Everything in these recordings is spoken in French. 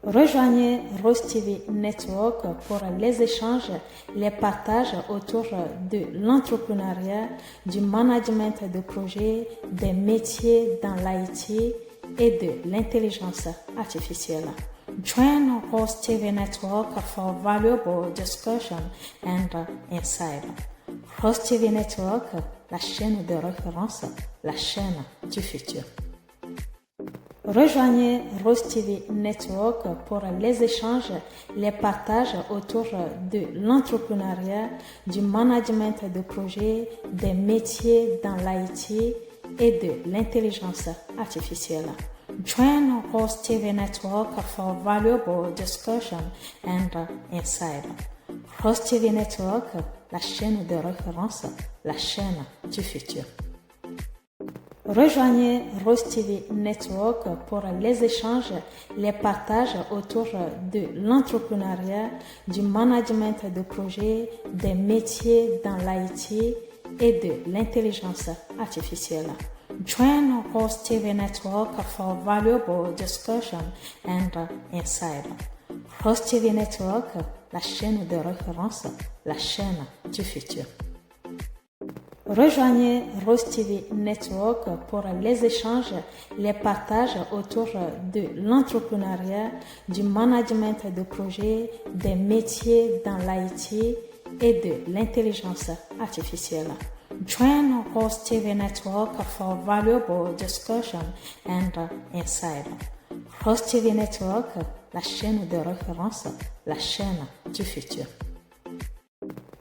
Rejoignez Rose TV Network pour les échanges, les partages autour de l'entrepreneuriat, du management de projets, des métiers dans l'IT et de l'intelligence artificielle. Join Rose TV Network for valuable discussion and insight. Rose TV Network, la chaîne de référence, la chaîne du futur. Rejoignez Rose TV Network pour les échanges, les partages autour de l'entrepreneuriat, du management de projets, des métiers dans l'IT et de l'intelligence artificielle. Join Rose TV Network for valuable discussion and insight. Rose TV Network, la chaîne de référence, la chaîne du futur. Rejoignez Rose TV Network pour les échanges, les partages autour de l'entrepreneuriat, du management de projets, des métiers dans l'IT et de l'intelligence artificielle. Join Rose TV Network for valuable discussion and insight. Rose TV Network, la chaîne de référence, la chaîne du futur. Rejoignez Rose TV Network pour les échanges, les partages autour de l'entrepreneuriat, du management de projets, des métiers dans l'IT et de l'intelligence artificielle. Join Rose TV Network for valuable discussion and insight. Rose TV Network, la chaîne de référence, la chaîne du futur.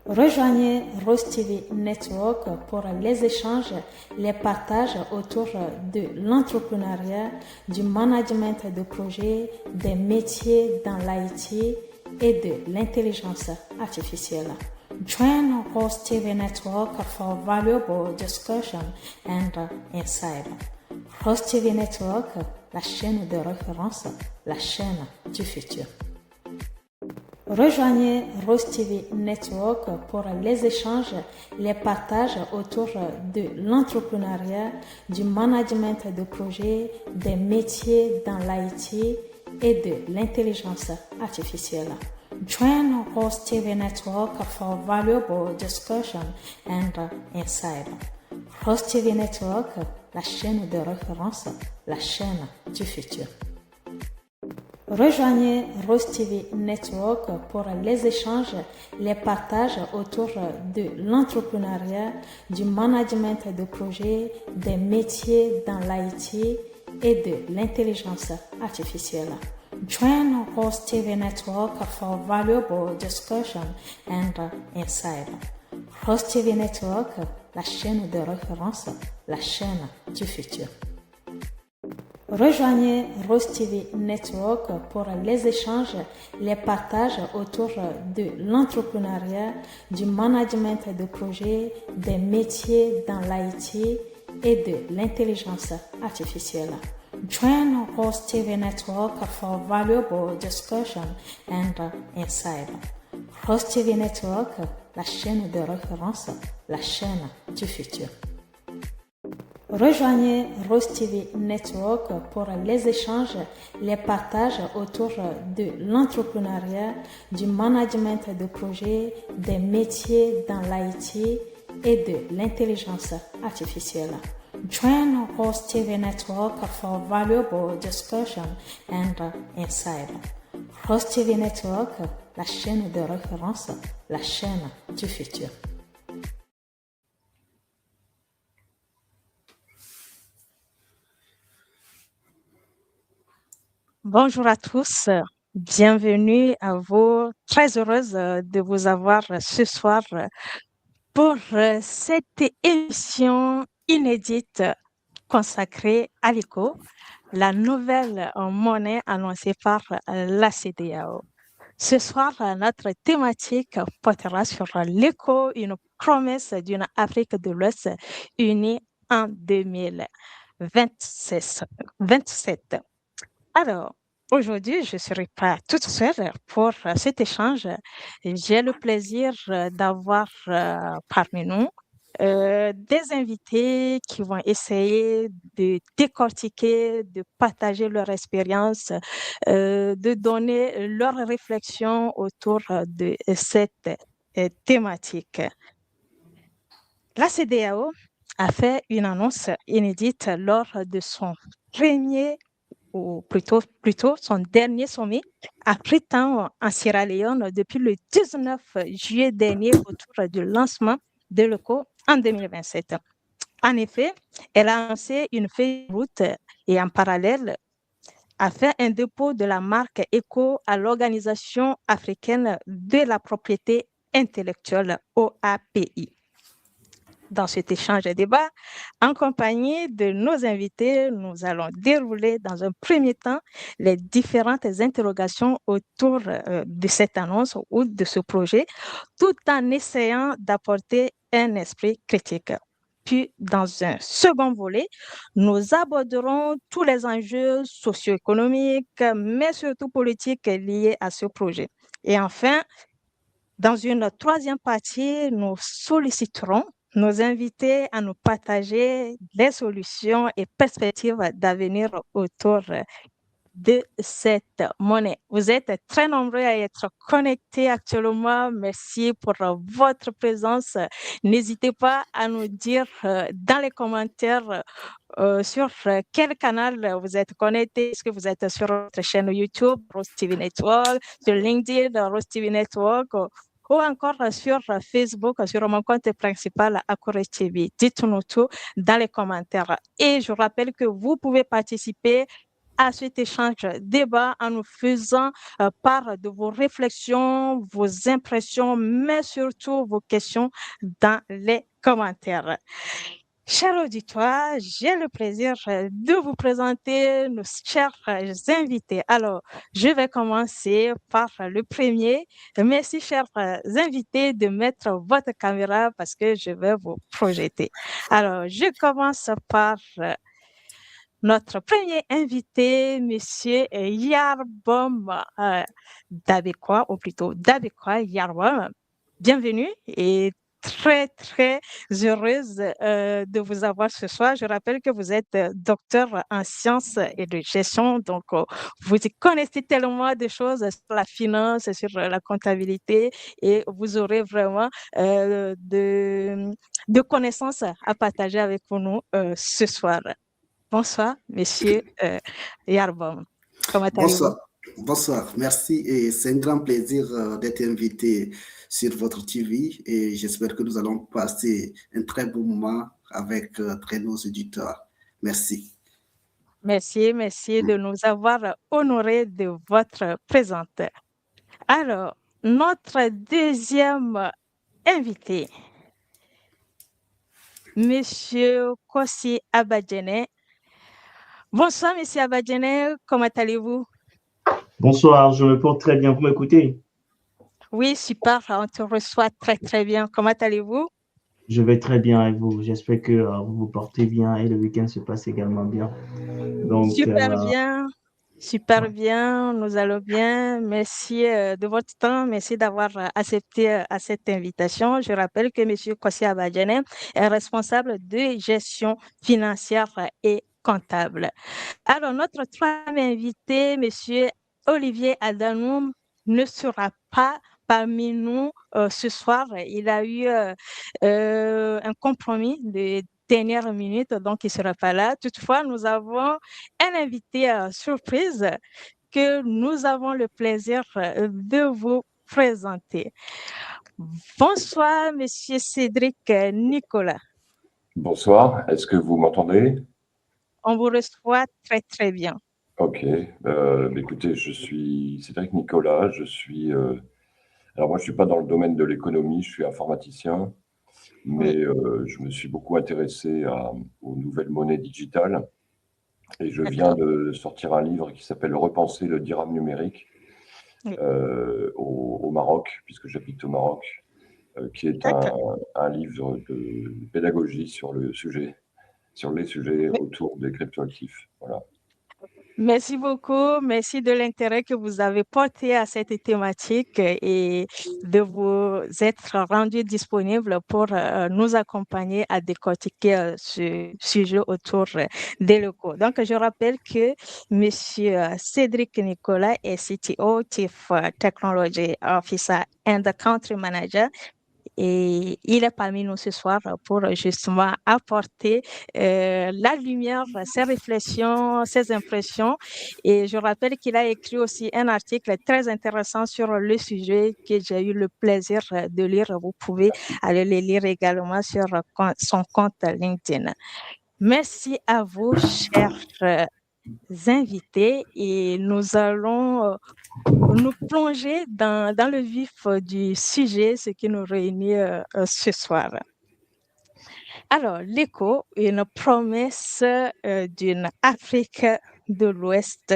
Rejoignez Rose TV Network pour les échanges, les partages autour de l'entrepreneuriat, du management de projets, des métiers dans l'IT et de l'intelligence artificielle. Join Rose TV Network for valuable discussion and insight. Rose TV Network, la chaîne de référence, la chaîne du futur. Rejoignez Rose TV Network pour les échanges, les partages autour de l'entrepreneuriat, du management de projets, des métiers dans l'IT et de l'intelligence artificielle. Join Rose TV Network for valuable discussion and insight. Rose TV Network, la chaîne de référence, la chaîne du futur. Rejoignez Rose TV Network pour les échanges, les partages autour de l'entrepreneuriat, du management de projets, des métiers dans l'IT et de l'intelligence artificielle. Join Rose TV Network for valuable discussion and insight. Rose TV Network, la chaîne de référence, la chaîne du futur. Rejoignez Rose TV Network pour les échanges, les partages autour de l'entrepreneuriat, du management de projets, des métiers dans l'IT et de l'intelligence artificielle. Join Rose TV Network for valuable discussion and insight. Rose TV Network, la chaîne de référence, la chaîne du futur. Rejoignez Rose TV Network pour les échanges, les partages autour de l'entrepreneuriat, du management de projets, des métiers dans l'IT et de l'intelligence artificielle. Join Rose TV Network for valuable discussion and insight. Rose TV Network, la chaîne de référence, la chaîne du futur. Bonjour à tous, bienvenue à vous. Très heureuse de vous avoir ce soir pour cette émission inédite consacrée à l'ECO, la nouvelle monnaie annoncée par la CEDEAO. Ce soir, notre thématique portera sur l'ECO, une promesse d'une Afrique de l'Ouest unie en 2027. Alors, aujourd'hui, je ne serai pas toute seule pour cet échange. J'ai le plaisir d'avoir parmi nous des invités qui vont essayer de décortiquer, de partager leur expérience, de donner leurs réflexions autour de cette thématique. La CEDEAO a fait une annonce inédite lors de son premier, ou plutôt son dernier sommet à Freetown en Sierra Leone depuis le 19 juillet dernier autour du lancement de l'ECO en 2027. En effet, elle a lancé une feuille de route et en parallèle a fait un dépôt de la marque ECO à l'Organisation africaine de la propriété intellectuelle, OAPI. Dans cet échange et débat, en compagnie de nos invités, nous allons dérouler dans un premier temps les différentes interrogations autour de cette annonce ou de ce projet, tout en essayant d'apporter un esprit critique. Puis, dans un second volet, nous aborderons tous les enjeux socio-économiques, mais surtout politiques liés à ce projet. Et enfin, dans une troisième partie, nous solliciterons nos invités à nous partager les solutions et perspectives d'avenir autour de cette monnaie. Vous êtes très nombreux à être connectés actuellement. Merci pour votre présence. N'hésitez pas à nous dire dans les commentaires sur quel canal vous êtes connecté. Est-ce que vous êtes sur notre chaîne YouTube, Rose TV Network, sur LinkedIn, Rose TV Network, ou encore sur Facebook, sur mon compte principal, Akure TV. Dites-nous tout dans les commentaires. Et je rappelle que vous pouvez participer à cet échange débat en nous faisant part de vos réflexions, vos impressions, mais surtout vos questions dans les commentaires. Chers auditoires, j'ai le plaisir de vous présenter nos chers invités. Alors, je vais commencer par le premier. Merci, chers invités, de mettre votre caméra parce que je vais vous projeter. Alors, je commence par notre premier invité, Monsieur Yarbom Dabekwa, ou plutôt Dabekwa Yarbom. Bienvenue et très heureuse de vous avoir ce soir. Je rappelle que vous êtes docteur en sciences et de gestion, donc vous connaissez tellement de choses sur la finance, sur la comptabilité, et vous aurez vraiment de connaissances à partager avec nous ce soir. Bonsoir, monsieur Yarbom. Comment allez-vous? Bonsoir, bonsoir, merci et c'est un grand plaisir d'être invité sur votre TV et j'espère que nous allons passer un très bon moment avec très nos éditeurs. Merci. Merci de nous avoir honorés de votre présence. Alors, notre deuxième invité, monsieur Kossi Abadjene. Bonsoir, monsieur Abadjene, comment allez-vous? Bonsoir, je me porte très bien. Vous m'écoutez? Oui, super, on te reçoit très bien. Comment allez-vous? Je vais très bien et vous. J'espère que vous vous portez bien et le week-end se passe également bien. Donc, Super bien, nous allons bien. Merci de votre temps, merci d'avoir accepté cette invitation. Je rappelle que M. Kossi Abadjene est responsable de gestion financière et comptable. Alors, notre troisième invité, M. Olivier Adanoum, ne sera pas parmi nous ce soir. Il a eu un compromis de dernière minute, donc il ne sera pas là. Toutefois, nous avons un invité surprise que nous avons le plaisir de vous présenter. Bonsoir, Monsieur Cédric Nicolas. Bonsoir, est-ce que vous m'entendez? On vous reçoit très bien. Ok, écoutez, je suis Cédric Nicolas, alors moi je suis pas dans le domaine de l'économie, je suis informaticien, mais je me suis beaucoup intéressé aux nouvelles monnaies digitales et je viens de sortir un livre qui s'appelle Repenser le dirham numérique au Maroc, puisque j'habite au Maroc, qui est un livre de pédagogie sur les sujets autour des cryptoactifs. Voilà. Merci beaucoup. Merci de l'intérêt que vous avez porté à cette thématique et de vous être rendu disponible pour nous accompagner à décortiquer ce sujet autour des locaux. Donc, je rappelle que Monsieur Cédric Nicolas est CTO, Chief Technology Officer and Country Manager. Et il est parmi nous ce soir pour justement apporter la lumière, ses réflexions, ses impressions. Et je rappelle qu'il a écrit aussi un article très intéressant sur le sujet que j'ai eu le plaisir de lire. Vous pouvez aller le lire également sur son compte LinkedIn. Merci à vous, chers invités, et nous allons nous plonger dans le vif du sujet, ce qui nous réunit ce soir. Alors, l'écho, une promesse d'une Afrique de l'Ouest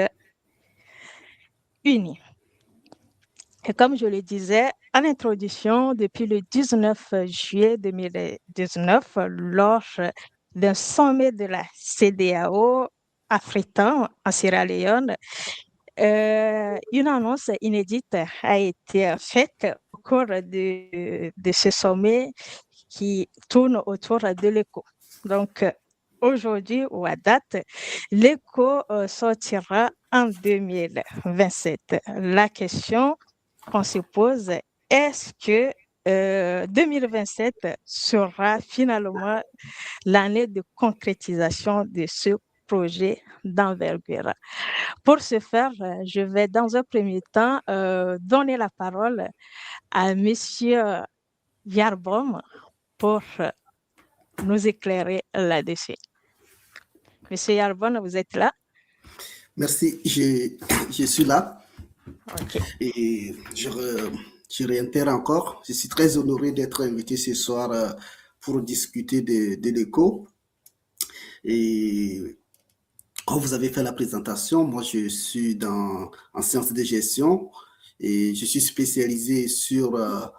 unie. Et comme je le disais en introduction, depuis le 19 juillet 2019, lors d'un sommet de la CEDEAO à Freetown, en Sierra Leone, une annonce inédite a été faite au cours de ce sommet qui tourne autour de l'écho. Donc, aujourd'hui ou à date, l'écho sortira en 2027. La question qu'on se pose, est-ce que 2027 sera finalement l'année de concrétisation de ce projet d'envergure? Pour ce faire, je vais dans un premier temps donner la parole à Monsieur Yarbom pour nous éclairer là-dessus. Monsieur Yarbom, vous êtes là? Merci, je suis là. OK. Et je réitère encore, je suis très honoré d'être invité ce soir pour discuter de l'écho. Et quand vous avez fait la présentation, moi je suis en sciences de gestion et je suis spécialisé sur la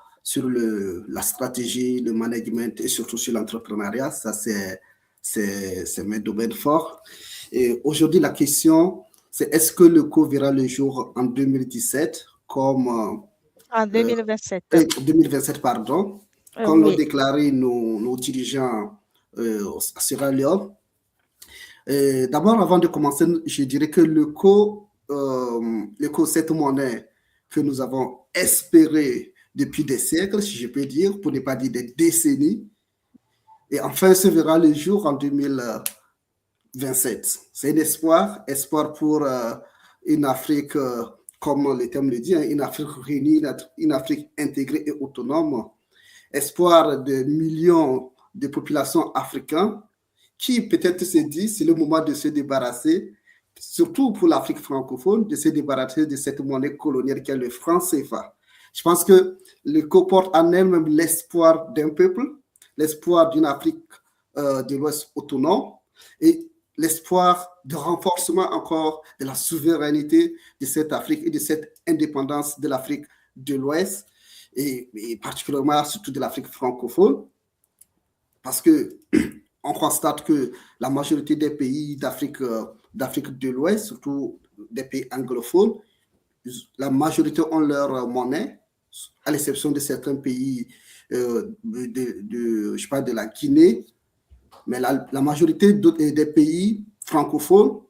stratégie, le management et surtout sur l'entrepreneuriat. Ça, c'est mes domaines forts. Et aujourd'hui, la question, c'est est-ce que l'écho verra le jour en 2017 comme... En 2027. 2027, pardon, comme l'ont Oui. déclaré nos dirigeants à Sierra Leone. D'abord, avant de commencer, je dirais que l'écho, cette monnaie que nous avons espérée depuis des siècles, si je peux dire, pour ne pas dire des décennies, et enfin se verra le jour en 2027. C'est un espoir pour une Afrique, comme le terme le dit, une Afrique réunie, une Afrique intégrée et autonome. Espoir de millions de populations africaines qui peut-être se dit c'est le moment de se débarrasser, surtout pour l'Afrique francophone, de se débarrasser de cette monnaie coloniale qui est le franc CFA. Je pense que l'écho porte en elle-même l'espoir d'un peuple, l'espoir d'une Afrique de l'Ouest autonome et l'espoir de renforcement encore de la souveraineté de cette Afrique et de cette indépendance de l'Afrique de l'Ouest et particulièrement surtout de l'Afrique francophone, parce que on constate que la majorité des pays d'Afrique de l'Ouest, surtout des pays anglophones, la majorité ont leur monnaie, à l'exception de certains pays je sais pas, de la Guinée, mais la majorité des pays francophones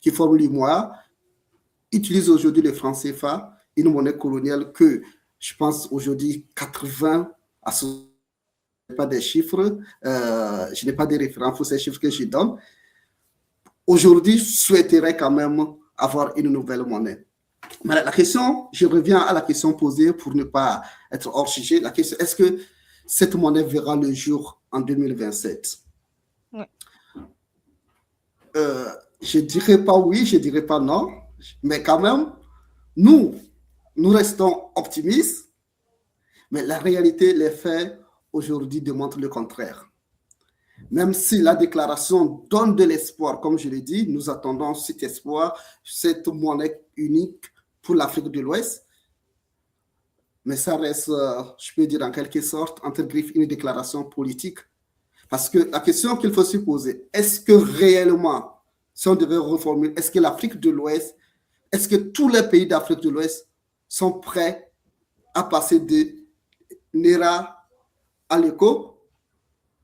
qui forment l'UEMOA utilisent aujourd'hui le franc CFA, une monnaie coloniale que je pense aujourd'hui 80 à pas des chiffres, je n'ai pas de référence pour ces chiffres que je donne. Aujourd'hui, je souhaiterais quand même avoir une nouvelle monnaie. Mais la question, je reviens à la question posée pour ne pas être hors sujet. La question, est-ce que cette monnaie verra le jour en 2027? Oui. Je ne dirais pas oui, je ne dirais pas non, mais quand même, nous restons optimistes, mais la réalité, les faits, aujourd'hui démontre le contraire. Même si la déclaration donne de l'espoir, comme je l'ai dit, nous attendons cet espoir, cette monnaie unique pour l'Afrique de l'Ouest, mais ça reste, je peux dire en quelque sorte, entre griffes, une déclaration politique. Parce que la question qu'il faut se poser, est-ce que réellement si on devait reformuler, est-ce que l'Afrique de l'Ouest, est-ce que tous les pays d'Afrique de l'Ouest sont prêts à passer de Naira à l'éco,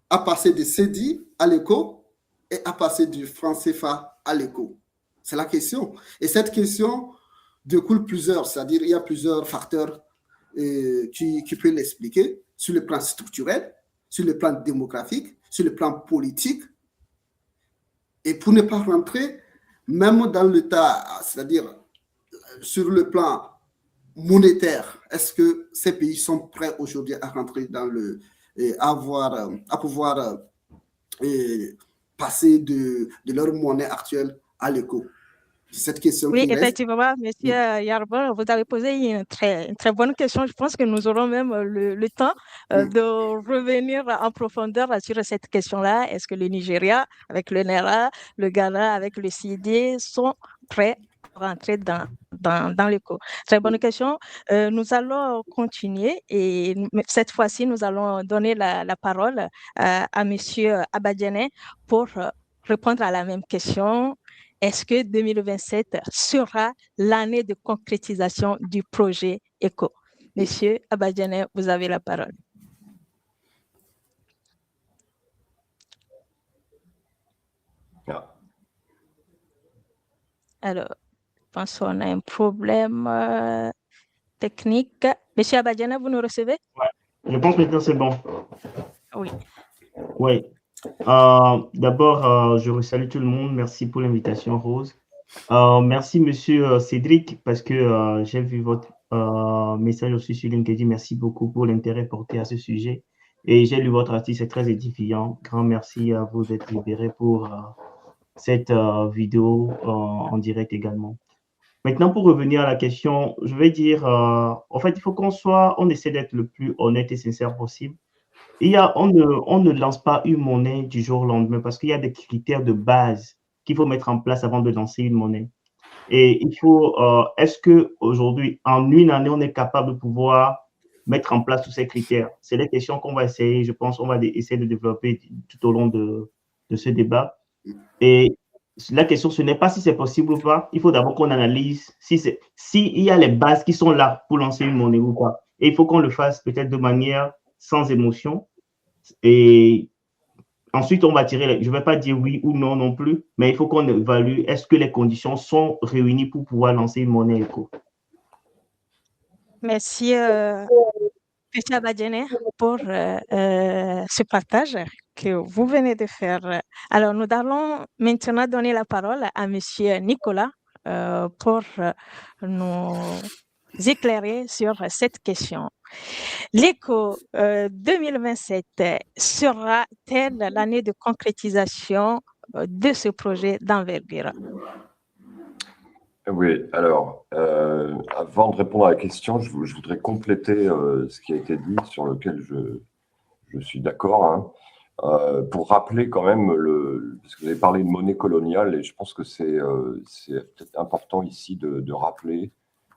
à passer de CEDI à l'éco et à passer du franc CFA à l'éco? C'est la question. Et cette question découle plusieurs, c'est-à-dire il y a plusieurs facteurs qui peuvent l'expliquer sur le plan structurel, sur le plan démographique, sur le plan politique. Et pour ne pas rentrer, même dans l'état, c'est-à-dire sur le plan monétaire, est-ce que ces pays sont prêts aujourd'hui à rentrer dans le, à pouvoir passer de leur monnaie actuelle à l'éco? C'est cette question Oui, qui reste. effectivement, Monsieur Yarbon, vous avez posé une très bonne question. Je pense que nous aurons même le temps de revenir en profondeur sur cette question-là. Est-ce que le Nigeria, avec le Naira, le Ghana, avec le CD, sont prêts à rentrer dans l'éco? Très bonne question. Nous allons continuer et cette fois-ci, nous allons donner la parole à Monsieur Abadjane pour répondre à la même question. Est-ce que 2027 sera l'année de concrétisation du projet ECO? Monsieur Abadjane, vous avez la parole. Alors, je pense qu'on a un problème technique. Monsieur Abadjane, vous nous recevez? Je pense maintenant c'est bon. Oui. Oui. D'abord, je resalue tout le monde. Merci pour l'invitation, Rose. Merci, Monsieur Cédric, parce que j'ai vu votre message aussi sur LinkedIn. Merci beaucoup pour l'intérêt porté à ce sujet. Et j'ai lu votre article, c'est très édifiant. Grand merci à vous d'être libéré pour cette vidéo en direct également. Maintenant, pour revenir à la question, je vais dire, en fait, il faut on essaie d'être le plus honnête et sincère possible. On ne lance pas une monnaie du jour au lendemain parce qu'il y a des critères de base qu'il faut mettre en place avant de lancer une monnaie. Et il faut, est-ce qu'aujourd'hui, en une année, on est capable de pouvoir mettre en place tous ces critères? C'est les questions qu'on va essayer, je pense, on va essayer de développer tout au long de ce débat. Et la question, ce n'est pas si c'est possible ou pas. Il faut d'abord qu'on analyse s'il y a les bases qui sont là pour lancer une monnaie ou pas. Et il faut qu'on le fasse peut-être de manière sans émotion. Et ensuite, on va tirer, je ne vais pas dire oui ou non non plus, mais il faut qu'on évalue est-ce que les conditions sont réunies pour pouvoir lancer une monnaie éco. Merci, M. Abadjane, pour ce partage que vous venez de faire. Alors, nous allons maintenant donner la parole à M. Nicolas pour nous éclairer sur cette question. L'ECO 2027 sera-t-elle l'année de concrétisation de ce projet d'envergure? Oui, alors, avant de répondre à la question, je voudrais compléter ce qui a été dit, sur lequel je suis d'accord, hein, pour rappeler quand même, parce que vous avez parlé de monnaie coloniale, et je pense que c'est peut-être important ici de rappeler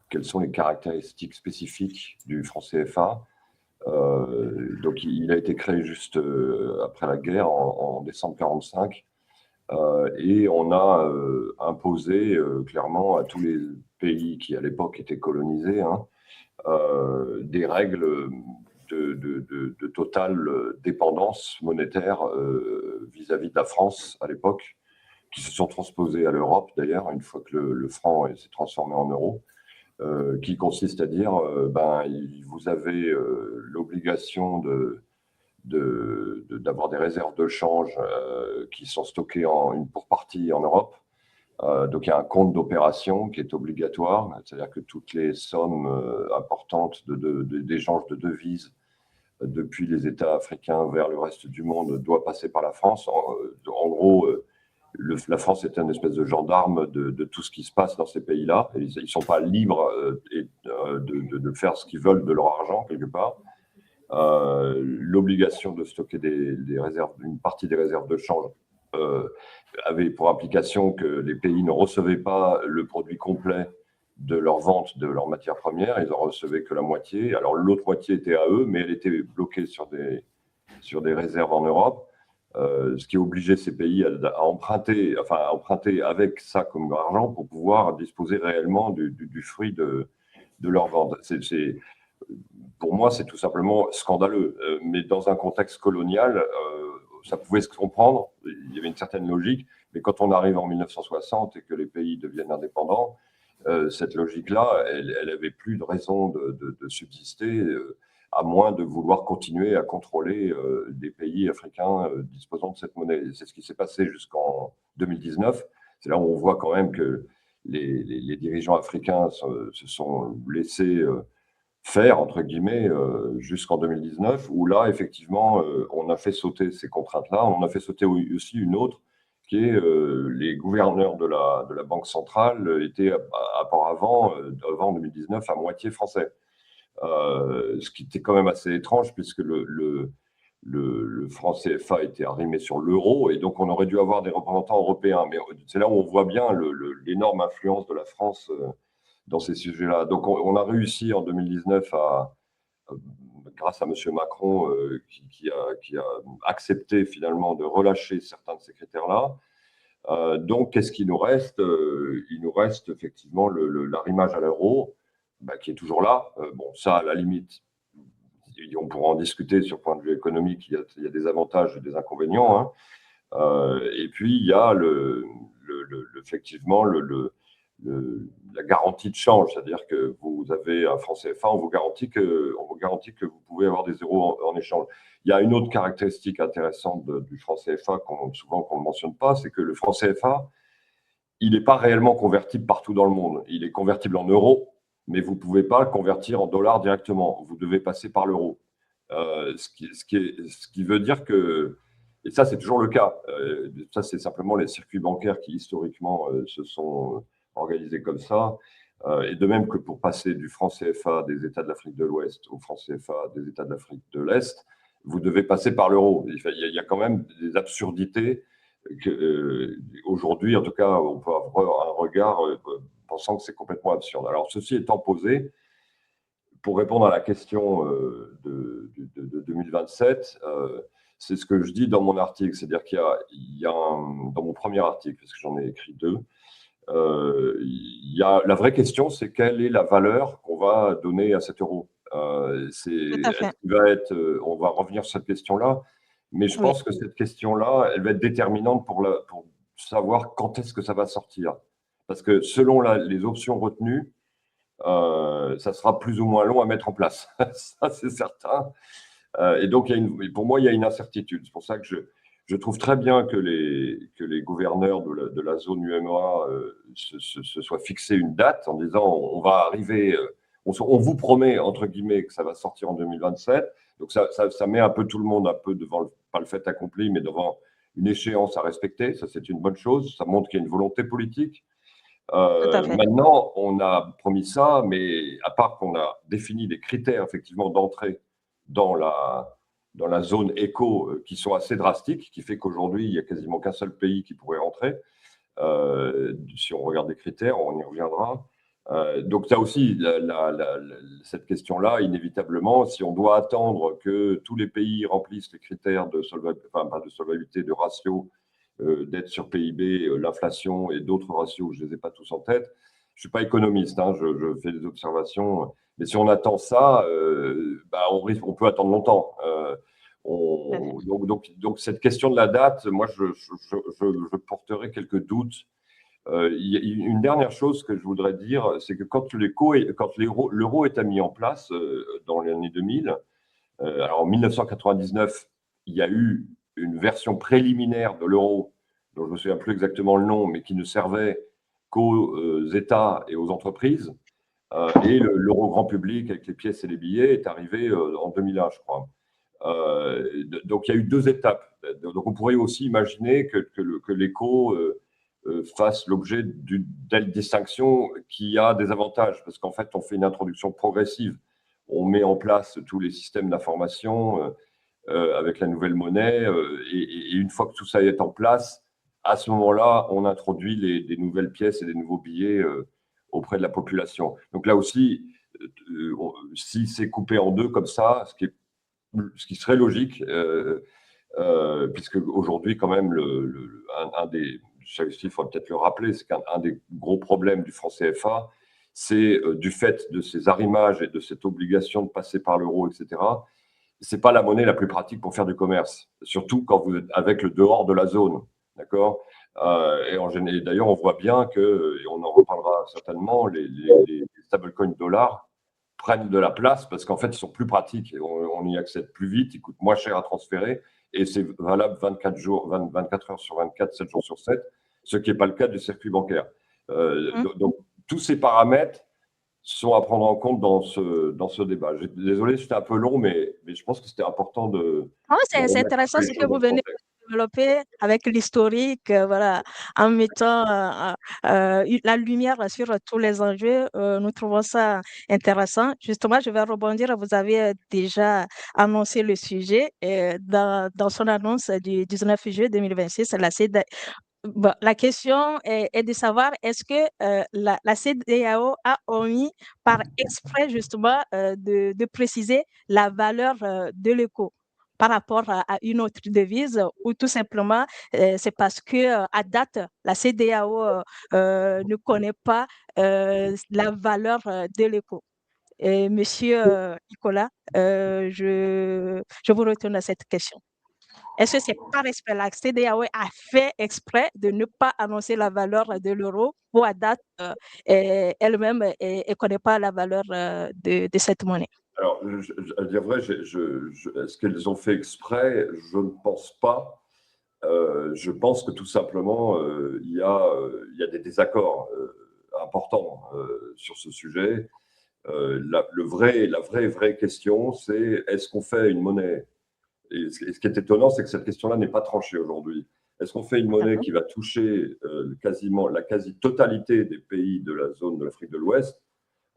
quelles sont les caractéristiques spécifiques du franc CFA. Donc, il a été créé juste après la guerre, en décembre 1945. Et on a imposé clairement à tous les pays qui, à l'époque, étaient colonisés, hein, des règles de totale dépendance monétaire vis-à-vis de la France à l'époque, qui se sont transposées à l'Europe, d'ailleurs, une fois que le franc s'est transformé en euro, qui consiste à dire, vous avez l'obligation d'avoir des réserves de change qui sont stockées pour partie en Europe. Donc, il y a un compte d'opération qui est obligatoire, c'est-à-dire que toutes les sommes importantes d'échange de devises depuis les États africains vers le reste du monde doivent passer par la France. En gros, la France est une espèce de gendarme de tout ce qui se passe dans ces pays-là. Ils ne sont pas libres de faire ce qu'ils veulent de leur argent, quelque part. L'obligation de stocker des réserves, une partie des réserves de change avait pour implication que les pays ne recevaient pas le produit complet de leur vente de leurs matières premières, ils en recevaient que la moitié. Alors l'autre moitié était à eux, mais elle était bloquée sur des réserves en Europe. ce qui obligeait ces pays à emprunter avec ça comme argent pour pouvoir disposer réellement du fruit de leur vente. Pour moi, c'est tout simplement scandaleux. Mais dans un contexte colonial, ça pouvait se comprendre, il y avait une certaine logique, mais quand on arrive en 1960 et que les pays deviennent indépendants, cette logique-là, elle avait plus de raison de subsister, à moins de vouloir continuer à contrôler des pays africains disposant de cette monnaie. C'est ce qui s'est passé jusqu'en 2019. C'est là où on voit quand même que les dirigeants africains se sont laissés faire, entre guillemets, jusqu'en 2019, où là, effectivement, on a fait sauter ces contraintes-là. On a fait sauter aussi une autre, qui est les gouverneurs de la Banque centrale étaient auparavant, avant 2019, à moitié français. Ce qui était quand même assez étrange, puisque le franc CFA était arrimé sur l'euro, et donc on aurait dû avoir des représentants européens. Mais c'est là où on voit bien l'énorme influence de la France dans ces sujets-là. Donc on a réussi en 2019 grâce à M. Macron, qui a accepté finalement de relâcher certains de ces critères-là. Donc, qu'est-ce qu'il nous reste? Il nous reste effectivement l'arrimage à l'euro, qui est toujours là. Bon, ça, à la limite, on pourra en discuter sur le point de vue économique. Il y a des avantages et des inconvénients. Hein. Et puis, il y a effectivement la garantie de change, c'est-à-dire que vous avez un franc CFA, on vous garantit que vous pouvez avoir des euros en échange. Il y a une autre caractéristique intéressante du franc CFA souvent qu'on ne mentionne pas, c'est que le franc CFA, il n'est pas réellement convertible partout dans le monde. Il est convertible en euros, mais vous ne pouvez pas le convertir en dollars directement. Vous devez passer par l'euro. Ce qui veut dire que, et ça c'est toujours le cas, ça c'est simplement les circuits bancaires qui historiquement se sont organisés comme ça. Et de même que pour passer du franc CFA des États de l'Afrique de l'Ouest au franc CFA des États de l'Afrique de l'Est, vous devez passer par l'euro. Il y a quand même des absurdités aujourd'hui, en tout cas, on peut avoir un regard pensant que c'est complètement absurde. Alors, ceci étant posé, pour répondre à la question de 2027, c'est ce que je dis dans mon article, c'est-à-dire qu'il y a dans mon premier article, parce que j'en ai écrit deux, la vraie question, c'est quelle est la valeur qu'on va donner à cet euro. On va revenir sur cette question-là, mais je pense que cette question-là, elle va être déterminante pour savoir quand est-ce que ça va sortir. Parce que selon les options retenues, ça sera plus ou moins long à mettre en place. Ça, c'est certain. Et donc, pour moi, il y a une incertitude. C'est pour ça que je trouve très bien que les gouverneurs de la zone UEMOA se soient fixés une date en disant on va arriver, on vous promet, entre guillemets, que ça va sortir en 2027. Donc, ça met un peu tout le monde un peu devant, pas le fait accompli, mais devant une échéance à respecter. Ça, c'est une bonne chose. Ça montre qu'il y a une volonté politique. Maintenant, on a promis ça, mais à part qu'on a défini des critères, effectivement, d'entrée dans la zone éco qui sont assez drastiques, qui fait qu'aujourd'hui, il n'y a quasiment qu'un seul pays qui pourrait rentrer. Si on regarde les critères, on y reviendra. Donc, tu as aussi cette question-là, inévitablement, si on doit attendre que tous les pays remplissent les critères de solvabilité, de ratio, dette sur PIB, l'inflation et d'autres ratios, je ne les ai pas tous en tête. Je ne suis pas économiste, hein, je fais des observations. Mais si on attend ça, on peut attendre longtemps. Donc, cette question de la date, moi, je porterai quelques doutes. Une dernière chose que je voudrais dire, c'est que quand l'euro est mis en place dans l'année 2000, alors en 1999, il y a eu une version préliminaire de l'euro, dont je ne me souviens plus exactement le nom, mais qui ne servait qu'aux États et aux entreprises. Et l'euro grand public, avec les pièces et les billets, est arrivé en 2001, je crois. Donc, il y a eu deux étapes. Donc, on pourrait aussi imaginer que l'éco fasse l'objet d'une telle distinction qui a des avantages, parce qu'en fait, on fait une introduction progressive. On met en place tous les systèmes d'information avec la nouvelle monnaie, et une fois que tout ça est en place, à ce moment-là, on introduit des nouvelles pièces et des nouveaux billets auprès de la population. Donc là aussi, si c'est coupé en deux comme ça, ce qui serait logique, puisque aujourd'hui, quand même, un des, il faut peut-être le rappeler, c'est qu'un des gros problèmes du franc CFA, c'est du fait de ces arrimages et de cette obligation de passer par l'euro, etc. C'est pas la monnaie la plus pratique pour faire du commerce, surtout quand vous êtes avec le dehors de la zone, d'accord. Et d'ailleurs, on voit bien que, et on en reparlera certainement, les stablecoins dollars prennent de la place parce qu'en fait, ils sont plus pratiques et on y accède plus vite, ils coûtent moins cher à transférer et c'est valable 24 heures sur 24, 7 jours sur 7, ce qui n'est pas le cas du circuit bancaire. Donc, tous ces paramètres sont à prendre en compte dans ce débat. Désolé, c'était un peu long, mais je pense que c'était important de. C'est intéressant ce que vous venez de développer avec l'historique, voilà, en mettant la lumière sur tous les enjeux. Nous trouvons ça intéressant. Justement, je vais rebondir. Vous avez déjà annoncé le sujet dans son annonce du 19 juillet 2026. La question est de savoir est-ce que la CEDEAO a omis par exprès justement de préciser la valeur de l'éco par rapport à une autre devise ou tout simplement c'est parce que à date la CEDEAO ne connaît pas la valeur de l'éco. Et Monsieur Nicolas, je vous retourne à cette question. Est-ce que c'est par exprès, la CEDEAO a fait exprès de ne pas annoncer la valeur de l'euro ou à date, elle-même ne connaît pas la valeur de cette monnaie? Alors, à dire vrai, est-ce qu'elles ont fait exprès? Je ne pense pas. Je pense que tout simplement, il y a des désaccords importants sur ce sujet. La vraie question, c'est est-ce qu'on fait une monnaie? Et ce qui est étonnant, c'est que cette question-là n'est pas tranchée aujourd'hui. Est-ce qu'on fait une monnaie qui va toucher quasiment la quasi-totalité des pays de la zone de l'Afrique de l'Ouest,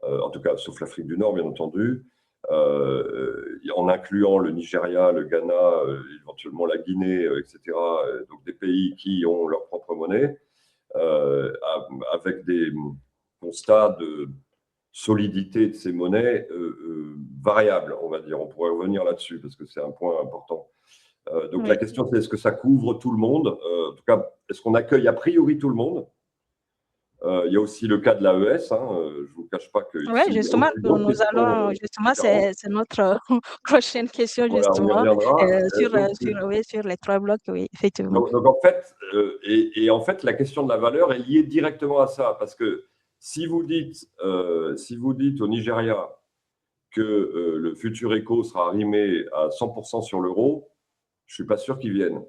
en tout cas sauf l'Afrique du Nord, bien entendu, en incluant le Nigeria, le Ghana, éventuellement la Guinée, etc. Donc des pays qui ont leur propre monnaie, avec des constats de solidité de ces monnaies variables, on va dire. On pourrait revenir là-dessus parce que c'est un point important. Donc oui. La question, c'est est-ce que ça couvre tout le monde? En tout cas, est-ce qu'on accueille a priori tout le monde? Il y a aussi le cas de l'AES. Je ne vous cache pas que. Oui, justement, nous allons. Justement, c'est notre prochaine question, justement. Voilà, sur les 3 blocs, oui, effectivement. Donc en fait, en fait, la question de la valeur est liée directement à ça. Parce que si vous dites au Nigeria que le futur éco sera arrimé à 100% sur l'euro, je ne suis pas sûr qu'ils viennent.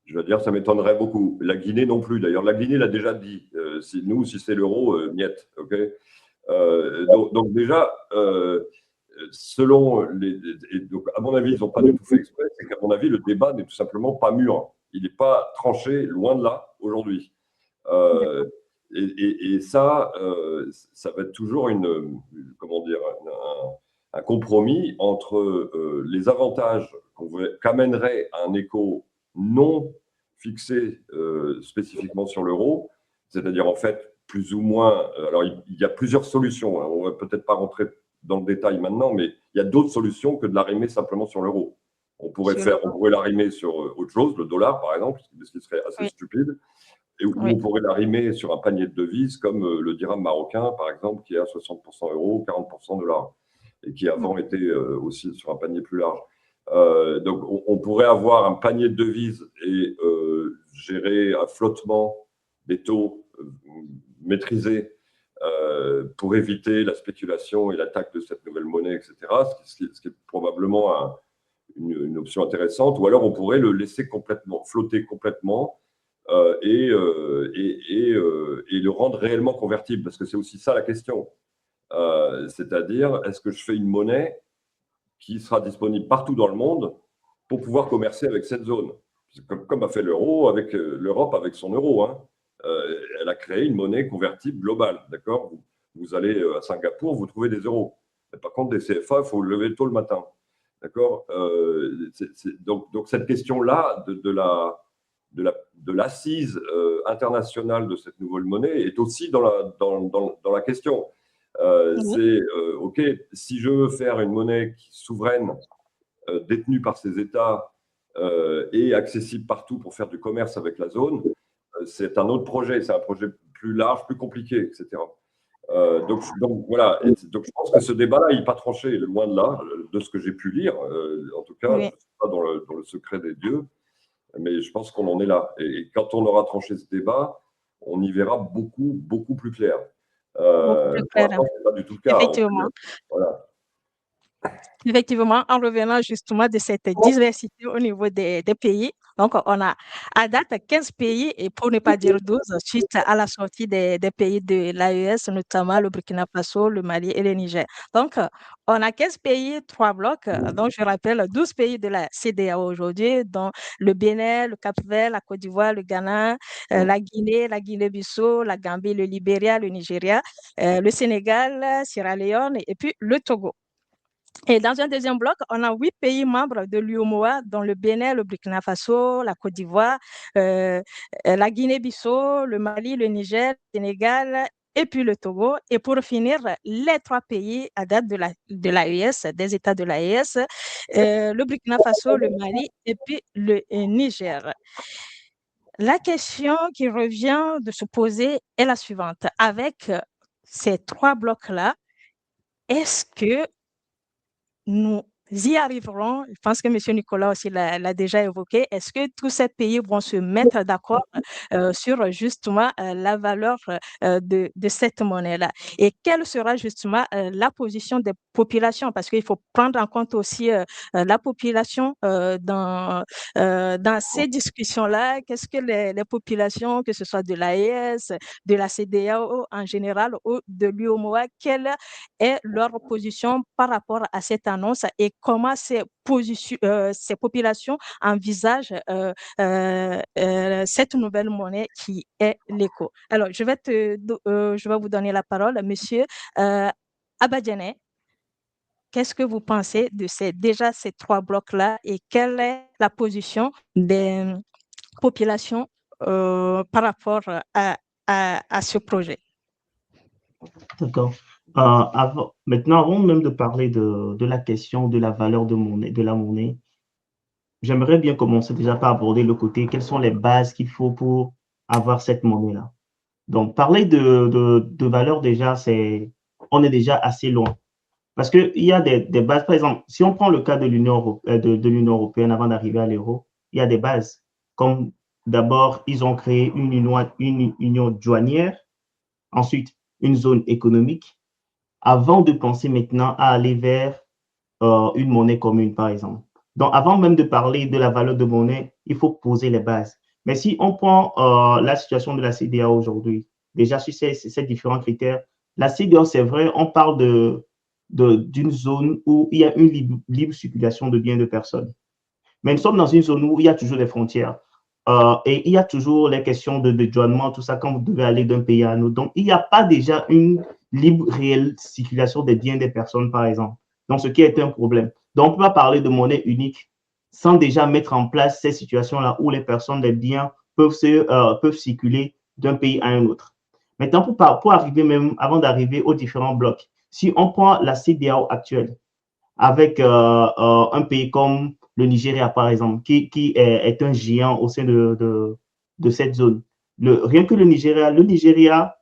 Je veux dire, ça m'étonnerait beaucoup. La Guinée non plus. D'ailleurs, la Guinée l'a déjà dit. Si c'est l'euro, niet. Okay, donc déjà, donc à mon avis, ils n'ont pas du tout fait exprès. C'est qu'à mon avis, le débat n'est tout simplement pas mûr. Il n'est pas tranché, loin de là, aujourd'hui. Et ça va être toujours un compromis entre les avantages qu'amènerait un éco non fixé spécifiquement sur l'euro, c'est-à-dire en fait plus ou moins. Alors il y a plusieurs solutions. On ne va peut-être pas rentrer dans le détail maintenant, mais il y a d'autres solutions que de l'arrimer simplement sur l'euro. On pourrait l'arrimer sur autre chose, le dollar par exemple, ce qui serait assez stupide. Et où on pourrait l'arrimer sur un panier de devises comme le dirham marocain, par exemple, qui est à 60% euro, 40% dollars, et qui avant était aussi sur un panier plus large. Donc, on pourrait avoir un panier de devises et gérer un flottement des taux maîtrisés pour éviter la spéculation et l'attaque de cette nouvelle monnaie, etc., ce qui est probablement une option intéressante. Ou alors, on pourrait le laisser flotter complètement et le rendre réellement convertible, parce que c'est aussi ça la question. C'est-à-dire, est-ce que je fais une monnaie qui sera disponible partout dans le monde pour pouvoir commercer avec cette zone? Comme a fait l'euro avec l'Europe avec son euro. Elle a créé une monnaie convertible globale, d'accord? Vous allez à Singapour, vous trouvez des euros. Mais par contre, des CFA, il faut lever tôt le matin, d'accord? Donc cette question-là de l'assise internationale de cette nouvelle monnaie est aussi dans la question. C'est OK, si je veux faire une monnaie souveraine détenue par ces États et accessible partout pour faire du commerce avec la zone, c'est un autre projet, c'est un projet plus large, plus compliqué, etc. Donc voilà, donc je pense que ce débat-là, il n'est pas tranché, loin de là, de ce que j'ai pu lire. En tout cas, je ne suis pas dans le secret des dieux, mais je pense qu'on en est là. Et quand on aura tranché ce débat, on y verra beaucoup, beaucoup plus clair. Beaucoup plus clair. Pour l'instant, ce n'est pas du tout le cas. Effectivement. Voilà. Effectivement, en revenant justement de cette diversité au niveau des pays, donc on a à date 15 pays, et pour ne pas dire 12, suite à la sortie des pays de l'AES, notamment le Burkina Faso, le Mali et le Niger. Donc, on a 15 pays, 3 blocs, donc je rappelle 12 pays de la CEDEAO aujourd'hui, dont le Bénin, le Cap-Vert, la Côte d'Ivoire, le Ghana, la Guinée-Bissau, la Gambie, le Libéria, le Nigeria, le Sénégal, Sierra Leone et puis le Togo. Et dans un deuxième bloc, on a 8 pays membres de l'UEMOA, dont le Bénin, le Burkina Faso, la Côte d'Ivoire, la Guinée-Bissau, le Mali, le Niger, le Sénégal et puis le Togo. Et pour finir, les 3 pays à date de l'AES, des États de l'AES, le Burkina Faso, le Mali et puis le Niger. La question qui revient de se poser est la suivante. Avec ces 3 blocs-là, est-ce que nous y arriverons? Je pense que M. Nicolas aussi l'a déjà évoqué. Est-ce que tous ces pays vont se mettre d'accord sur justement la valeur de cette monnaie-là? Et quelle sera justement la position des populations? Parce qu'il faut prendre en compte aussi la population dans ces discussions-là. Qu'est-ce que les populations, que ce soit de l'AES, de la CEDEAO en général ou de l'UEMOA, quelle est leur position par rapport à cette annonce et comment ces populations envisagent cette nouvelle monnaie qui est l'éco. Alors, je vais vous donner la parole, monsieur Abadjane. Qu'est-ce que vous pensez de ces 3 blocs-là et quelle est la position des populations par rapport à ce projet? D'accord. Maintenant, avant même de parler de la question de la valeur de la monnaie, j'aimerais bien commencer déjà par aborder le côté, quelles sont les bases qu'il faut pour avoir cette monnaie-là. Donc, parler de valeur déjà, on est déjà assez loin. Parce qu'il y a des bases. Par exemple, si on prend le cas de l'Union européenne avant d'arriver à l'euro, il y a des bases. Comme d'abord, ils ont créé une union douanière, ensuite une zone économique, avant de penser maintenant à aller vers une monnaie commune, par exemple. Donc, avant même de parler de la valeur de monnaie, il faut poser les bases. Mais si on prend la situation de la CEDEAO aujourd'hui, déjà sur ces différents critères, la CEDEAO, c'est vrai, on parle d'une zone où il y a une libre circulation de biens de personnes. Mais nous sommes dans une zone où il y a toujours des frontières. Et il y a toujours les questions de douanement, tout ça, quand vous devez aller d'un pays à un autre. Donc, il n'y a pas déjà une libre, réelle circulation des biens des personnes, par exemple. Donc, ce qui est un problème. Donc, on ne peut pas parler de monnaie unique sans déjà mettre en place ces situations-là où les personnes, les biens peuvent circuler d'un pays à un autre. Maintenant, pour arriver même, avant d'arriver aux différents blocs, si on prend la CEDEAO actuelle, avec un pays comme le Nigeria, par exemple, qui est un géant au sein de cette zone. Rien que le Nigeria,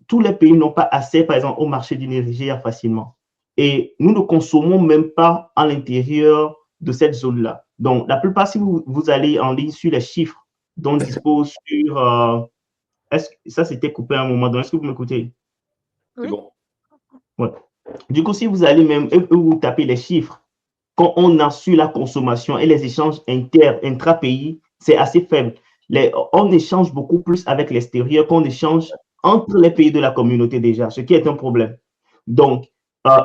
tous les pays n'ont pas accès, par exemple, au marché du Nigeria facilement. Et nous ne consommons même pas à l'intérieur de cette zone-là. Donc, la plupart, si vous allez en ligne sur les chiffres dont dispose sur... ça, c'était coupé à un moment. Donc, est-ce que vous m'écoutez? Oui. C'est bon. Ouais. Du coup, si vous allez même vous tapez les chiffres, quand on a su la consommation et les échanges intra-pays, c'est assez faible. On échange beaucoup plus avec l'extérieur qu'on échange entre les pays de la communauté déjà, ce qui est un problème. Donc,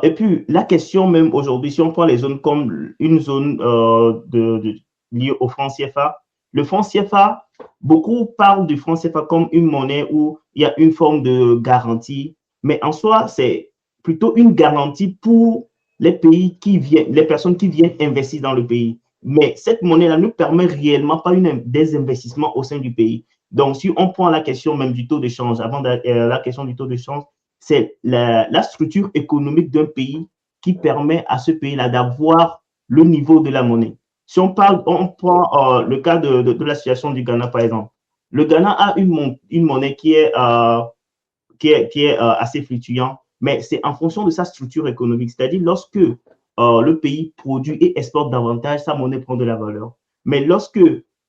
et puis la question même aujourd'hui, si on prend les zones comme une zone liée au franc CFA, le franc CFA, beaucoup parlent du franc CFA comme une monnaie où il y a une forme de garantie, mais en soi, c'est plutôt une garantie pour les personnes qui viennent investir dans le pays. Mais cette monnaie-là ne permet réellement pas des investissements au sein du pays. Donc, si on prend la question même du taux de change, avant la question du taux de change, c'est la structure économique d'un pays qui permet à ce pays-là d'avoir le niveau de la monnaie. Si on prend le cas de la situation du Ghana, par exemple. Le Ghana a une monnaie qui est assez fluctuante, mais c'est en fonction de sa structure économique. C'est-à-dire, lorsque le pays produit et exporte davantage, sa monnaie prend de la valeur. Mais lorsque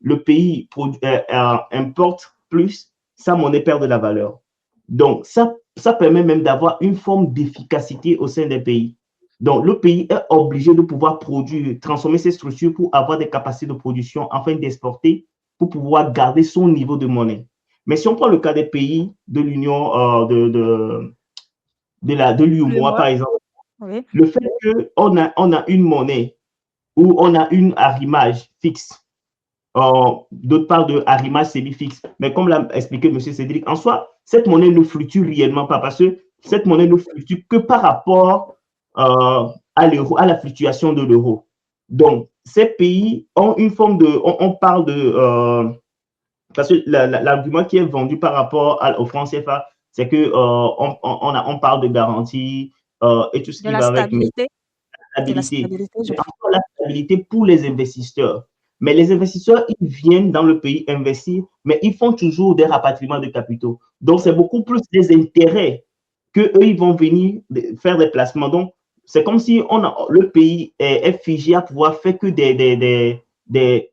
le pays importe plus, sa monnaie perd de la valeur. Donc, ça permet même d'avoir une forme d'efficacité au sein des pays. Donc, le pays est obligé de pouvoir produire, transformer ses structures pour avoir des capacités de production afin d'exporter, pour pouvoir garder son niveau de monnaie. Mais si on prend le cas des pays de l'Union, de l'UEMOA, par exemple, oui. Le fait qu'on a une monnaie ou on a une arrimage fixe, d'autre part de arrimage semi-fixe, mais comme l'a expliqué M. Cédric, en soi, cette monnaie ne fluctue réellement pas parce que cette monnaie ne fluctue que par rapport à l'euro, à la fluctuation de l'euro. Donc, ces pays ont une forme de... On parle de... parce que l'argument qui est vendu par rapport au franc CFA, c'est que on parle de garantie et tout ce qui va avec la stabilité pour les investisseurs. Mais les investisseurs, ils viennent dans le pays investir, mais ils font toujours des rapatriements de capitaux. Donc, c'est beaucoup plus des intérêts qu'eux, ils vont venir faire des placements. Donc, c'est comme si le pays est figé à pouvoir faire que des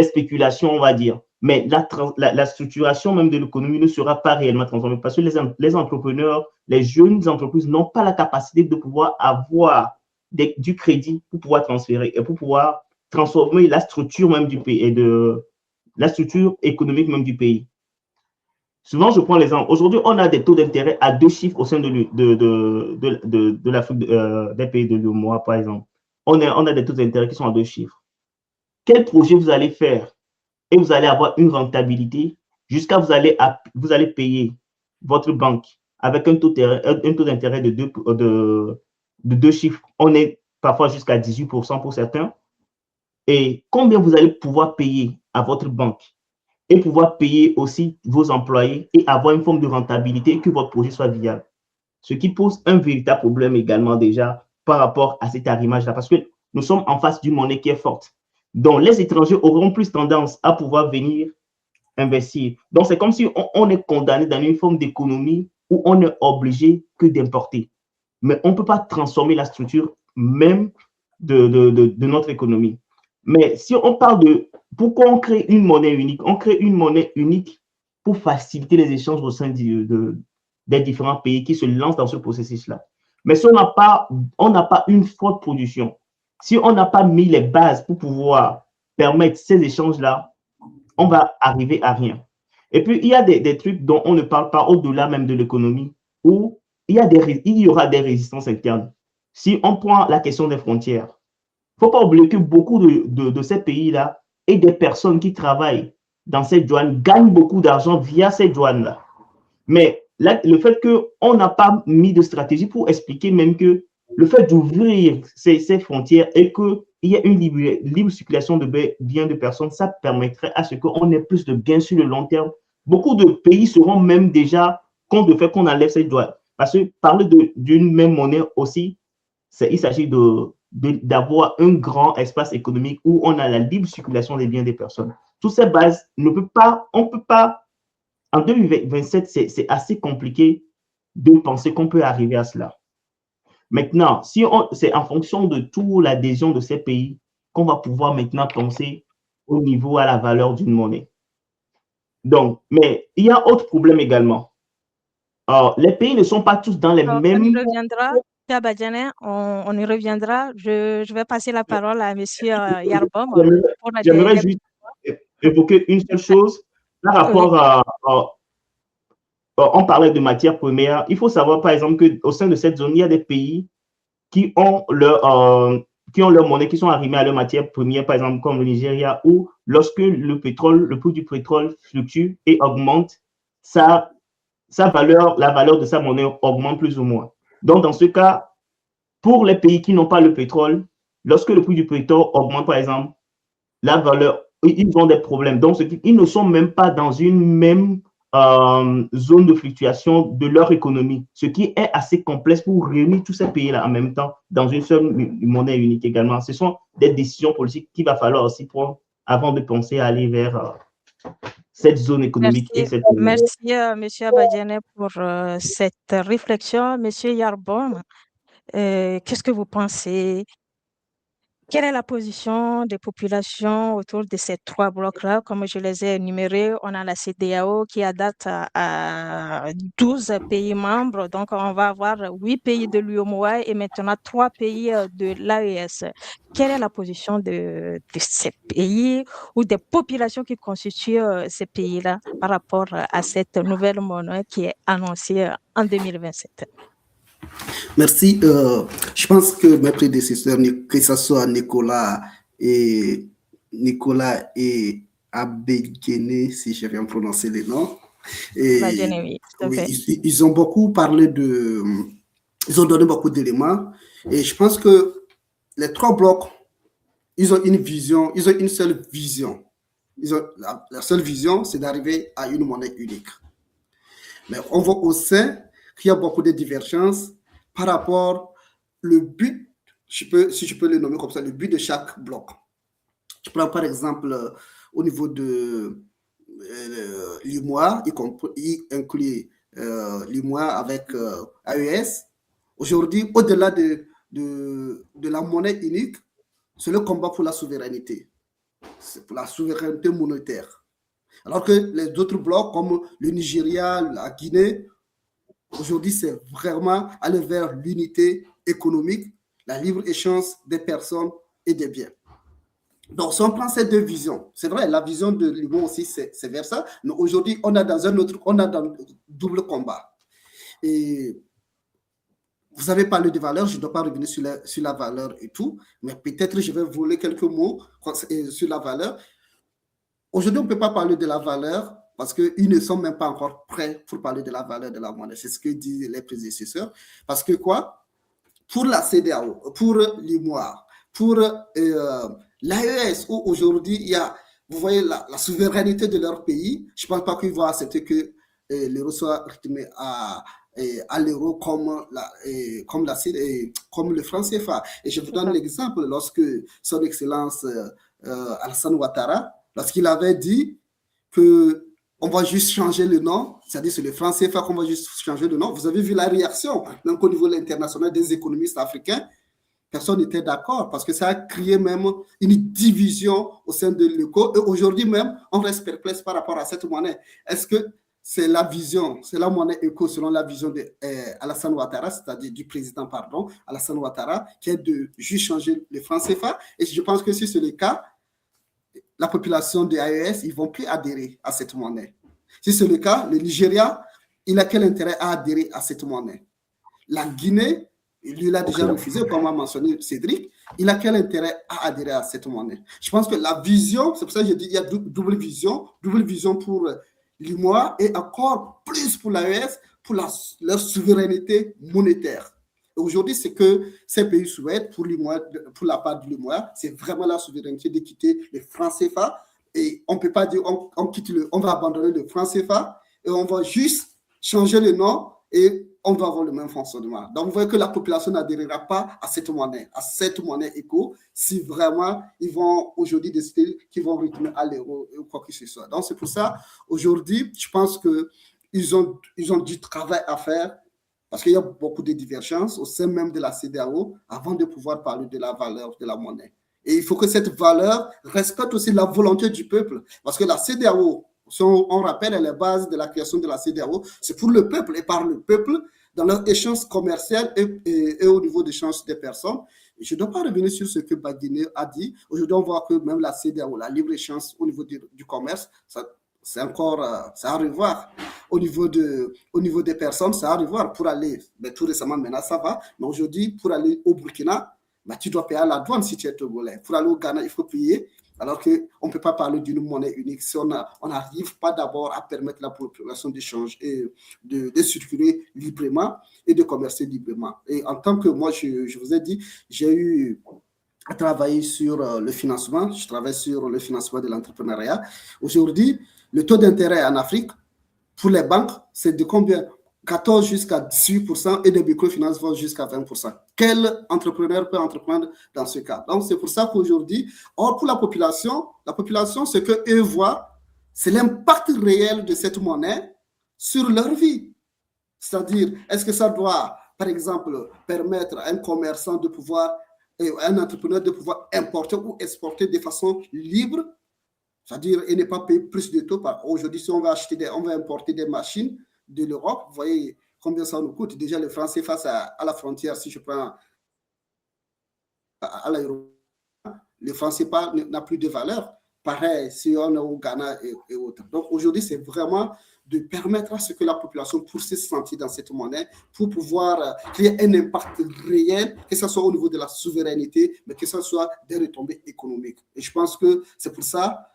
spéculations, on va dire. Mais la structuration même de l'économie ne sera pas réellement transformée parce que les entrepreneurs, les jeunes entreprises n'ont pas la capacité de pouvoir avoir du crédit pour pouvoir transférer et pour pouvoir transformer la structure même du pays et la structure économique même du pays. Souvent, je prends l'exemple. Aujourd'hui, on a des taux d'intérêt à 2 chiffres au sein de l'Afrique, des pays de l'UEMOA, par exemple. On a des taux d'intérêt qui sont à 2 chiffres. Quel projet vous allez faire et vous allez avoir une rentabilité jusqu'à vous allez payer votre banque avec un taux d'intérêt de 2 chiffres. On est parfois jusqu'à 18% pour certains. Et combien vous allez pouvoir payer à votre banque et pouvoir payer aussi vos employés et avoir une forme de rentabilité et que votre projet soit viable. Ce qui pose un véritable problème également déjà par rapport à cet arrimage-là parce que nous sommes en face d'une monnaie qui est forte. Donc, les étrangers auront plus tendance à pouvoir venir investir. Donc, c'est comme si on est condamné dans une forme d'économie où on est obligé que d'importer. Mais on ne peut pas transformer la structure même de notre économie. Mais si on parle de pourquoi on crée une monnaie unique, on crée une monnaie unique pour faciliter les échanges au sein des différents pays qui se lancent dans ce processus-là. Mais si on n'a pas une forte production, si on n'a pas mis les bases pour pouvoir permettre ces échanges-là, on va arriver à rien. Et puis, il y a des trucs dont on ne parle pas au-delà même de l'économie, où il y aura des résistances internes. Si on prend la question des frontières, il ne faut pas oublier que beaucoup de ces pays-là et des personnes qui travaillent dans ces douanes gagnent beaucoup d'argent via ces douanes-là. Mais là, le fait qu'on n'a pas mis de stratégie pour expliquer même que le fait d'ouvrir ces frontières et qu'il y ait une libre circulation de biens de personnes, ça permettrait à ce qu'on ait plus de gains sur le long terme. Beaucoup de pays seront même déjà contre le fait qu'on enlève ces douanes. Parce que parler d'une même monnaie aussi, il s'agit d'avoir un grand espace économique où on a la libre circulation des biens des personnes. Toutes ces bases, on ne peut pas, en 2027, c'est assez compliqué de penser qu'on peut arriver à cela. Maintenant, c'est en fonction de toute l'adhésion de ces pays qu'on va pouvoir maintenant penser au niveau à la valeur d'une monnaie. Donc, mais il y a autre problème également. Les pays ne sont pas tous dans les mêmes... On y reviendra, Badjane, on y reviendra. Je vais passer la parole à M. Yarbom. J'aimerais juste évoquer une seule chose par rapport à... on parlait de matières premières. Il faut savoir, par exemple, qu'au sein de cette zone, il y a des pays qui ont leur monnaie, qui sont arrimés à leurs matières premières, par exemple, comme le Nigeria, où lorsque le prix du pétrole fluctue et augmente, la valeur de sa monnaie augmente plus ou moins. Donc, dans ce cas, pour les pays qui n'ont pas le pétrole, lorsque le prix du pétrole augmente, par exemple, la valeur, ils ont des problèmes. Donc, ils ne sont même pas dans une même zone de fluctuation de leur économie, ce qui est assez complexe pour réunir tous ces pays-là en même temps dans une seule monnaie unique également. Ce sont des décisions politiques qu'il va falloir aussi prendre avant de penser à aller vers cette zone économique et cette... Merci, Monsieur Abadiane, pour cette réflexion. Monsieur Yarbon, qu'est-ce que vous pensez? Quelle est la position des populations autour de ces trois blocs-là? Comme je les ai énumérés, on a la CEDEAO qui a date à 12 pays membres. Donc, on va avoir 8 pays de l'UEMOA et maintenant 3 pays de l'AES. Quelle est la position de ces pays ou des populations qui constituent ces pays-là par rapport à cette nouvelle monnaie qui est annoncée en 2027? Merci. Je pense que mes prédécesseurs, que ce soit Nicolas et Abedjene, si je viens prononcer les noms, et, oui, ils ont beaucoup parlé ils ont donné beaucoup d'éléments. Et je pense que les trois blocs, ils ont une vision, ils ont une seule vision. La seule vision, c'est d'arriver à une monnaie unique. Mais on voit au sein qu'il y a beaucoup de divergences par rapport au but, si je peux le nommer comme ça, le but de chaque bloc. Je prends par exemple au niveau de l'UMOA, y inclut l'UMOA avec AES. Aujourd'hui, au-delà de la monnaie unique, c'est le combat pour la souveraineté. C'est pour la souveraineté monétaire. Alors que les autres blocs comme le Nigeria, la Guinée, aujourd'hui, c'est vraiment aller vers l'unité économique, la libre-échange des personnes et des biens. Donc, si on prend ces deux visions, c'est vrai, la vision de l'UMO aussi, c'est vers ça, mais aujourd'hui, on a dans un double combat. Et vous avez parlé de valeur, je ne dois pas revenir sur la valeur et tout, mais peut-être je vais voler quelques mots sur la valeur. Aujourd'hui, on ne peut pas parler de la valeur parce qu'ils ne sont même pas encore prêts pour parler de la valeur de la monnaie. C'est ce que disent les prédécesseurs. Parce que quoi? Pour la CEDEAO, pour l'UMOA, pour l'AES, où aujourd'hui, il y a, vous voyez, la souveraineté de leur pays, je ne pense pas qu'ils vont accepter que l'euro soit rythmé à l'euro comme le franc CFA. Et je vous donne l'exemple lorsque son Excellence Alassane Ouattara, lorsqu'il avait dit qu'on va juste changer le nom, c'est-à-dire c'est le franc CFA qu'on va juste changer le nom. Vous avez vu la réaction, donc au niveau international des économistes africains, personne n'était d'accord parce que ça a créé même une division au sein de l'ECO. Et aujourd'hui même, on reste perplexe par rapport à cette monnaie. Est-ce que c'est la vision, c'est la monnaie ECO selon la vision d'Alassane Ouattara, c'est-à-dire du président, Alassane Ouattara, qui est de juste changer le franc CFA. Et je pense que si c'est le cas, la population de l'AES, ils ne vont plus adhérer à cette monnaie. Si c'est le cas, le Nigeria, il a quel intérêt à adhérer à cette monnaie? La Guinée, il l'a déjà refusé, comme a mentionné Cédric, il a quel intérêt à adhérer à cette monnaie? Je pense que la vision, c'est pour ça que je dis qu'il y a double vision pour l'UMOA et encore plus pour l'AES, pour leur souveraineté monétaire. Aujourd'hui, c'est que ces pays souhaitent pour la part de l'UMOA, c'est vraiment la souveraineté de quitter le franc CFA. Et on ne peut pas dire on va abandonner le franc CFA et on va juste changer le nom et on va avoir le même fonctionnement. Donc, vous voyez que la population n'adhérera pas à cette monnaie ECO, si vraiment ils vont aujourd'hui décider qu'ils vont retourner à l'euro ou quoi que ce soit. Donc, c'est pour ça, aujourd'hui, je pense qu'ils ont du travail à faire parce qu'il y a beaucoup de divergences au sein même de la CEDEAO avant de pouvoir parler de la valeur de la monnaie. Et il faut que cette valeur respecte aussi la volonté du peuple. Parce que la CEDEAO, on rappelle les bases de la création de la CEDEAO, c'est pour le peuple et par le peuple dans leur échange commercial et au niveau d'échange des personnes. Et je ne dois pas revenir sur ce que Badine a dit. Aujourd'hui, on voit que même la CEDEAO, la libre-échange au niveau du commerce, c'est encore à revoir. Au niveau des personnes, c'est à revoir. Pour aller, tout récemment, maintenant, ça va. Mais aujourd'hui, pour aller au Burkina, tu dois payer à la douane si tu es togolais. Pour aller au Ghana, il faut payer. Alors qu'on ne peut pas parler d'une monnaie unique si on n'arrive pas d'abord à permettre la population d'échange et de circuler librement et de commercer librement. Et en tant que moi, je vous ai dit, j'ai eu à travailler sur le financement. Je travaille sur le financement de l'entrepreneuriat. Aujourd'hui, le taux d'intérêt en Afrique, Pour les banques, c'est de combien? 14 jusqu'à 18% et les microfinances vont jusqu'à 20%. Quel entrepreneur peut entreprendre dans ce cas? Donc, c'est pour ça qu'aujourd'hui, pour la population, ce qu'eux voient, c'est l'impact réel de cette monnaie sur leur vie. C'est-à-dire, est-ce que ça doit, par exemple, permettre à un commerçant de pouvoir, un entrepreneur de pouvoir importer ou exporter de façon libre, c'est-à-dire, et ne pas payer plus de taux. Aujourd'hui, si on va importer des machines de l'Europe, vous voyez combien ça nous coûte. Déjà, les Français face à la frontière, si je prends à l'aéroport, le franc CFA n'a plus de valeur. Pareil, si on est au Ghana et autres. Donc, aujourd'hui, c'est vraiment de permettre à ce que la population puisse se sentir dans cette monnaie pour pouvoir créer un impact réel, que ce soit au niveau de la souveraineté, mais que ce soit des retombées économiques. Et je pense que c'est pour ça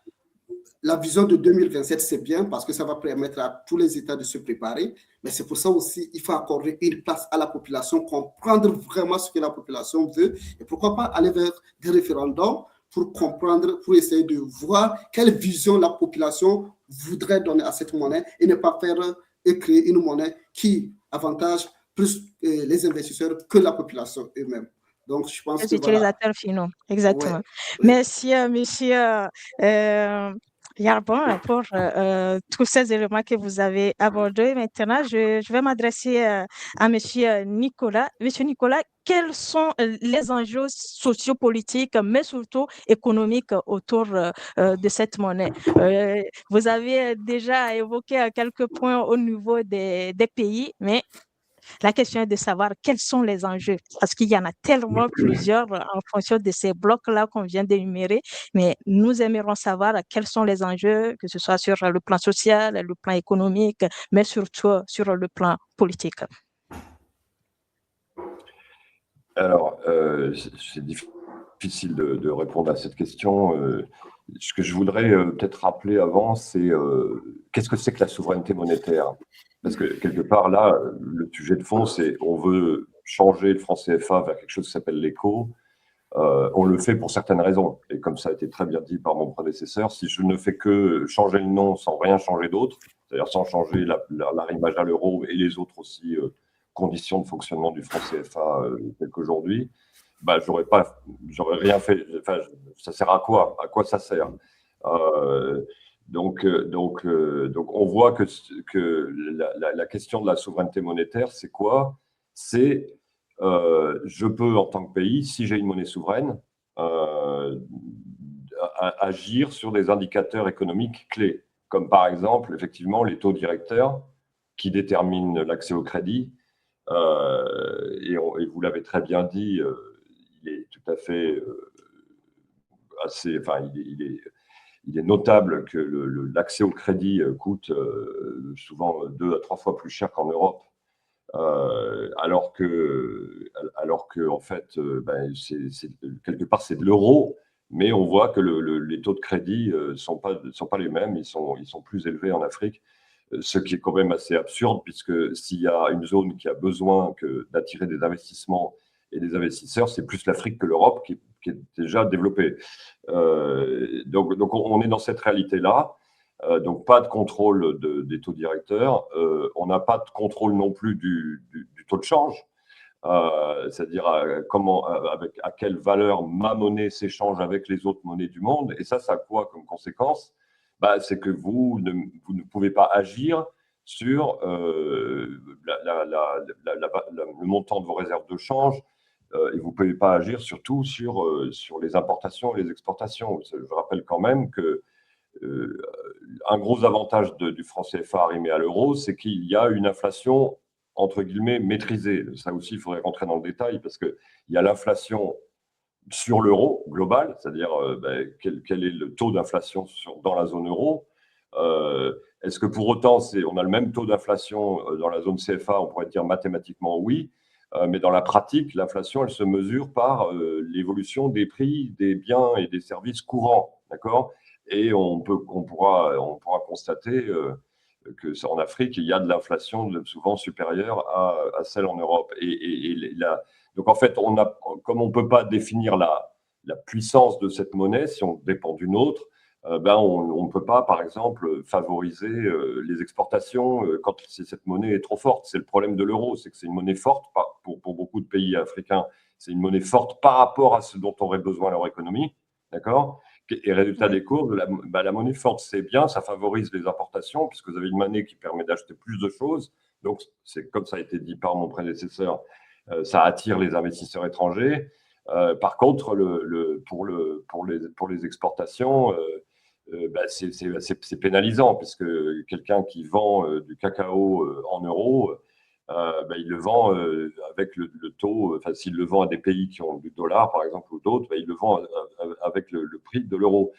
la vision de 2027, c'est bien parce que ça va permettre à tous les États de se préparer, mais c'est pour ça aussi qu'il faut accorder une place à la population, comprendre vraiment ce que la population veut et pourquoi pas aller vers des référendums pour comprendre, pour essayer de voir quelle vision la population voudrait donner à cette monnaie et ne pas faire et créer une monnaie qui avantage plus les investisseurs que la population eux-mêmes. Donc, je pense les utilisateurs finaux, exactement. Ouais. Merci, monsieur Yarbon, pour tous ces éléments que vous avez abordés. Maintenant, je vais m'adresser à monsieur Nicolas. Monsieur Nicolas, quels sont les enjeux sociopolitiques, mais surtout économiques autour de cette monnaie? Vous avez déjà évoqué quelques points au niveau des pays, mais la question est de savoir quels sont les enjeux, parce qu'il y en a tellement plusieurs en fonction de ces blocs-là qu'on vient d'énumérer, mais nous aimerions savoir quels sont les enjeux, que ce soit sur le plan social, le plan économique, mais surtout sur le plan politique. Alors, c'est difficile de répondre à cette question. Ce que je voudrais peut-être rappeler avant, c'est qu'est-ce que c'est que la souveraineté monétaire? Parce que quelque part, là, le sujet de fond, c'est on veut changer le franc CFA vers quelque chose qui s'appelle l'éco. On le fait pour certaines raisons. Et comme ça a été très bien dit par mon prédécesseur, si je ne fais que changer le nom sans rien changer d'autre, c'est-à-dire sans changer l'arrimage à l'euro et les autres aussi conditions de fonctionnement du franc CFA tel qu'aujourd'hui, bah, j'aurais rien fait. Enfin, ça sert à quoi? À quoi ça sert? Donc, on voit que la question de la souveraineté monétaire, c'est quoi? C'est je peux, en tant que pays, si j'ai une monnaie souveraine, agir sur des indicateurs économiques clés, comme par exemple, effectivement, les taux directeurs qui déterminent l'accès au crédit. Et vous l'avez très bien dit, il est tout à fait assez... Enfin, il est notable que l'accès au crédit coûte souvent 2 à 3 fois plus cher qu'en Europe, alors que en fait, quelque part c'est de l'euro, mais on voit que les taux de crédit sont pas les mêmes, ils sont plus élevés en Afrique, ce qui est quand même assez absurde, puisque s'il y a une zone qui a besoin d'attirer des investissements et des investisseurs, c'est plus l'Afrique que l'Europe qui est déjà développée. Donc on est dans cette réalité-là. Donc pas de contrôle des taux directeurs. On n'a pas de contrôle non plus du taux de change. C'est-à-dire à quelle valeur ma monnaie s'échange avec les autres monnaies du monde. Et ça a quoi comme conséquence? C'est que vous ne pouvez pas agir sur le montant de vos réserves de change, et vous ne pouvez pas agir surtout sur les importations et les exportations. Je rappelle quand même que un gros avantage du franc CFA arrimé à l'euro, c'est qu'il y a une inflation entre guillemets maîtrisée. Ça aussi, il faudrait rentrer dans le détail, parce qu'il y a l'inflation sur l'euro global, c'est-à-dire quel est le taux d'inflation dans la zone euro. Est-ce que pour autant, on a le même taux d'inflation dans la zone CFA? On pourrait dire mathématiquement oui, mais dans la pratique, l'inflation, elle se mesure par l'évolution des prix des biens et des services courants, d'accord? Et on pourra constater qu'en Afrique, il y a de l'inflation souvent supérieure à celle en Europe. Donc en fait, comme on ne peut pas définir la puissance de cette monnaie si on dépend d'une autre, on ne peut pas, par exemple, favoriser les exportations quand cette monnaie est trop forte. C'est le problème de l'euro, c'est que c'est une monnaie forte pour beaucoup de pays africains. C'est une monnaie forte par rapport à ce dont aurait besoin leur économie, d'accord? Et résultat des cours, la monnaie forte, c'est bien, ça favorise les importations, puisque vous avez une monnaie qui permet d'acheter plus de choses. Donc, c'est comme ça a été dit par mon prédécesseur, ça attire les investisseurs étrangers. Par contre, pour les exportations, c'est pénalisant, puisque quelqu'un qui vend du cacao en euros, il le vend avec le taux, enfin, s'il le vend à des pays qui ont du dollar, par exemple, ou d'autres, il le vend avec le prix de l'euro.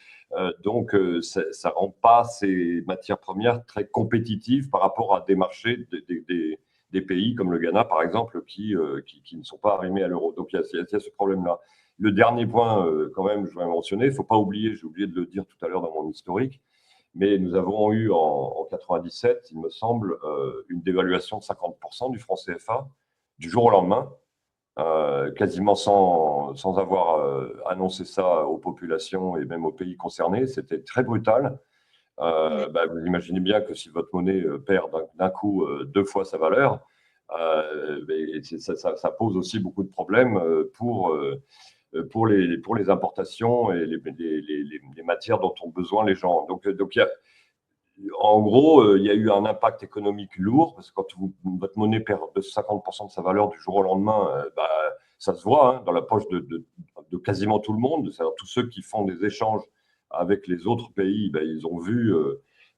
Donc, ça ne rend pas ces matières premières très compétitives par rapport à des marchés des pays comme le Ghana, par exemple, qui ne sont pas arrimés à l'euro. Donc, il y a ce problème-là. Le dernier point, quand même, je voudrais mentionner, il ne faut pas oublier, j'ai oublié de le dire tout à l'heure dans mon historique, mais nous avons eu en 97, il me semble, une dévaluation de 50% du franc CFA du jour au lendemain, quasiment sans avoir annoncé ça aux populations et même aux pays concernés. C'était très brutal. Vous imaginez bien que si votre monnaie perd d'un coup 2 fois sa valeur, ça pose aussi beaucoup de problèmes pour les importations et les matières dont ont besoin les gens. Donc en gros, il y a eu un impact économique lourd, parce que quand votre monnaie perd de 50% de sa valeur du jour au lendemain, ça se voit dans la poche de quasiment tout le monde. C'est-à-dire tous ceux qui font des échanges avec les autres pays, ils ont vu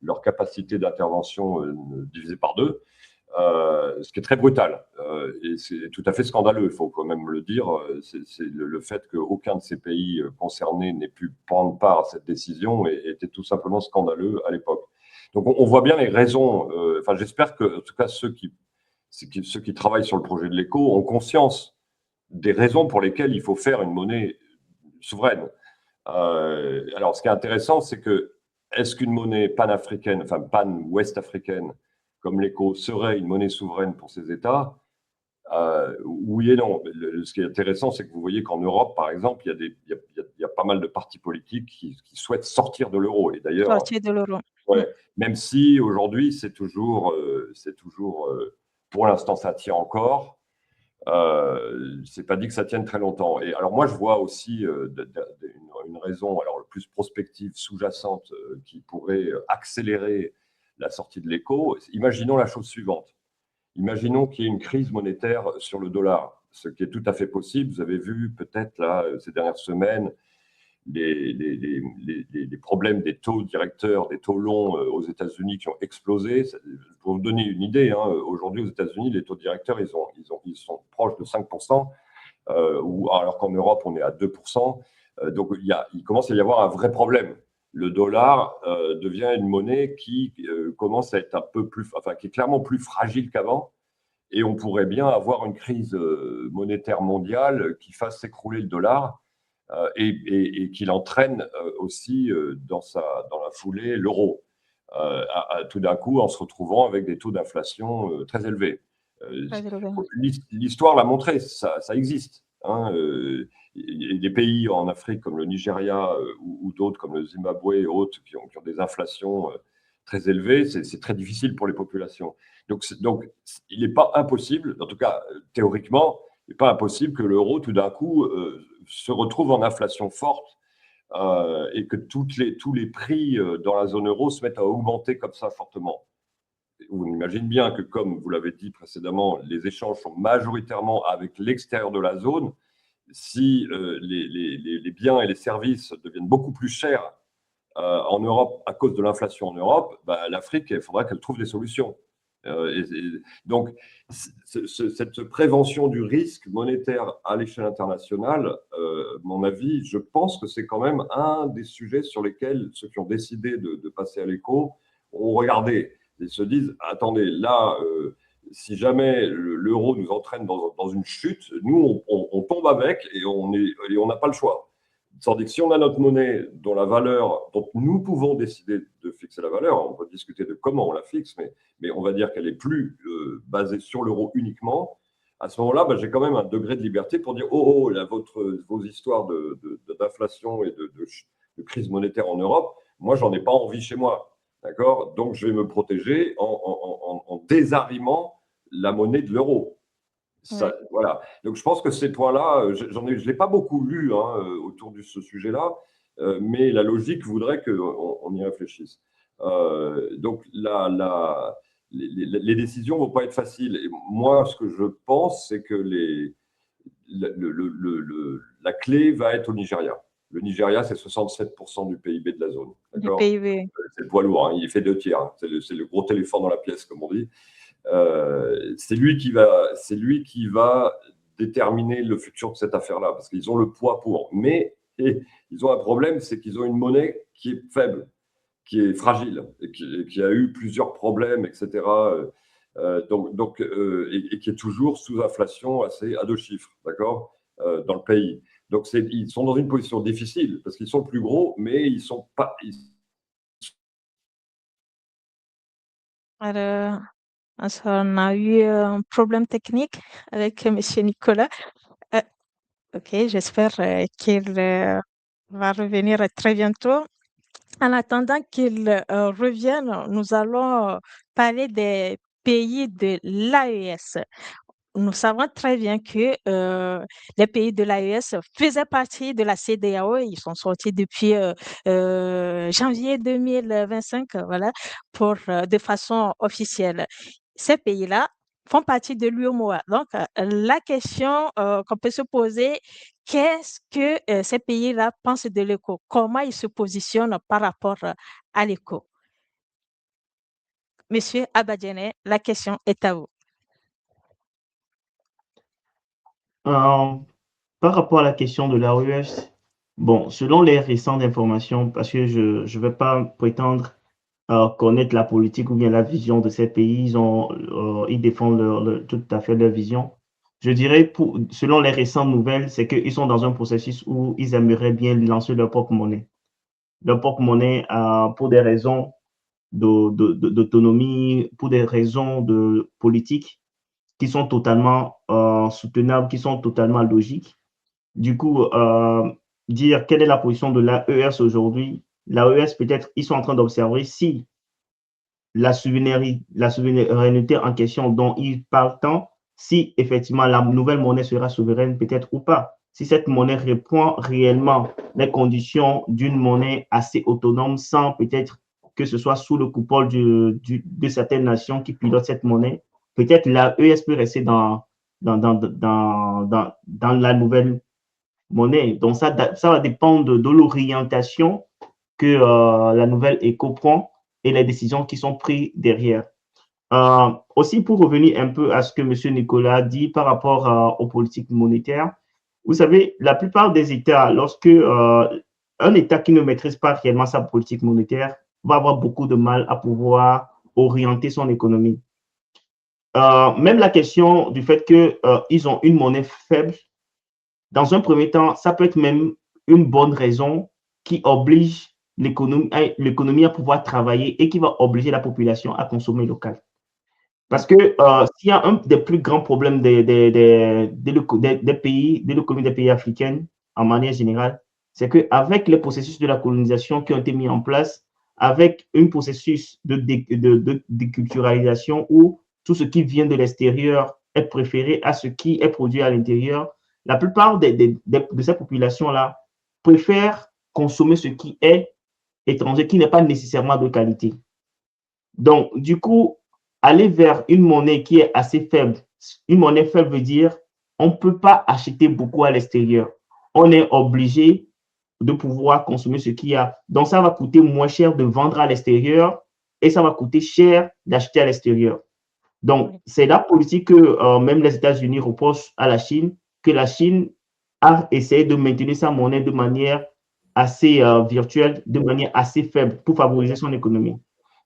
leur capacité d'intervention divisée par 2. Ce qui est très brutal et c'est tout à fait scandaleux, il faut quand même le dire. C'est le fait qu'aucun de ces pays concernés n'ait pu prendre part à cette décision était tout simplement scandaleux à l'époque. Donc on voit bien les raisons. J'espère que, en tout cas, ceux qui travaillent sur le projet de l'éco ont conscience des raisons pour lesquelles il faut faire une monnaie souveraine. Alors, ce qui est intéressant, c'est que est-ce qu'une monnaie pan-africaine, enfin pan-ouest-africaine, comme l'éco, serait une monnaie souveraine pour ces États? Oui et non. Ce qui est intéressant, c'est que vous voyez qu'en Europe, par exemple, il y a pas mal de partis politiques qui souhaitent sortir de l'euro. Et d'ailleurs, Sortir de l'euro. même si aujourd'hui, c'est toujours pour l'instant, ça tient encore. C'est pas dit que ça tienne très longtemps. Et alors moi, je vois aussi une raison, alors le plus prospective, sous-jacente, qui pourrait accélérer la sortie de l'éco. Imaginons la chose suivante. Imaginons qu'il y ait une crise monétaire sur le dollar, ce qui est tout à fait possible. Vous avez vu peut-être là ces dernières semaines les problèmes des taux directeurs, des taux longs aux États-Unis qui ont explosé. Pour vous donner une idée, aujourd'hui aux États-Unis, les taux directeurs, ils sont proches de 5%, alors qu'en Europe, on est à 2%. Donc, il commence à y avoir un vrai problème. Le dollar devient une monnaie qui commence à être un peu plus, qui est clairement plus fragile qu'avant. Et on pourrait bien avoir une crise monétaire mondiale qui fasse s'écrouler le dollar. Et qu'il entraîne aussi dans la foulée l'euro, tout d'un coup en se retrouvant avec des taux d'inflation très élevés. L'histoire l'a montré, ça existe. Il y a des pays en Afrique comme le Nigeria ou d'autres comme le Zimbabwe et autres qui ont des inflations très élevées. C'est très difficile pour les populations. Donc il n'est pas impossible, en tout cas théoriquement, il n'est pas impossible que l'euro tout d'un coup se retrouve en inflation forte et que tous les prix dans la zone euro se mettent à augmenter comme ça fortement. On imagine bien que, comme vous l'avez dit précédemment, les échanges sont majoritairement avec l'extérieur de la zone. Si les biens et les services deviennent beaucoup plus chers en Europe à cause de l'inflation en Europe, l'Afrique, il faudra qu'elle trouve des solutions. Donc, cette prévention du risque monétaire à l'échelle internationale, à mon avis, je pense que c'est quand même un des sujets sur lesquels ceux qui ont décidé de passer à l'éco ont regardé et se disent, attendez, là, si jamais l'euro nous entraîne dans une chute, nous, on tombe avec et on n'a pas le choix. Tandis que si on a notre monnaie dont la valeur, dont nous pouvons décider de fixer la valeur, on peut discuter de comment on la fixe, mais on va dire qu'elle est plus basée sur l'euro uniquement. À ce moment-là, j'ai quand même un degré de liberté pour dire vos histoires d'inflation et de crise monétaire en Europe, Moi, j'en ai pas envie chez moi. D'accord? Donc, je vais me protéger en désarrimant la monnaie de l'euro. Ça, voilà. Donc, je pense que ces points-là, je ne l'ai pas beaucoup lu autour de ce sujet-là, mais la logique voudrait qu'on y réfléchisse. Donc, les décisions ne vont pas être faciles. Et moi, ce que je pense, c'est que la clé va être au Nigeria. Le Nigeria, c'est 67% du PIB de la zone. Du PIB. C'est le poids lourd, hein, il fait 2 tiers. Hein. C'est le gros éléphant dans la pièce, comme on dit. C'est lui qui va déterminer le futur de cette affaire-là, parce qu'ils ont le poids pour. Mais ils ont un problème, c'est qu'ils ont une monnaie qui est faible, qui est fragile, et qui a eu plusieurs problèmes, etc. Et qui est toujours sous inflation à 2 chiffres, d'accord, dans le pays. Donc ils sont dans une position difficile, parce qu'ils sont le plus gros, mais ils sont pas. Alors, on a eu un problème technique avec Monsieur Nicolas. Ok, j'espère qu'il va revenir très bientôt. En attendant qu'il revienne, nous allons parler des pays de l'AES. Nous savons très bien que les pays de l'AES faisaient partie de la CEDEAO. Ils sont sortis depuis janvier 2025, voilà, de façon officielle. Ces pays-là font partie de l'UEMOA. Donc, la question qu'on peut se poser, qu'est-ce que ces pays-là pensent de l'éco? Comment ils se positionnent par rapport à l'éco? Monsieur Abadjane, la question est à vous. Par rapport à la question de l'AES, bon, selon les récentes informations, parce que je ne vais pas prétendre connaître la politique ou bien la vision de ces pays, ils défendent tout à fait leur vision. Je dirais, selon les récentes nouvelles, c'est qu'ils sont dans un processus où ils aimeraient bien lancer leur propre monnaie. Leur propre monnaie pour des raisons d'autonomie, pour des raisons de politique qui sont totalement soutenables, qui sont totalement logiques. Du coup, dire quelle est la position de l'AES aujourd'hui, l'AES peut-être, ils sont en train d'observer si la souveraineté en question dont ils parlent tant, si effectivement la nouvelle monnaie sera souveraine peut-être ou pas. Si cette monnaie répond réellement les conditions d'une monnaie assez autonome sans peut-être que ce soit sous le coupole de certaines nations qui pilotent cette monnaie, peut-être l'AES peut rester dans la nouvelle monnaie. Donc, ça va dépendre de l'orientation que la nouvelle éco prend et les décisions qui sont prises derrière. Aussi, pour revenir un peu à ce que M. Nicolas dit par rapport aux politiques monétaires, vous savez, la plupart des États, lorsque un État qui ne maîtrise pas réellement sa politique monétaire va avoir beaucoup de mal à pouvoir orienter son économie. Même la question du fait qu'ils ont une monnaie faible, dans un premier temps, ça peut être même une bonne raison qui oblige l'économie à pouvoir travailler et qui va obliger la population à consommer local. Parce que s'il y a un des plus grands problèmes des pays, de l'économie des pays africains, en manière générale, c'est qu'avec les processus de la colonisation qui ont été mis en place, avec un processus de déculturalisation où tout ce qui vient de l'extérieur est préféré à ce qui est produit à l'intérieur, la plupart de ces populations-là préfèrent consommer ce qui est étranger, qui n'est pas nécessairement de qualité. Donc, du coup, aller vers une monnaie qui est assez faible, une monnaie faible veut dire on ne peut pas acheter beaucoup à l'extérieur. On est obligé de pouvoir consommer ce qu'il y a. Donc, ça va coûter moins cher de vendre à l'extérieur et ça va coûter cher d'acheter à l'extérieur. Donc, c'est la politique que même les États-Unis reprochent à la Chine, que la Chine a essayé de maintenir sa monnaie de manière assez virtuelle, de manière assez faible pour favoriser son économie.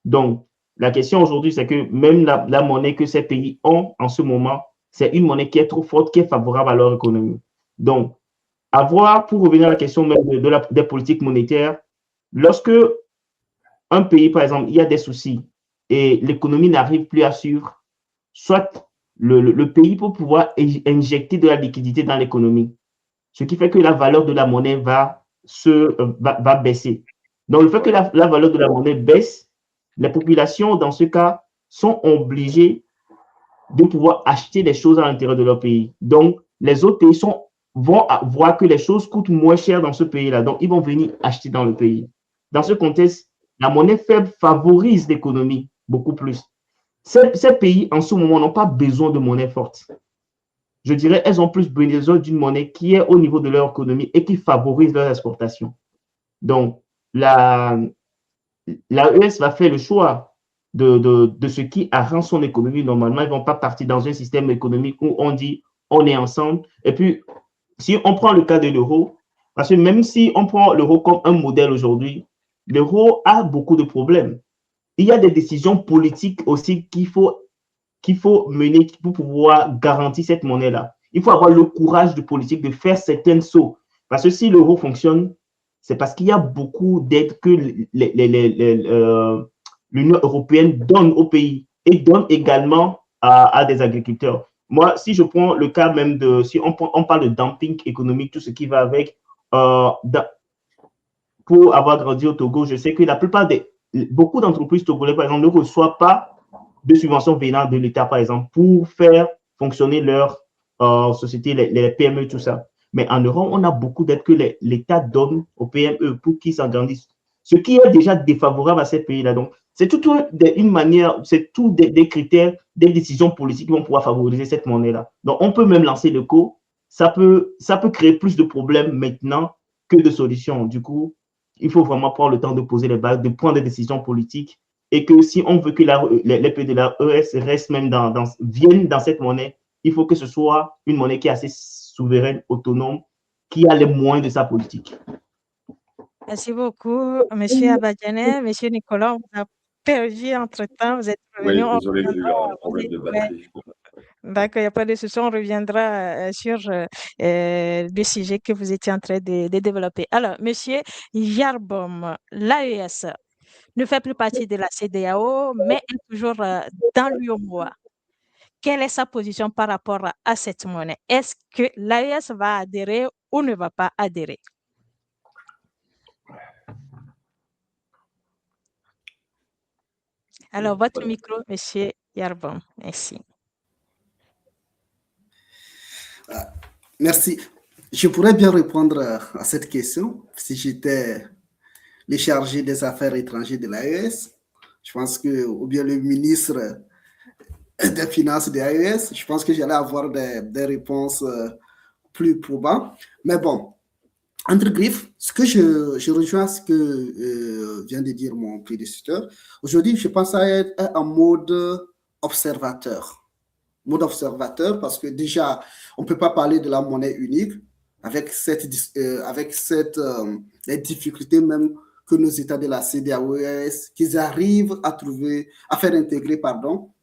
Donc, la question aujourd'hui, c'est que même la monnaie que ces pays ont en ce moment, c'est une monnaie qui est trop forte, qui est favorable à leur économie. Donc, pour revenir à la question même des politiques monétaires, lorsque un pays, par exemple, il y a des soucis et l'économie n'arrive plus à suivre, soit le pays peut pouvoir injecter de la liquidité dans l'économie, ce qui fait que la valeur de la monnaie va baisser. Donc, le fait que la valeur de la monnaie baisse, les populations, dans ce cas, sont obligées de pouvoir acheter des choses à l'intérieur de leur pays. Donc, les autres pays vont voir que les choses coûtent moins cher dans ce pays-là. Donc, ils vont venir acheter dans le pays. Dans ce contexte, la monnaie faible favorise l'économie beaucoup plus. Ces pays, en ce moment, n'ont pas besoin de monnaie forte. Je dirais, elles ont plus besoin d'une monnaie qui est au niveau de leur économie et qui favorise leur exportation. Donc, l'AES va faire le choix de ce qui arrange son économie. Normalement, ils ne vont pas partir dans un système économique où on dit on est ensemble. Et puis, si on prend le cas de l'euro, parce que même si on prend l'euro comme un modèle aujourd'hui, l'euro a beaucoup de problèmes. Il y a des décisions politiques aussi qu'il faut mener pour pouvoir garantir cette monnaie-là. Il faut avoir le courage de politique de faire certains sauts. Parce que si l'euro fonctionne, c'est parce qu'il y a beaucoup d'aides que l'Union européenne donne au pays et donne également à des agriculteurs. Moi, si je prends le cas même si on parle de dumping économique, tout ce qui va avec, pour avoir grandi au Togo, je sais que beaucoup d'entreprises togolaises, par exemple, ne reçoivent pas de subventions venant de l'État, par exemple, pour faire fonctionner leur société, les PME, tout ça. Mais en Europe, on a beaucoup d'aides que l'État donne aux PME pour qu'ils s'agrandissent, ce qui est déjà défavorable à ces pays-là. Donc, c'est tout une manière, c'est tout des critères, des décisions politiques qui vont pouvoir favoriser cette monnaie-là. Donc, on peut même lancer le coup. Ça peut créer plus de problèmes maintenant que de solutions. Du coup, il faut vraiment prendre le temps de poser les bases, de prendre des décisions politiques. Et que si on veut que les pays de l'AES restent même viennent dans cette monnaie, il faut que ce soit une monnaie qui est assez souveraine, autonome, qui a les moyens de sa politique. Merci beaucoup, M. Abadjane. M. Nicolas, on vous a perdu entre-temps. Vous êtes revenu. Oui, désolé, j'ai eu un problème de batterie. D'accord, il n'y a pas de souci. On reviendra sur le sujet que vous étiez en train de développer. Alors, M. Yarbom, l'AES ne fait plus partie de la CEDEAO, mais est toujours dans l'UEMOA. Quelle est sa position par rapport à cette monnaie? Est-ce que l'AES va adhérer ou ne va pas adhérer? Alors, votre micro, M. Yarbom. Merci. Merci. Je pourrais bien répondre à cette question si j'étais le chargé des affaires étrangères de l'AES. Je pense que, ou bien le ministre des Finances de l'AES, je pense que j'allais avoir des réponses plus probantes. Mais bon, entre griffes, ce que je rejoins ce que vient de dire mon prédécesseur. Aujourd'hui, je pense à être en mode observateur. Mode observateur parce que déjà, on ne peut pas parler de la monnaie unique avec les difficultés même que nos États de la CEDEAO, qu'ils arrivent à faire intégrer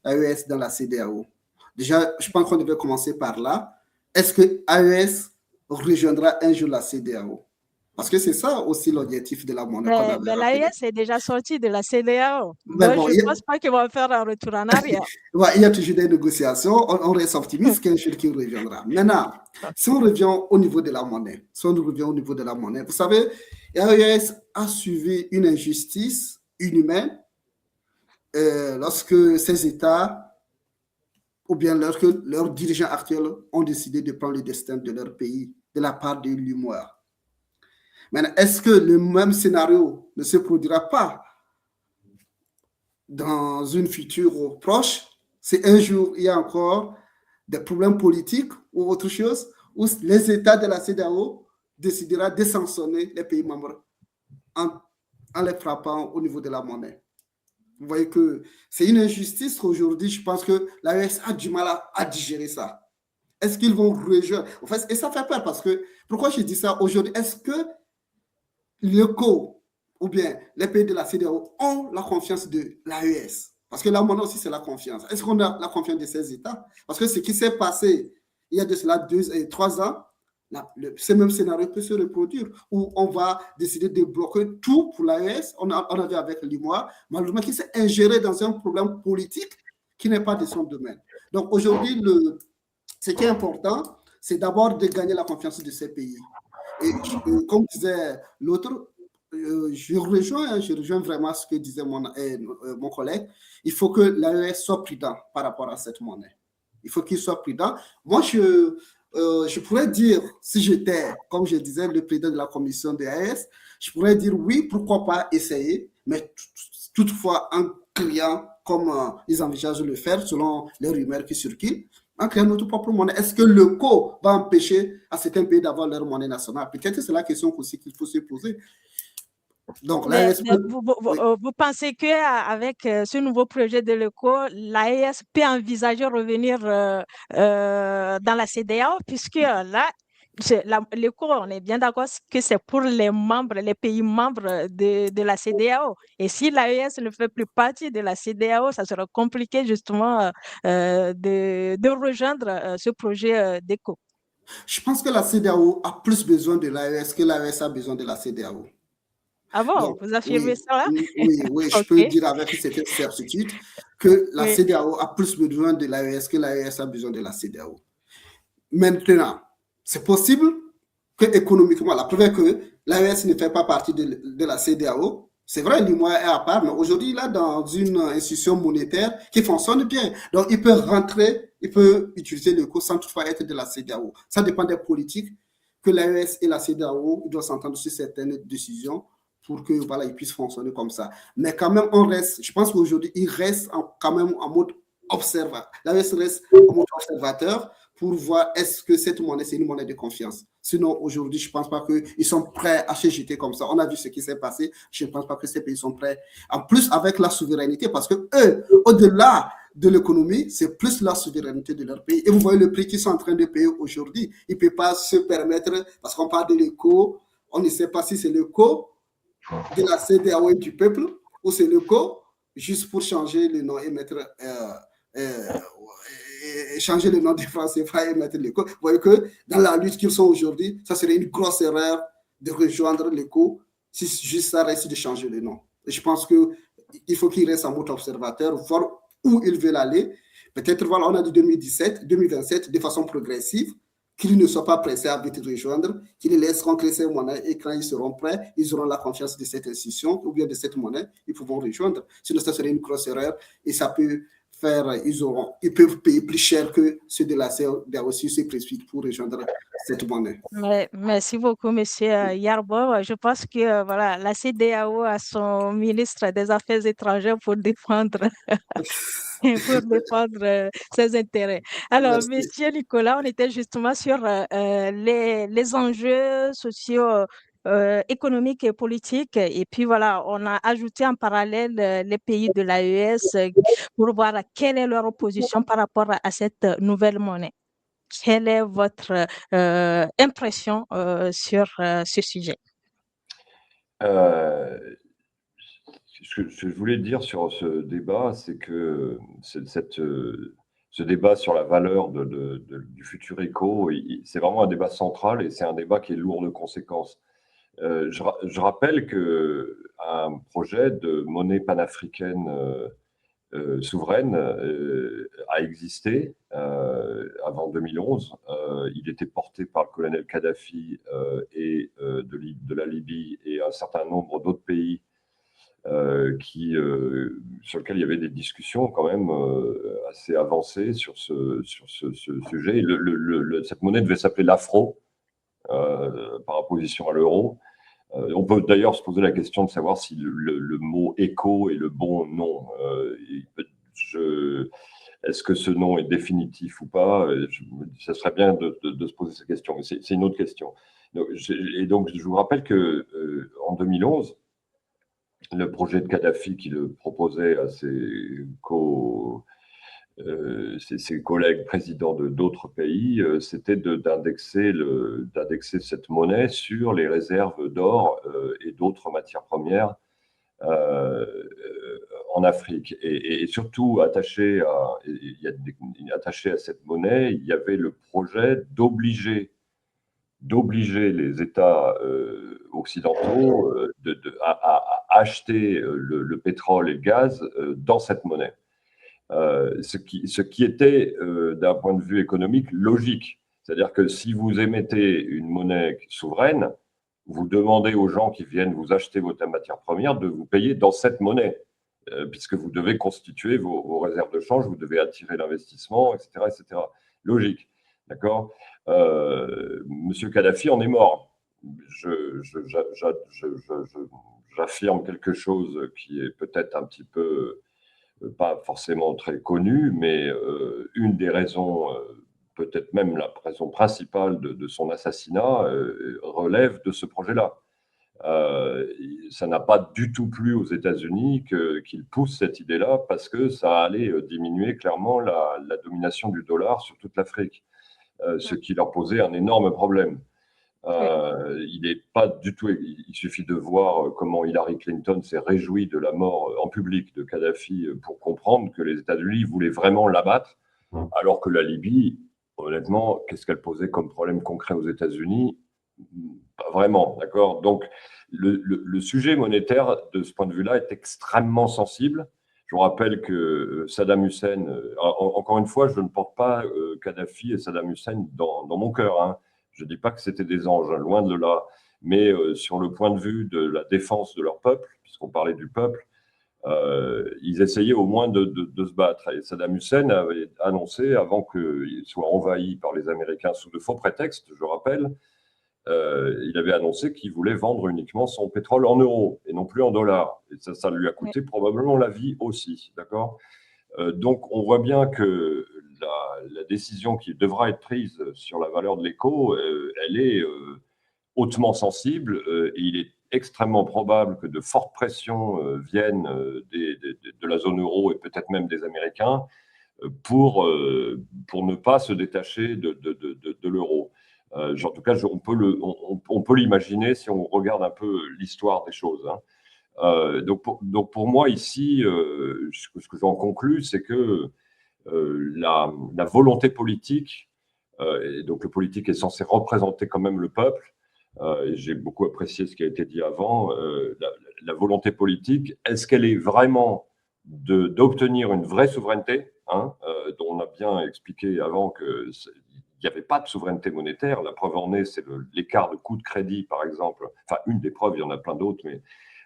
l'AES dans la CEDEAO. Déjà, je pense qu'on devrait commencer par là. Est-ce que l'AES rejoindra un jour la CEDEAO? Parce que c'est ça aussi l'objectif de la monnaie qu'on avait. Mais l'AES est déjà sorti de la CEDEAO. Donc, je ne pense pas qu'ils vont faire un retour en arrière. Il y a toujours des négociations. On reste optimiste qu'un jour qui reviendra. Maintenant, si on revient au niveau de la monnaie, vous savez, l'AES a suivi une injustice inhumaine lorsque ces États ou bien leurs dirigeants actuels ont décidé de prendre le destin de leur pays de la part de l'UEMOA. Maintenant, est-ce que le même scénario ne se produira pas dans une future proche? Si un jour il y a encore des problèmes politiques ou autre chose, où les États de la CEDEAO décideront de sanctionner les pays membres en les frappant au niveau de la monnaie. Vous voyez que c'est une injustice qu'aujourd'hui, je pense que l'AES a du mal à digérer ça. Est-ce qu'ils vont rejoindre? En fait, et ça fait peur parce que, pourquoi je dis ça aujourd'hui? Est-ce que l'ECO ou bien les pays de la CEDEAO ont la confiance de l'AES? Parce que la monnaie aussi, c'est la confiance. Est-ce qu'on a la confiance de ces États? Parce que ce qui s'est passé il y a de cela 2 et 3 ans, ce même scénario peut se reproduire où on va décider de bloquer tout pour l'AES. On avait avec l'UEMOA, malheureusement, qui s'est ingéré dans un problème politique qui n'est pas de son domaine. Donc aujourd'hui, ce qui est important, c'est d'abord de gagner la confiance de ces pays. Et comme disait l'autre, je rejoins vraiment ce que disait mon collègue. Il faut que l'AES soit prudent par rapport à cette monnaie. Il faut qu'il soit prudent. Moi, je pourrais dire, si j'étais, comme je disais, le président de la commission de l'AES, je pourrais dire oui, pourquoi pas essayer, mais toutefois en créant, comme ils envisagent de le faire, selon les rumeurs qui circulent, en créant notre propre monnaie. Est-ce que le co va empêcher à certains pays d'avoir leur monnaie nationale? Peut-être que c'est la question aussi qu'il faut se poser. Donc, l'AES Mais vous pensez qu'avec ce nouveau projet de l'ECO, l'AES peut envisager revenir dans la CEDEAO, puisque là, l'ECO, on est bien d'accord que c'est pour les membres, les pays membres de la CEDEAO. Et si l'AES ne fait plus partie de la CEDEAO, ça sera compliqué justement de rejoindre ce projet d'ECO. Je pense que la CEDEAO a plus besoin de l'AES que l'AES a besoin de la CEDEAO. Ah bon, Donc, vous affirmez ça là? oui, je Ok. peux dire avec une certaine certitude que la Oui. CEDEAO a plus besoin de l'AES que l'AES a besoin de la CEDEAO. Maintenant, c'est possible que économiquement, la preuve est que l'AES ne fait pas partie de la CEDEAO. C'est vrai, l'UEMOA est à part, mais aujourd'hui, il est dans une institution monétaire qui fonctionne bien. Donc, il peut rentrer, il peut utiliser le coût sans toutefois être de la CEDEAO. Ça dépend des politiques que l'AES et la CEDEAO doivent s'entendre sur certaines décisions pour que voilà, ils puissent fonctionner comme ça. Mais quand même, on reste, je pense qu'aujourd'hui, il reste quand même en mode observateur. L'AES reste en mode observateur pour voir est-ce que cette monnaie, c'est une monnaie de confiance. Sinon, aujourd'hui, je ne pense pas qu'ils sont prêts à se jeter comme ça. On a vu ce qui s'est passé. Je ne pense pas que ces pays sont prêts. En plus, avec la souveraineté, parce que eux, au-delà de l'économie, c'est plus la souveraineté de leur pays. Et vous voyez le prix qu'ils sont en train de payer aujourd'hui. Ils ne peuvent pas se permettre, parce qu'on parle de l'éco, on ne sait pas si c'est l'éco de la CEDEAO et du peuple, ou c'est l'éco juste pour changer le nom et mettre changer le nom des Français et mettre l'éco. Vous voyez que dans la lutte qu'ils sont aujourd'hui, ça serait une grosse erreur de rejoindre l'éco si juste ça reste de changer le nom. Et je pense qu'il faut qu'ils restent en mode observateur, voir où ils veulent aller. Peut-être, voilà, on a dit 2017, 2027, de façon progressive, qu'ils ne soient pas pressés à vite rejoindre, qu'ils les laisseront créer ces monnaies et quand ils seront prêts, ils auront la confiance de cette institution ou bien de cette monnaie, ils pourront rejoindre. Sinon, ça serait une grosse erreur et ça peut faire, ils peuvent payer plus cher que ceux de la CEDEAO aussi se précipitent pour rejoindre cette monnaie. Merci beaucoup, Monsieur Yarbo. Je pense que voilà, la CEDEAO a son ministre des Affaires étrangères pour défendre, pour défendre ses intérêts. Alors, Merci. Monsieur Nicolas, on était justement sur les enjeux sociaux, économiques et politiques. Et puis voilà, on a ajouté en parallèle les pays de l'AES pour voir quelle est leur opposition par rapport à cette nouvelle monnaie. Quelle est votre impression sur ce sujet? Ce que je voulais dire sur ce débat, c'est que ce débat sur la valeur du futur éco, c'est vraiment un débat central et c'est un débat qui est lourd de conséquences. Je rappelle qu'un projet de monnaie panafricaine souveraine a existé avant 2011. Il était porté par le colonel Kadhafi et de la Libye et un certain nombre d'autres pays sur lequel il y avait des discussions quand même assez avancées sur ce sujet. Cette monnaie devait s'appeler l'afro par opposition à l'euro. On peut d'ailleurs se poser la question de savoir si le mot éco est le bon nom. Est-ce que ce nom est définitif ou pas? Ça serait bien de se poser cette question, mais c'est une autre question. Et donc, je vous rappelle qu'en 2011, le projet de Kadhafi qui le proposait à ses collègues présidents d'autres pays, c'était d'indexer cette monnaie sur les réserves d'or et d'autres matières premières en Afrique. Et surtout, attaché à cette monnaie, il y avait le projet d'obliger les États occidentaux à acheter le pétrole et le gaz dans cette monnaie. Ce qui était, d'un point de vue économique, logique. C'est-à-dire que si vous émettez une monnaie souveraine, vous demandez aux gens qui viennent vous acheter votre matière première de vous payer dans cette monnaie, puisque vous devez constituer vos réserves de change, vous devez attirer l'investissement, etc., etc. Logique, d'accord. Monsieur Kadhafi en est mort. J'affirme quelque chose qui est peut-être un petit peu pas forcément très connu, mais une des raisons, peut-être même la raison principale de son assassinat, relève de ce projet-là. Ça n'a pas du tout plu aux États-Unis qu'ils poussent cette idée-là parce que ça allait diminuer clairement la domination du dollar sur toute l'Afrique, ce qui leur posait un énorme problème. Il n'est pas du tout. Il suffit de voir comment Hillary Clinton s'est réjouie de la mort en public de Kadhafi pour comprendre que les États-Unis voulaient vraiment l'abattre, alors que la Libye, honnêtement, qu'est-ce qu'elle posait comme problème concret aux États-Unis? Pas vraiment, d'accord. Donc, le sujet monétaire, de ce point de vue-là, est extrêmement sensible. Je vous rappelle que Saddam Hussein, encore une fois, je ne porte pas Kadhafi et Saddam Hussein dans mon cœur, hein. Je ne dis pas que c'était des anges, hein, loin de là. Mais sur le point de vue de la défense de leur peuple, puisqu'on parlait du peuple, ils essayaient au moins de se battre. Et Saddam Hussein avait annoncé, avant qu'il soit envahi par les Américains sous de faux prétextes, je rappelle, il avait annoncé qu'il voulait vendre uniquement son pétrole en euros et non plus en dollars. Et ça lui a coûté probablement la vie aussi, d'accord ? Donc, on voit bien que la décision qui devra être prise sur la valeur de l'éco, elle est hautement sensible et il est extrêmement probable que de fortes pressions viennent de la zone euro et peut-être même des Américains pour ne pas se détacher de l'euro. En tout cas, on peut l'imaginer si on regarde un peu l'histoire des choses, hein. Donc pour moi, ici, ce que j'en conclus, c'est que la volonté politique, et donc le politique est censé représenter quand même le peuple, et j'ai beaucoup apprécié ce qui a été dit avant, la volonté politique, est-ce qu'elle est vraiment d'obtenir une vraie souveraineté, hein, dont on a bien expliqué avant qu'il n'y avait pas de souveraineté monétaire. La preuve en est, c'est l'écart de coût de crédit, par exemple. Enfin, une des preuves, il y en a plein d'autres, mais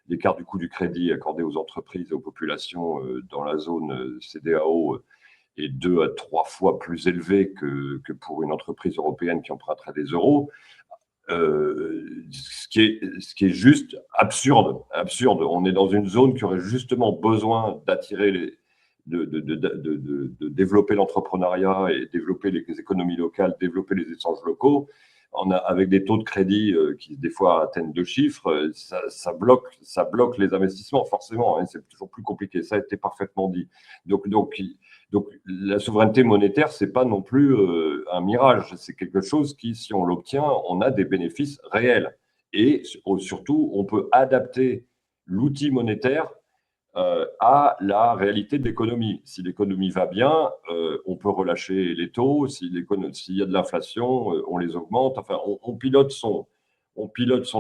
l'écart du coût du crédit accordé aux entreprises et aux populations dans la zone CEDEAO est 2 à 3 fois plus élevé que pour une entreprise européenne qui emprunterait des euros. Ce qui est juste absurde. On est dans une zone qui aurait justement besoin d'attirer de développer l'entrepreneuriat et développer les économies locales, développer les échanges locaux. Avec des taux de crédit qui des fois atteignent 2 chiffres, ça bloque les investissements forcément, hein, c'est toujours plus compliqué. Ça a été parfaitement dit. Donc la souveraineté monétaire, c'est pas non plus un mirage. C'est quelque chose qui, si on l'obtient, on a des bénéfices réels. Et surtout, on peut adapter l'outil monétaire à la réalité de l'économie. Si l'économie va bien, on peut relâcher les taux. S'il y a de l'inflation, on les augmente. Enfin, on pilote son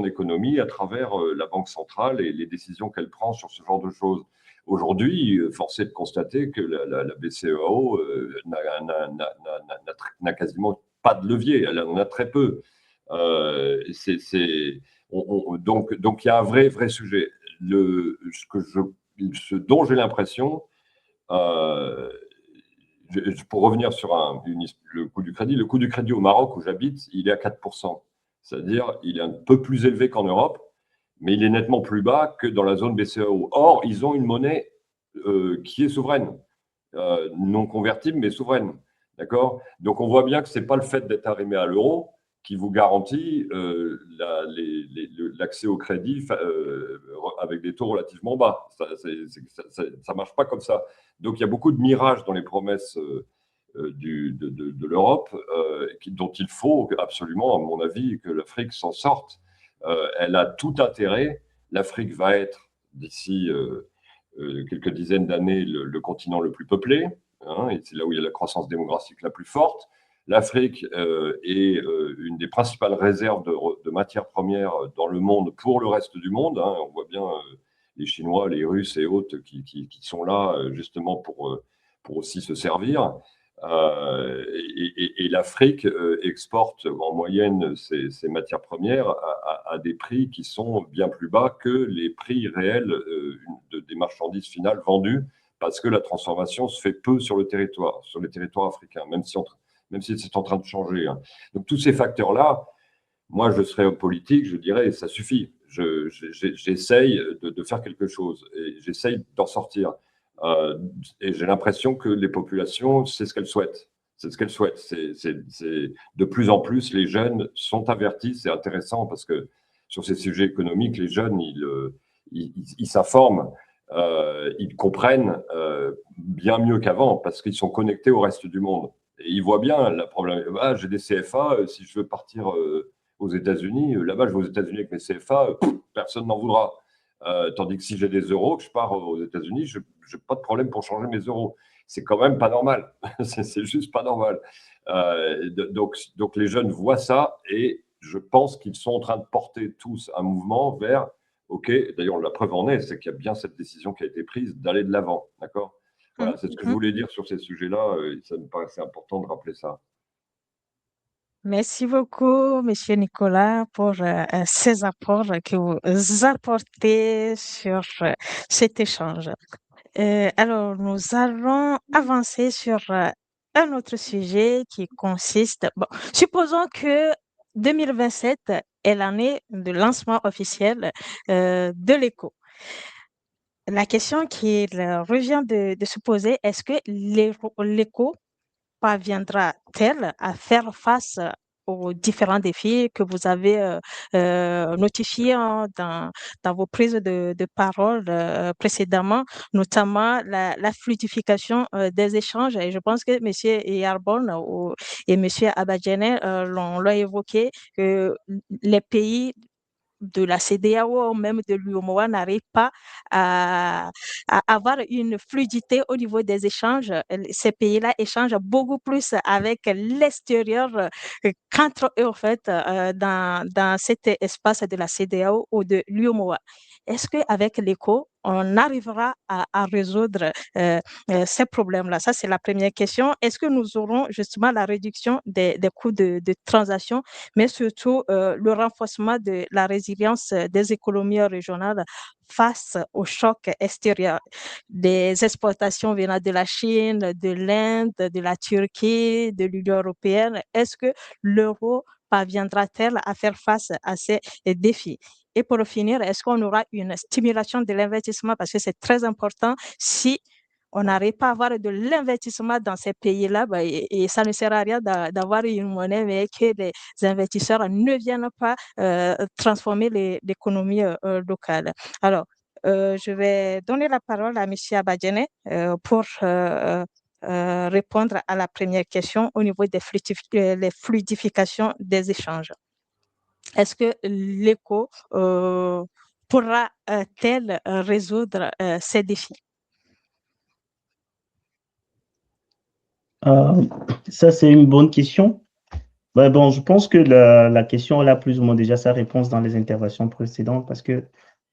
économie à travers la Banque centrale et les décisions qu'elle prend sur ce genre de choses. Aujourd'hui, force est de constater que la BCEAO n'a quasiment pas de levier. Elle en a très peu. Donc, il y a un vrai sujet. Ce dont j'ai l'impression, pour revenir sur le coût du crédit au Maroc où j'habite, il est à 4%. C'est-à-dire, il est un peu plus élevé qu'en Europe, mais il est nettement plus bas que dans la zone BCEAO. Or, ils ont une monnaie qui est souveraine, non convertible, mais souveraine. D'accord ? Donc, on voit bien que ce n'est pas le fait d'être arrimé à l'euro qui vous garantit l'accès au crédit avec des taux relativement bas. Ça ne marche pas comme ça. Donc, il y a beaucoup de mirages dans les promesses de l'Europe dont il faut absolument, à mon avis, que l'Afrique s'en sorte. Elle a tout intérêt. L'Afrique va être, d'ici quelques dizaines d'années, le continent le plus peuplé, hein, et c'est là où il y a la croissance démographique la plus forte. L'Afrique est une des principales réserves de matières premières dans le monde pour le reste du monde, hein. On voit bien les Chinois, les Russes et autres qui sont là justement pour aussi se servir. Et l'Afrique exporte en moyenne ses matières premières à des prix qui sont bien plus bas que les prix réels des marchandises finales vendues, parce que la transformation se fait peu sur les territoires africains, même si c'est en train de changer. Hein. Donc tous ces facteurs-là, moi je serais homme politique, je dirais ça suffit. J'essaye de faire quelque chose et j'essaye d'en sortir. Et j'ai l'impression que les populations, c'est ce qu'elles souhaitent. C'est ce qu'elles souhaitent. De plus en plus, les jeunes sont avertis. C'est intéressant parce que sur ces sujets économiques, les jeunes, ils s'informent, ils comprennent bien mieux qu'avant parce qu'ils sont connectés au reste du monde. Et ils voient bien le problème. Ah, j'ai des CFA, si je veux partir aux États-Unis, là-bas, je vais aux États-Unis avec mes CFA, personne n'en voudra. Tandis que si j'ai des euros, que je pars aux États-Unis, je n'ai pas de problème pour changer mes euros. C'est quand même pas normal. C'est juste pas normal. Donc les jeunes voient ça et je pense qu'ils sont en train de porter tous un mouvement vers, OK, d'ailleurs la preuve en est, c'est qu'il y a bien cette décision qui a été prise d'aller de l'avant. D'accord ? Voilà, c'est ce que je voulais dire sur ces sujets-là. Ça me paraissait important de rappeler ça. Merci beaucoup, Monsieur Nicolas, pour ces apports que vous apportez sur cet échange. Alors, nous allons avancer sur un autre sujet qui consiste, bon, supposons que 2027 est l'année de lancement officiel de l'éco. La question qui revient de se poser, est-ce que l'éco parviendra-t-elle à faire face aux différents défis que vous avez notifiés dans vos prises de parole précédemment, notamment la fluidification des échanges. Et je pense que M. Yarbon et M. Abadjane l'ont évoqué, que les pays de la CEDEAO ou même de l'UEMOA n'arrivent pas à avoir une fluidité au niveau des échanges. Ces pays-là échangent beaucoup plus avec l'extérieur qu'entre eux, en fait, dans cet espace de la CEDEAO ou de l'UEMOA. Est-ce qu'avec l'éco, on arrivera à résoudre ces problèmes-là? Ça, c'est la première question. Est-ce que nous aurons justement la réduction des coûts de transaction, mais surtout le renforcement de la résilience des économies régionales face aux chocs extérieurs, des exportations venant de la Chine, de l'Inde, de la Turquie, de l'Union européenne? Est-ce que l'euro parviendra-t-elle à faire face à ces défis? Et pour finir, est-ce qu'on aura une stimulation de l'investissement? Parce que c'est très important. Si on n'arrive pas à avoir de l'investissement dans ces pays-là, et ça ne sert à rien d'avoir une monnaie, mais que les investisseurs ne viennent pas transformer l'économie locale. Alors, je vais donner la parole à M. Abadjane pour répondre à la première question au niveau des fluidifications des échanges. Est-ce que l'éco pourra-t-elle résoudre ces défis? Ça, c'est une bonne question. Bon, je pense que la question elle a plus ou moins déjà sa réponse dans les interventions précédentes parce que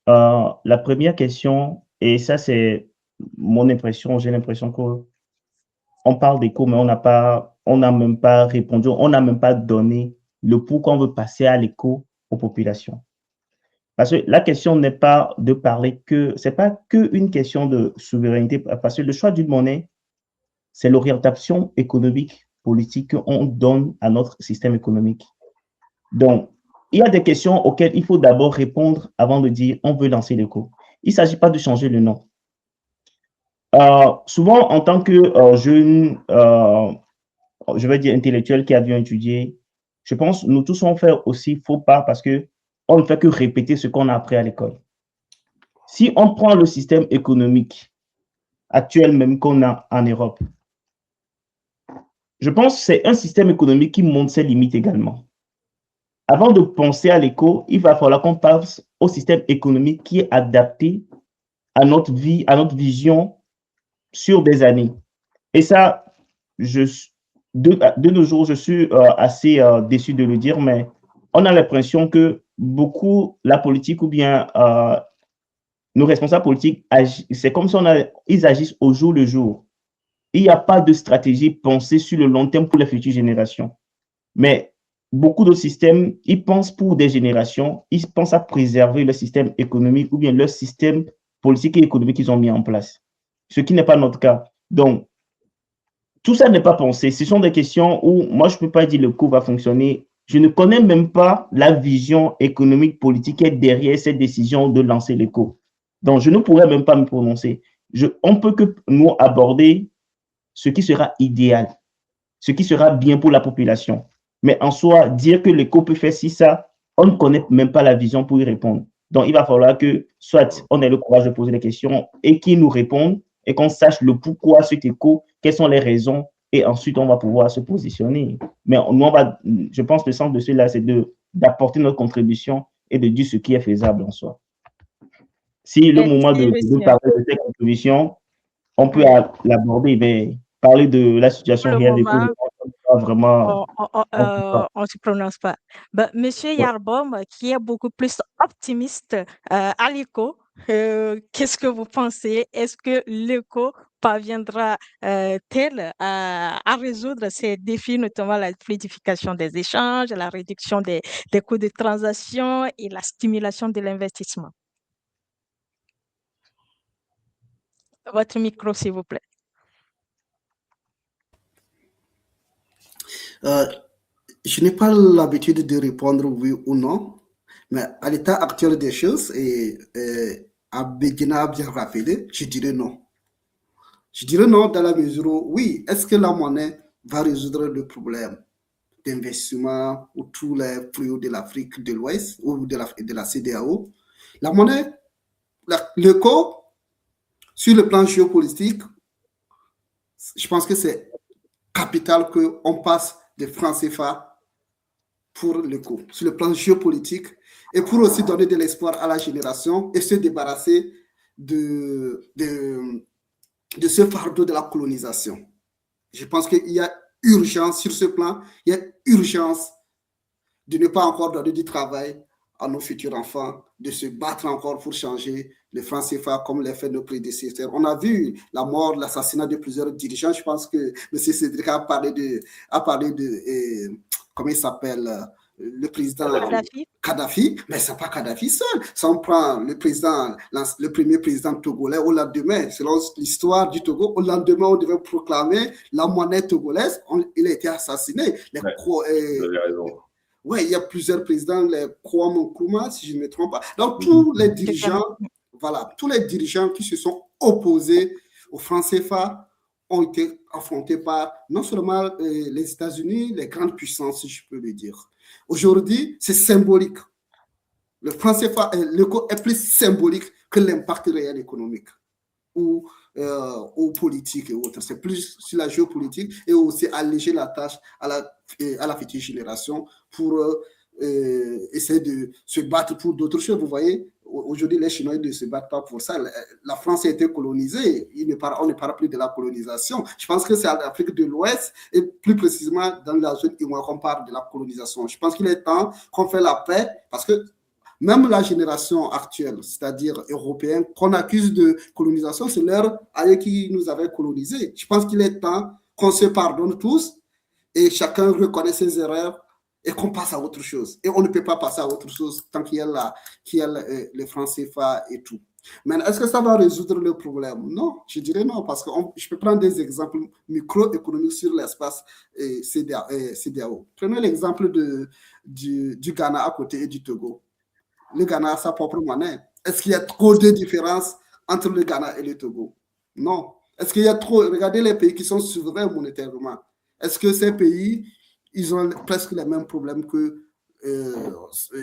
la première question, et ça, c'est mon impression, j'ai l'impression qu'on parle d'éco, mais on n'a même pas répondu, on n'a même pas donné le pourquoi on veut passer à l'éco aux populations. Parce que la question n'est pas de parler c'est pas qu'une question de souveraineté, parce que le choix d'une monnaie, c'est l'orientation économique, politique qu'on donne à notre système économique. Donc, il y a des questions auxquelles il faut d'abord répondre avant de dire on veut lancer l'éco. Il ne s'agit pas de changer le nom. Souvent, en tant que jeune, je vais dire intellectuel qui a bien étudié, je pense nous tous on fait aussi faux pas parce que on ne fait que répéter ce qu'on a appris à l'école. Si on prend le système économique actuel même qu'on a en Europe, je pense que c'est un système économique qui montre ses limites également. Avant de penser à l'éco, il va falloir qu'on passe au système économique qui est adapté à notre vie, à notre vision sur des années. Et ça, de nos jours, je suis assez déçu de le dire, mais on a l'impression que beaucoup, la politique ou bien nos responsables politiques, c'est comme si ils agissent au jour le jour. il n'y a pas de stratégie pensée sur le long terme pour les futures générations. Mais beaucoup d'autres systèmes, ils pensent pour des générations, ils pensent à préserver le système économique ou bien leur système politique et économique qu'ils ont mis en place. Ce qui n'est pas notre cas. Donc, tout ça n'est pas pensé. Ce sont des questions où moi, je ne peux pas dire le cours va fonctionner. Je ne connais même pas la vision économique, politique qui est derrière cette décision de lancer les cours. Donc, je ne pourrais même pas me prononcer. On ne peut que nous aborder ce qui sera idéal, ce qui sera bien pour la population. Mais en soi, dire que l'éco peut faire ci, ça, on ne connaît même pas la vision pour y répondre. Donc, il va falloir que soit on ait le courage de poser des questions et qu'ils nous répondent et qu'on sache le pourquoi cet éco, quelles sont les raisons, et ensuite on va pouvoir se positionner. Mais nous, je pense que le sens de cela, c'est d'apporter notre contribution et de dire ce qui est faisable en soi. Si le moment de parler de cette contribution, on peut l'aborder, mais parler de la situation réelle des causes, vraiment. On ne se prononce pas. Monsieur Yarbom, qui est beaucoup plus optimiste à l'éco, qu'est-ce que vous pensez? Est-ce que l'éco parviendra-t-elle à résoudre ces défis, notamment la fluidification des échanges, la réduction des coûts de transaction et la stimulation de l'investissement? Votre micro, s'il vous plaît. Je n'ai pas l'habitude de répondre oui ou non, mais à l'état actuel des choses, et Abedina a bien rappelé, je dirais non. Je dirais non dans la mesure où, oui, est-ce que la monnaie va résoudre le problème d'investissement ou tous les flux de l'Afrique de l'Ouest ou de la CEDEAO? La monnaie, l'éco, sur le plan géopolitique, je pense que c'est capital qu'on passe des francs CFA pour l'éco, sur le plan géopolitique, et pour aussi donner de l'espoir à la génération et se débarrasser de ce fardeau de la colonisation. Je pense qu'il y a urgence sur ce plan, il y a urgence de ne pas encore donner du travail à nos futurs enfants, de se battre encore pour changer le franc CFA comme l'a fait nos prédécesseurs. On a vu la mort, l'assassinat de plusieurs dirigeants. Je pense que M. Cédric a parlé de comment il s'appelle, le président Kadhafi, mais ce n'est pas Kadhafi seul. Si on prend le premier président togolais, au lendemain, selon l'histoire du Togo, au lendemain, on devait proclamer la monnaie togolaise. Il a été assassiné. Vous avez raison. Oui, il y a plusieurs présidents, les Kwame Nkrumah, si je ne me trompe pas. Donc, tous les dirigeants qui se sont opposés au franc CFA ont été affrontés par non seulement les États-Unis, les grandes puissances, si je peux le dire. Aujourd'hui, c'est symbolique. Le franc CFA, l'éco est plus symbolique que l'impact réel économique ou politique et autres. C'est plus sur la géopolitique et aussi alléger la tâche à la future génération pour essayer de se battre pour d'autres choses. Vous voyez, aujourd'hui, les Chinois ne se battent pas pour ça. La France a été colonisée. On ne parle plus de la colonisation. Je pense que c'est en Afrique de l'Ouest et plus précisément dans la zone Ivoire qu'on parle de la colonisation. Je pense qu'il est temps qu'on fait la paix parce que même la génération actuelle, c'est-à-dire européenne, qu'on accuse de colonisation, c'est leur aïeux qui nous avait colonisés. Je pense qu'il est temps qu'on se pardonne tous et chacun reconnaît ses erreurs et qu'on passe à autre chose. Et on ne peut pas passer à autre chose tant qu'il y a le franc CFA et tout. Mais est-ce que ça va résoudre le problème? Non, je dirais non, parce que je peux prendre des exemples microéconomiques sur l'espace CEDEAO. Prenez l'exemple du Ghana à côté et du Togo. Le Ghana a sa propre monnaie. Est-ce qu'il y a trop de différences entre le Ghana et le Togo? Non. Est-ce qu'il y a trop... Regardez les pays qui sont souverains monétairement. Est-ce que ces pays, ils ont presque les mêmes problèmes que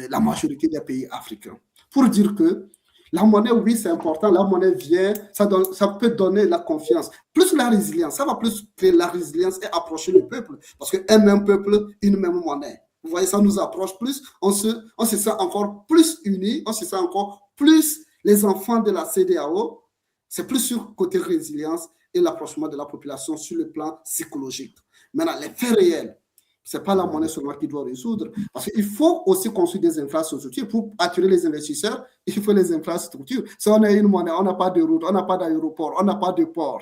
la majorité des pays africains? Pour dire que la monnaie, oui, c'est important. La monnaie vient, ça peut donner la confiance. Plus la résilience, ça va plus créer la résilience et approcher le peuple. Parce qu'un même peuple, une même monnaie. Vous voyez, ça nous approche plus, on se sent encore plus unis, on se sent encore plus les enfants de la CEDEAO. C'est plus sur côté résilience et l'approchement de la population sur le plan psychologique. Maintenant, les faits réels, Ce n'est pas la monnaie seulement qui doit résoudre. Parce qu'il faut aussi construire des infrastructures. Pour attirer les investisseurs, il faut les infrastructures. Si on a une monnaie, on n'a pas de route, on n'a pas d'aéroport, on n'a pas de port.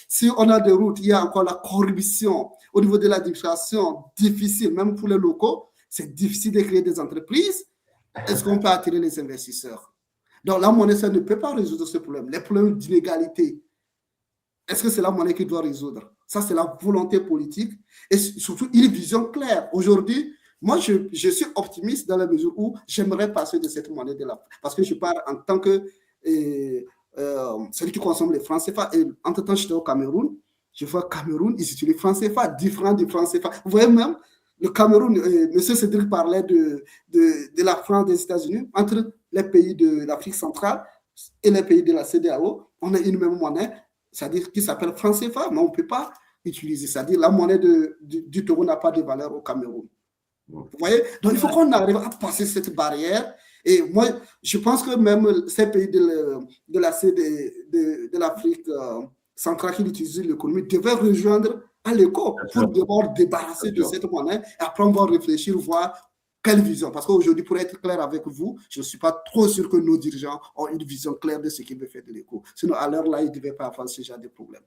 Si on a des routes, il y a encore la corruption. Au niveau de l'administration, difficile, même pour les locaux, c'est difficile de créer des entreprises. Est-ce qu'on peut attirer les investisseurs? Donc la monnaie, ça ne peut pas résoudre ce problème. Les problèmes d'inégalité, est-ce que c'est la monnaie qui doit résoudre? Ça, c'est la volonté politique et surtout une vision claire. Aujourd'hui, moi, je suis optimiste dans la mesure où j'aimerais passer de cette monnaie de là. Parce que je parle en tant que celui qui consomme les francs CFA. Et entre-temps, j'étais au Cameroun. Je vois Cameroun, ils utilisent les francs CFA, différents du franc CFA. Vous voyez même, le Cameroun, M. Cédric parlait de la France des États-Unis. Entre les pays de l'Afrique centrale et les pays de la CEDEAO, on a une même monnaie, c'est-à-dire qui s'appelle franc CFA, mais on ne peut pas utiliser. C'est-à-dire la monnaie du Togo n'a pas de valeur au Cameroun. Vous voyez? Donc, il faut qu'on arrive à passer cette barrière. Et moi, je pense que même ces pays de l'Afrique centrale qui utilisent l'économie devaient rejoindre à l'éco pour d'abord débarrasser de cette monnaie. Et après, on va réfléchir, voir quelle vision. Parce qu'aujourd'hui, pour être clair avec vous, je ne suis pas trop sûr que nos dirigeants ont une vision claire de ce qu'ils veulent faire de l'éco. Sinon, à l'heure là, ils ne devaient pas avoir ce genre de problème.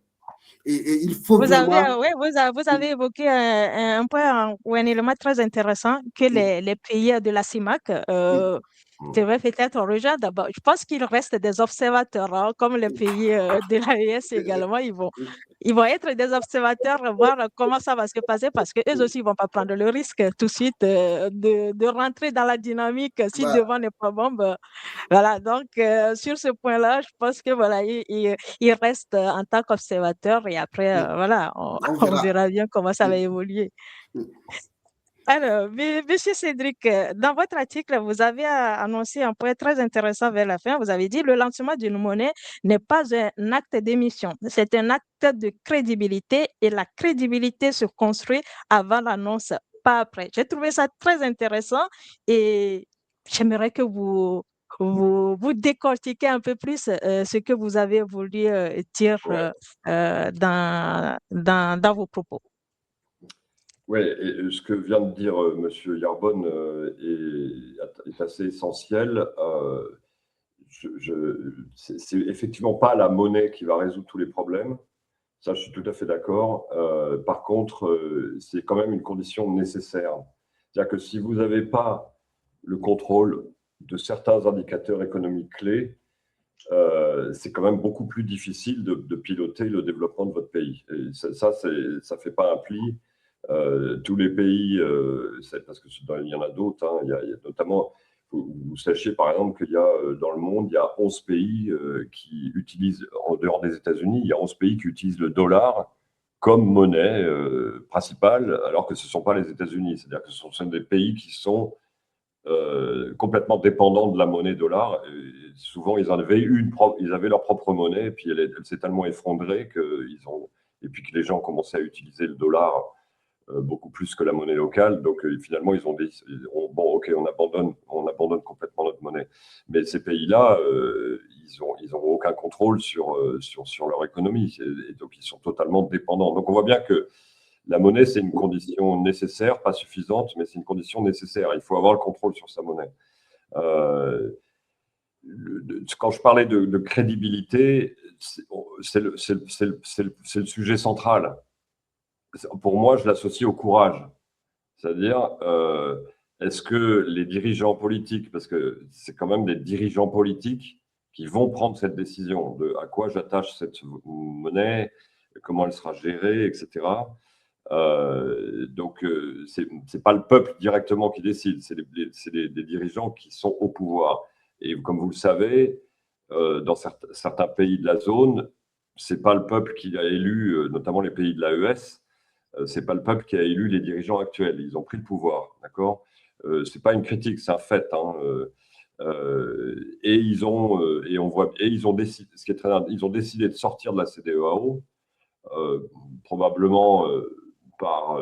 Et il faut vraiment... Vous avez évoqué un point ou un élément très intéressant que les pays de la CIMAC devraient peut-être rejoindre. D'abord, je pense qu'il reste des observateurs, hein, comme les pays de l'AES également. Ils vont être des observateurs, voir comment ça va se passer, parce qu'eux aussi, ils ne vont pas prendre le risque tout de suite de rentrer dans la dynamique si devant n'est pas bon. Voilà, donc sur ce point-là, je pense que voilà, il reste en tant qu'observateur et après, voilà, on verra bien comment ça va évoluer. Alors, Monsieur Cédric, dans votre article, vous avez annoncé un point très intéressant vers la fin. Vous avez dit le lancement d'une monnaie n'est pas un acte d'émission, c'est un acte de crédibilité et la crédibilité se construit avant l'annonce, pas après. J'ai trouvé ça très intéressant et j'aimerais que vous décortiquez un peu plus ce que vous avez voulu dire dans vos propos. Oui, et ce que vient de dire M. Yarbonne est assez essentiel. C'est effectivement pas la monnaie qui va résoudre tous les problèmes. Ça, je suis tout à fait d'accord. Par contre, c'est quand même une condition nécessaire. C'est-à-dire que si vous n'avez pas le contrôle de certains indicateurs économiques clés, c'est quand même beaucoup plus difficile de piloter le développement de votre pays. Et ça fait pas un pli. Tous les pays, parce qu'il y en a d'autres, hein, il y a notamment, vous sachiez par exemple qu'il y a dans le monde, il y a 11 pays qui utilisent, en dehors des États-Unis, il y a 11 pays qui utilisent le dollar comme monnaie principale, alors que ce ne sont pas les États-Unis. C'est-à-dire que ce sont des pays qui sont complètement dépendants de la monnaie dollar. Et souvent, ils avaient leur propre monnaie, et puis elle s'est tellement effondrée et puis que les gens ont commencé à utiliser le dollar beaucoup plus que la monnaie locale. Donc, finalement, ils ont dit, bon, OK, on abandonne complètement notre monnaie. Mais ces pays-là, ils ont aucun contrôle sur leur économie. Et donc, ils sont totalement dépendants. Donc, on voit bien que la monnaie, c'est une condition nécessaire, pas suffisante, mais c'est une condition nécessaire. Il faut avoir le contrôle sur sa monnaie. Quand je parlais de crédibilité, c'est le sujet central. Pour moi, je l'associe au courage. C'est-à-dire, est-ce que les dirigeants politiques, parce que c'est quand même des dirigeants politiques qui vont prendre cette décision de à quoi j'attache cette monnaie, comment elle sera gérée, etc. Donc, c'est pas le peuple directement qui décide, c'est des dirigeants qui sont au pouvoir. Et comme vous le savez, dans certains pays de la zone, c'est pas le peuple qui a élu, notamment les pays de l'AES, c'est pas le peuple qui a élu les dirigeants actuels. Ils ont pris le pouvoir, d'accord. C'est pas une critique, c'est un fait. Hein, et ils ont décidé, ce qui est très, ils ont décidé de sortir de la CEDEAO, probablement par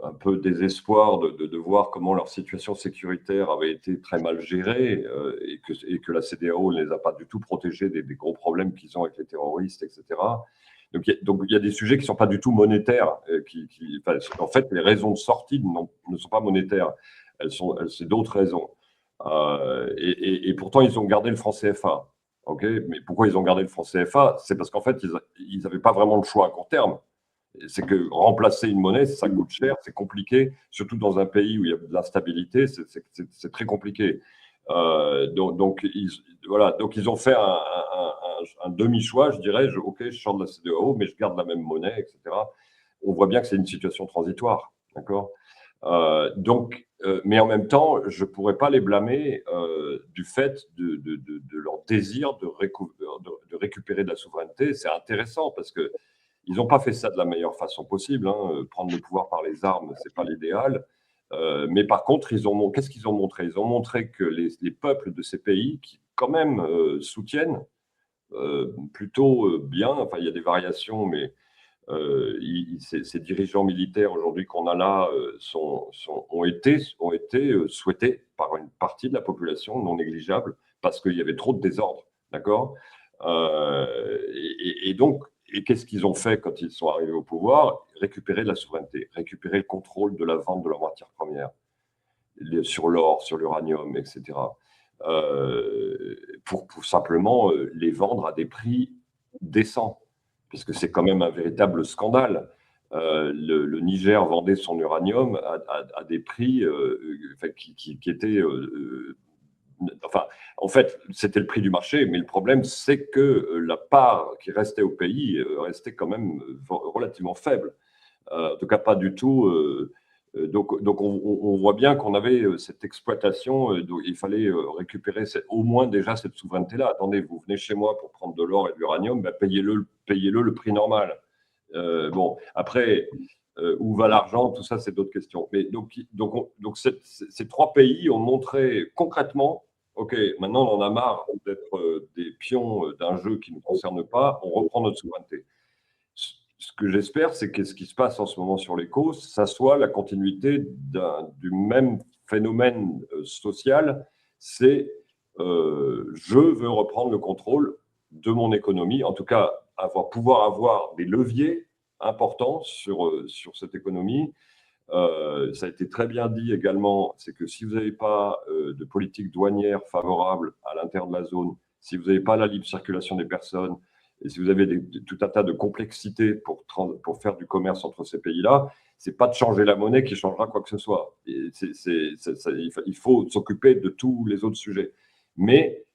un peu désespoir de voir comment leur situation sécuritaire avait été très mal gérée et que la CEDEAO ne les a pas du tout protégés des gros problèmes qu'ils ont avec les terroristes, etc. Donc, il y a des sujets qui ne sont pas du tout monétaires. En fait, les raisons de sortie ne sont pas monétaires. C'est d'autres raisons. Et pourtant, ils ont gardé le franc CFA. Okay, mais pourquoi ils ont gardé le franc CFA? C'est parce qu'en fait, ils n'avaient pas vraiment le choix à court terme. C'est que remplacer une monnaie, ça coûte cher, c'est compliqué, surtout dans un pays où il y a de l'instabilité, c'est très compliqué. Donc, ils ont fait un demi-choix, je dirais. Ok, je sors de la CEDEAO, mais je garde la même monnaie, etc. On voit bien que c'est une situation transitoire, d'accord. Mais en même temps, je ne pourrais pas les blâmer du fait de leur désir de récupérer de la souveraineté. C'est intéressant parce que ils n'ont pas fait ça de la meilleure façon possible. Prendre le pouvoir par les armes, ce n'est pas l'idéal. Mais par contre, qu'est-ce qu'ils ont montré? Ils ont montré que les peuples de ces pays, qui quand même soutiennent plutôt bien, enfin il y a des variations, mais ces dirigeants militaires aujourd'hui qu'on a là ont été souhaités par une partie de la population non négligeable parce qu'il y avait trop de désordre, d'accord. Et qu'est-ce qu'ils ont fait quand ils sont arrivés au pouvoir? Récupérer de la souveraineté, récupérer le contrôle de la vente de leurs matières premières, sur l'or, sur l'uranium, etc. Pour simplement les vendre à des prix décents, puisque c'est quand même un véritable scandale. Le Niger vendait son uranium à des prix qui étaient... en fait, c'était le prix du marché, mais le problème, c'est que la part qui restait au pays restait quand même relativement faible. En tout cas, pas du tout. Donc on voit bien qu'on avait cette exploitation. Donc il fallait récupérer au moins déjà cette souveraineté-là. Attendez, vous venez chez moi pour prendre de l'or et de l'uranium, ben payez-le le prix normal. Bon, après, où va l'argent, tout ça, c'est d'autres questions. Mais donc ces trois pays ont montré concrètement, OK, maintenant on en a marre d'être des pions d'un jeu qui ne nous concerne pas, on reprend notre souveraineté. Ce que j'espère, c'est que ce qui se passe en ce moment sur les causes, ça soit la continuité du même phénomène social, c'est je veux reprendre le contrôle de mon économie, en tout cas pouvoir avoir des leviers importants sur cette économie. Ça a été très bien dit également, c'est que si vous n'avez pas de politique douanière favorable à l'intérieur de la zone, si vous n'avez pas la libre circulation des personnes, et si vous avez tout un tas de complexités pour faire du commerce entre ces pays-là, c'est pas de changer la monnaie qui changera quoi que ce soit. Il faut s'occuper de tous les autres sujets. Mais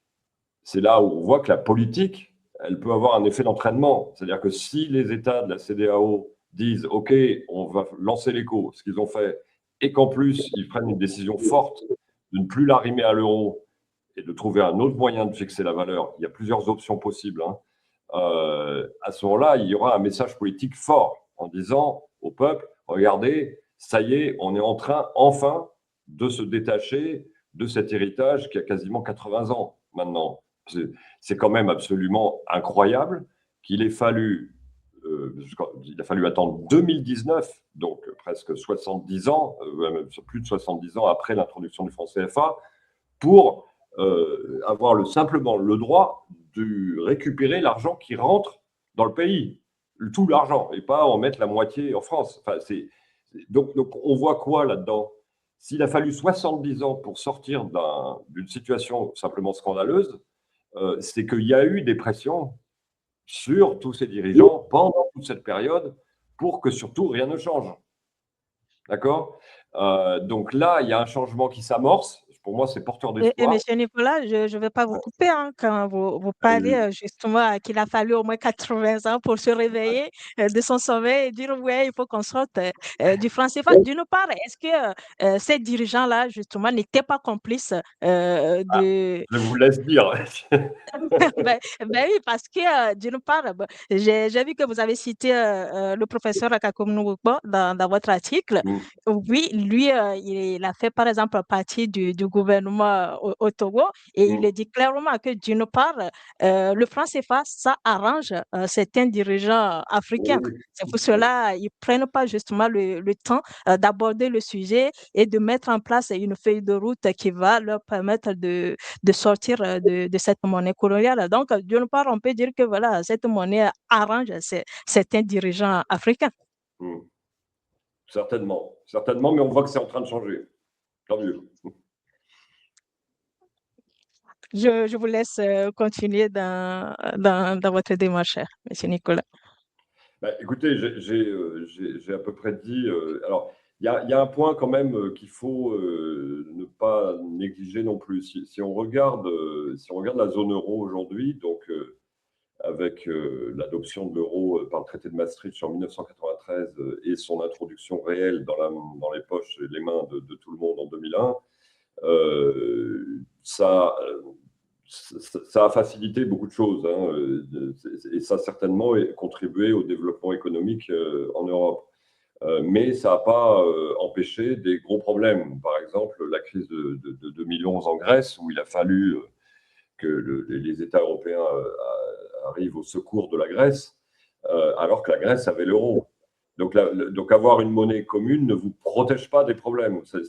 c'est là où on voit que la politique, elle peut avoir un effet d'entraînement. C'est-à-dire que si les États de la CEDEAO disent « OK, on va lancer l'éco », ce qu'ils ont fait, et qu'en plus, ils prennent une décision forte de ne plus l'arrimer à l'euro et de trouver un autre moyen de fixer la valeur, il y a plusieurs options possibles, à ce moment-là, il y aura un message politique fort en disant au peuple, regardez, ça y est, on est en train enfin de se détacher de cet héritage qui a quasiment 80 ans maintenant. C'est quand même absolument incroyable qu'il ait fallu, attendre 2019, donc presque 70 ans, plus de 70 ans après l'introduction du franc CFA, pour avoir simplement le droit de récupérer l'argent qui rentre dans le pays, tout l'argent, et pas en mettre la moitié en France. Donc on voit quoi là-dedans? S'il a fallu 70 ans pour sortir d'une situation simplement scandaleuse, c'est qu'il y a eu des pressions sur tous ces dirigeants pendant toute cette période pour que surtout rien ne change. D'accord? Donc là, il y a un changement qui s'amorce. Pour moi, c'est porteur Et d'espoir. Monsieur Nicolas, je ne vais pas vous couper quand vous parlez justement qu'il a fallu au moins 80 ans pour se réveiller de son sommeil et dire ouais, il faut qu'on sorte du franc CFA. D'une part, est-ce que ces dirigeants-là, justement, n'étaient pas complices de... Je vous laisse dire. Ben oui, parce que d'une part, j'ai vu que vous avez cité le professeur Akakom Nwugbo dans votre article. Oui, lui, il a fait par exemple partie du gouvernement au Togo et il dit clairement que d'une part, le franc CFA, ça arrange certains dirigeants africains. C'est pour cela qu'ils ne prennent pas justement le temps d'aborder le sujet et de mettre en place une feuille de route qui va leur permettre de sortir de cette monnaie coloniale. Donc, d'une part, on peut dire que voilà, cette monnaie arrange certains dirigeants africains. Certainement, certainement, mais on voit que c'est en train de changer. Tant mieux. Je vous laisse continuer dans votre démarche, M. Nicolas. Écoutez, j'ai à peu près dit. Alors, il y a un point quand même qu'il faut ne pas négliger non plus. Si on regarde la zone euro aujourd'hui, donc avec l'adoption de l'euro par le traité de Maastricht en 1993 et son introduction réelle dans les poches et les mains de tout le monde en 2001, ça a facilité beaucoup de choses, et ça a certainement contribué au développement économique en Europe. Mais ça n'a pas empêché des gros problèmes. Par exemple, la crise de 2011 en Grèce, où il a fallu que les États européens arrivent au secours de la Grèce, alors que la Grèce avait l'euro. Donc avoir une monnaie commune ne vous protège pas des problèmes. Il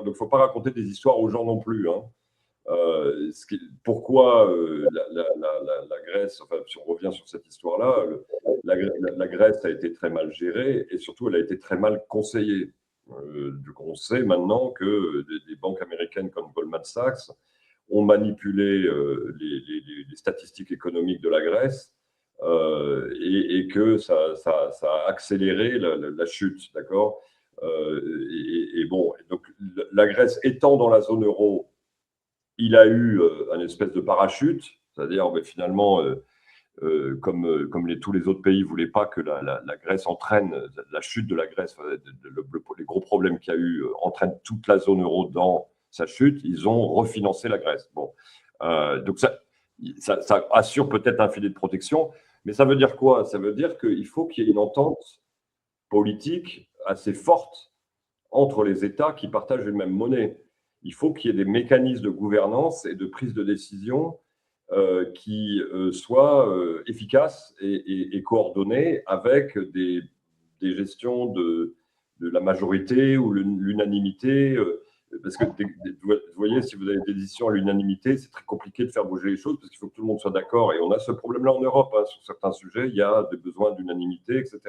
ne faut pas raconter des histoires aux gens non plus. Pourquoi la Grèce, enfin, si on revient sur cette histoire-là, la Grèce a été très mal gérée et surtout elle a été très mal conseillée. On sait maintenant que des banques américaines comme Goldman Sachs ont manipulé les statistiques économiques de la Grèce et que ça a accéléré la chute, d'accord. Bon, donc la Grèce étant dans la zone euro, il a eu un espèce de parachute, c'est-à-dire finalement, comme tous les autres pays ne voulaient pas que la Grèce entraîne, la chute de la Grèce, les gros problèmes qu'il y a eu entraînent toute la zone euro dans sa chute, ils ont refinancé la Grèce. Bon, donc ça assure peut-être un filet de protection, mais ça veut dire quoi? Ça veut dire qu'il faut qu'il y ait une entente politique assez forte entre les États qui partagent une même monnaie. Il faut qu'il y ait des mécanismes de gouvernance et de prise de décision qui soient efficaces et coordonnés avec des gestions de la majorité ou l'unanimité. Parce que vous voyez, si vous avez des décisions à l'unanimité, c'est très compliqué de faire bouger les choses parce qu'il faut que tout le monde soit d'accord. Et on a ce problème-là en Europe. Sur certains sujets, il y a des besoins d'unanimité, etc.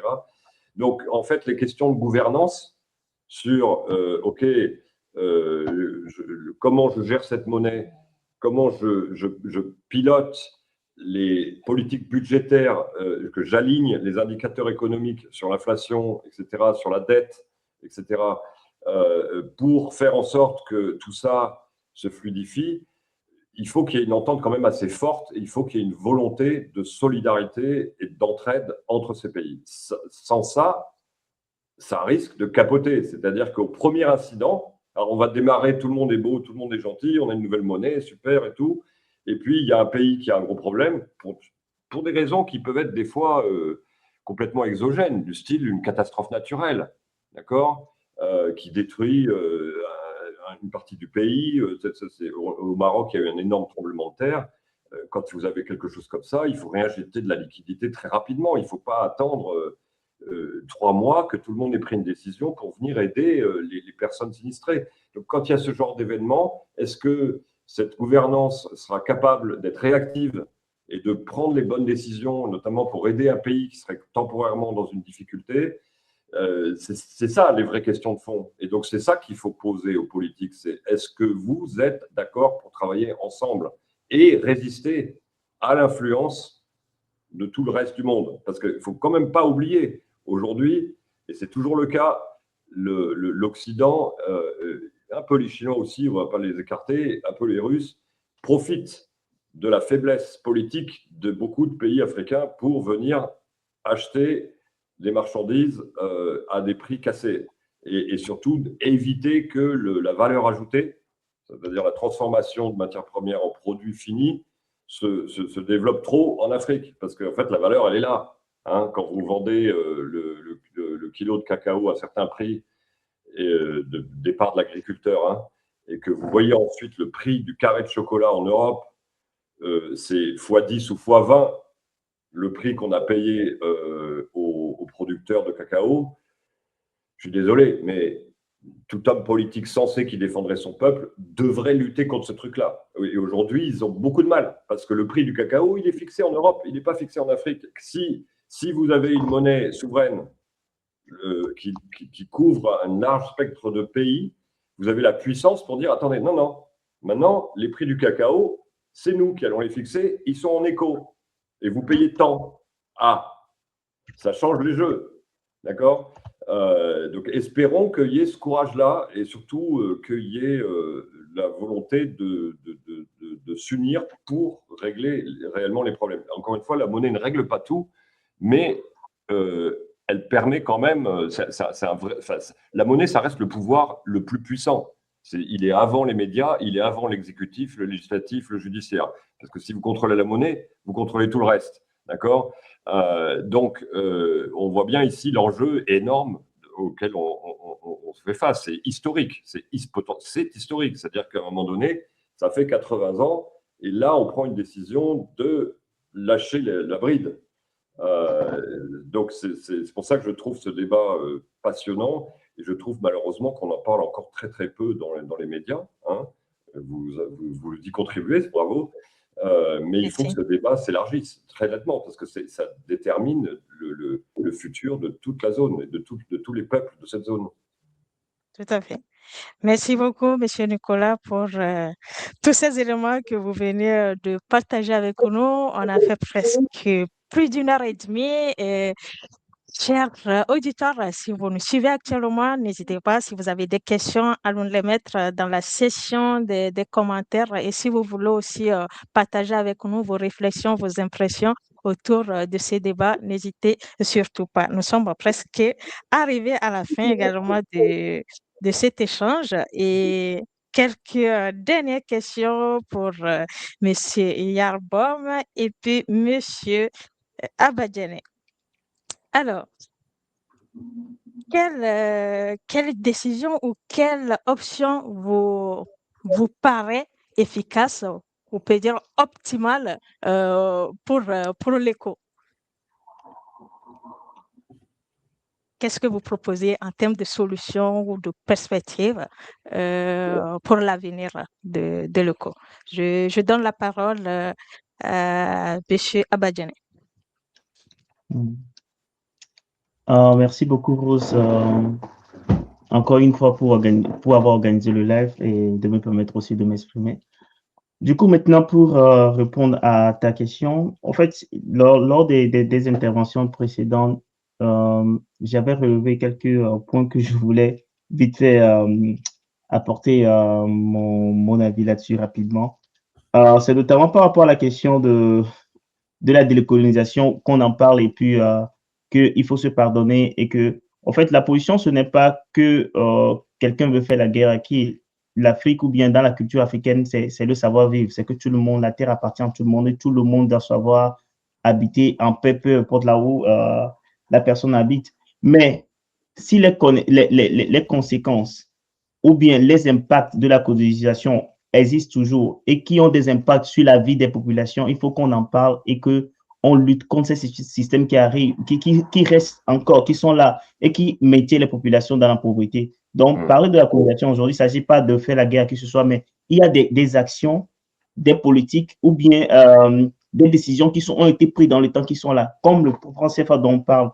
Donc, en fait, les questions de gouvernance sur, comment je gère cette monnaie, comment je pilote les politiques budgétaires, que j'aligne les indicateurs économiques sur l'inflation, etc., sur la dette, etc., pour faire en sorte que tout ça se fluidifie, il faut qu'il y ait une entente quand même assez forte et il faut qu'il y ait une volonté de solidarité et d'entraide entre ces pays. Sans ça, ça risque de capoter. C'est-à-dire qu'au premier incident, alors on va démarrer, tout le monde est beau, tout le monde est gentil, on a une nouvelle monnaie, super et tout. Et puis, il y a un pays qui a un gros problème pour des raisons qui peuvent être des fois complètement exogènes, du style une catastrophe naturelle, d'accord, qui détruit une partie du pays. Au Maroc, il y a eu un énorme tremblement de terre. Quand vous avez quelque chose comme ça, il faut réinjecter de la liquidité très rapidement. Il ne faut pas attendre 3 mois que tout le monde ait pris une décision pour venir aider les personnes sinistrées. Donc, quand il y a ce genre d'événement, est-ce que cette gouvernance sera capable d'être réactive et de prendre les bonnes décisions, notamment pour aider un pays qui serait temporairement dans une difficulté? C'est ça les vraies questions de fond. Et donc, c'est ça qu'il faut poser aux politiques. C'est est-ce que vous êtes d'accord pour travailler ensemble et résister à l'influence de tout le reste du monde? Parce qu'il ne faut quand même pas oublier, aujourd'hui, et c'est toujours le cas, l'Occident, un peu les Chinois aussi, on ne va pas les écarter, un peu les Russes, profitent de la faiblesse politique de beaucoup de pays africains pour venir acheter des marchandises à des prix cassés. Et surtout, éviter que la valeur ajoutée, c'est-à-dire la transformation de matières premières en produits finis, se développe trop en Afrique. Parce qu'en fait, la valeur, elle est là. Quand vous vendez le kilo de cacao à certains prix de départ de l'agriculteur, et que vous voyez ensuite le prix du carré de chocolat en Europe, c'est x10 ou x20 le prix qu'on a payé aux producteurs de cacao. Je suis désolé, mais tout homme politique sensé qui défendrait son peuple devrait lutter contre ce truc-là. Et aujourd'hui, ils ont beaucoup de mal, parce que le prix du cacao, il est fixé en Europe, il n'est pas fixé en Afrique. Si vous avez une monnaie souveraine qui couvre un large spectre de pays, vous avez la puissance pour dire, attendez, non, maintenant, les prix du cacao, c'est nous qui allons les fixer, ils sont en écho, et vous payez tant. Ah, ça change les jeux, d'accord ? Donc, espérons qu'il y ait ce courage-là et surtout qu'il y ait la volonté de s'unir pour régler réellement les problèmes. Encore une fois, la monnaie ne règle pas tout, mais elle permet quand même. La monnaie, ça reste le pouvoir le plus puissant. Il est avant les médias, il est avant l'exécutif, le législatif, le judiciaire. Parce que si vous contrôlez la monnaie, vous contrôlez tout le reste. D'accord ? Donc, on voit bien ici l'enjeu énorme auquel on se fait face. C'est historique. C'est historique. C'est-à-dire qu'à un moment donné, ça fait 80 ans, et là, on prend une décision de lâcher la bride. Donc, c'est pour ça que je trouve ce débat passionnant, et je trouve malheureusement qu'on en parle encore très, très peu dans les médias. Hein. Vous y contribuez, c'est bravo. Mais il faut que ce débat s'élargisse très nettement, parce que ça détermine le futur de toute la zone et de tous les peuples de cette zone. Tout à fait. Merci beaucoup, Monsieur Nicolas, pour tous ces éléments que vous venez de partager avec nous. On a fait presque plus d'1 heure et demie. Chers auditeurs, si vous nous suivez actuellement, n'hésitez pas, si vous avez des questions, à nous les mettre dans la section des commentaires. Et si vous voulez aussi partager avec nous vos réflexions, vos impressions autour de ces débats, n'hésitez surtout pas. Nous sommes presque arrivés à la fin également de cet échange. Et quelques dernières questions pour Monsieur Yarbom et puis Monsieur Abadjane. Alors, quelle décision ou quelle option vous paraît efficace, on peut dire optimale pour l'éco? Qu'est-ce que vous proposez en termes de solutions ou de perspectives pour l'avenir de l'éco? Je donne la parole à M. Abadjane. Merci beaucoup, Rose, encore une fois pour avoir organisé le live et de me permettre aussi de m'exprimer. Du coup, maintenant, pour répondre à ta question, en fait, lors des interventions précédentes, j'avais relevé quelques points que je voulais vite fait apporter mon avis là-dessus rapidement. C'est notamment par rapport à la question de la décolonisation qu'on en parle, et puis qu'il faut se pardonner, et que, en fait, la position, ce n'est pas que quelqu'un veut faire la guerre à qui. L'Afrique, ou bien dans la culture africaine, c'est le savoir-vivre. C'est que tout le monde, la terre appartient à tout le monde, et tout le monde doit savoir habiter en paix, peu importe là où la personne habite. Mais si les conséquences ou bien les impacts de la colonisation existent toujours et qui ont des impacts sur la vie des populations, il faut qu'on en parle et qu'on lutte contre ces systèmes qui arrivent, qui restent encore, qui sont là et qui maintiennent les populations dans la pauvreté. Donc, parler de la colonisation aujourd'hui, il ne s'agit pas de faire la guerre à qui que ce soit, mais il y a des actions, des politiques ou bien des décisions qui ont été prises dans le temps qui sont là, comme le franc CFA dont on parle,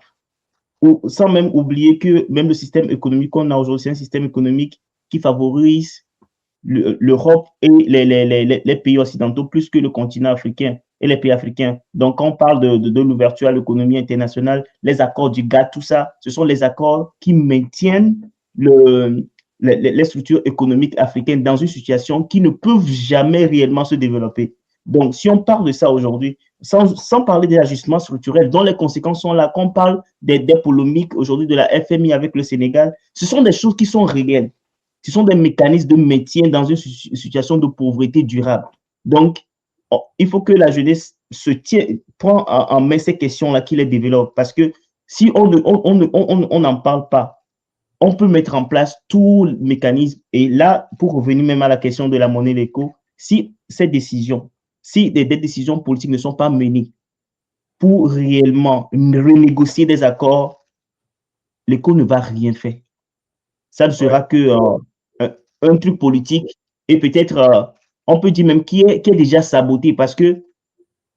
sans même oublier que même le système économique qu'on a aujourd'hui, c'est un système économique qui favorise l'Europe et les pays occidentaux plus que le continent africain et les pays africains. Donc, quand on parle de l'ouverture à l'économie internationale, les accords du GATT, tout ça, ce sont les accords qui maintiennent les structures économiques africaines dans une situation qui ne peuvent jamais réellement se développer. Donc, si on parle de ça aujourd'hui, sans parler des ajustements structurels dont les conséquences sont là, qu'on parle des polémiques aujourd'hui de la FMI avec le Sénégal, ce sont des choses qui sont réelles. Ce sont des mécanismes de maintien dans une situation de pauvreté durable. Donc, il faut que la jeunesse prend en main ces questions-là, qui les développe. Parce que si on n'en parle pas, on peut mettre en place tout le mécanisme. Et là, pour revenir même à la question de la monnaie l'éco, si ces décisions, si des décisions politiques ne sont pas menées pour réellement renégocier des accords, l'éco ne va rien faire. Ça ne sera que un truc politique et peut-être, on peut dire même qui est déjà saboté parce que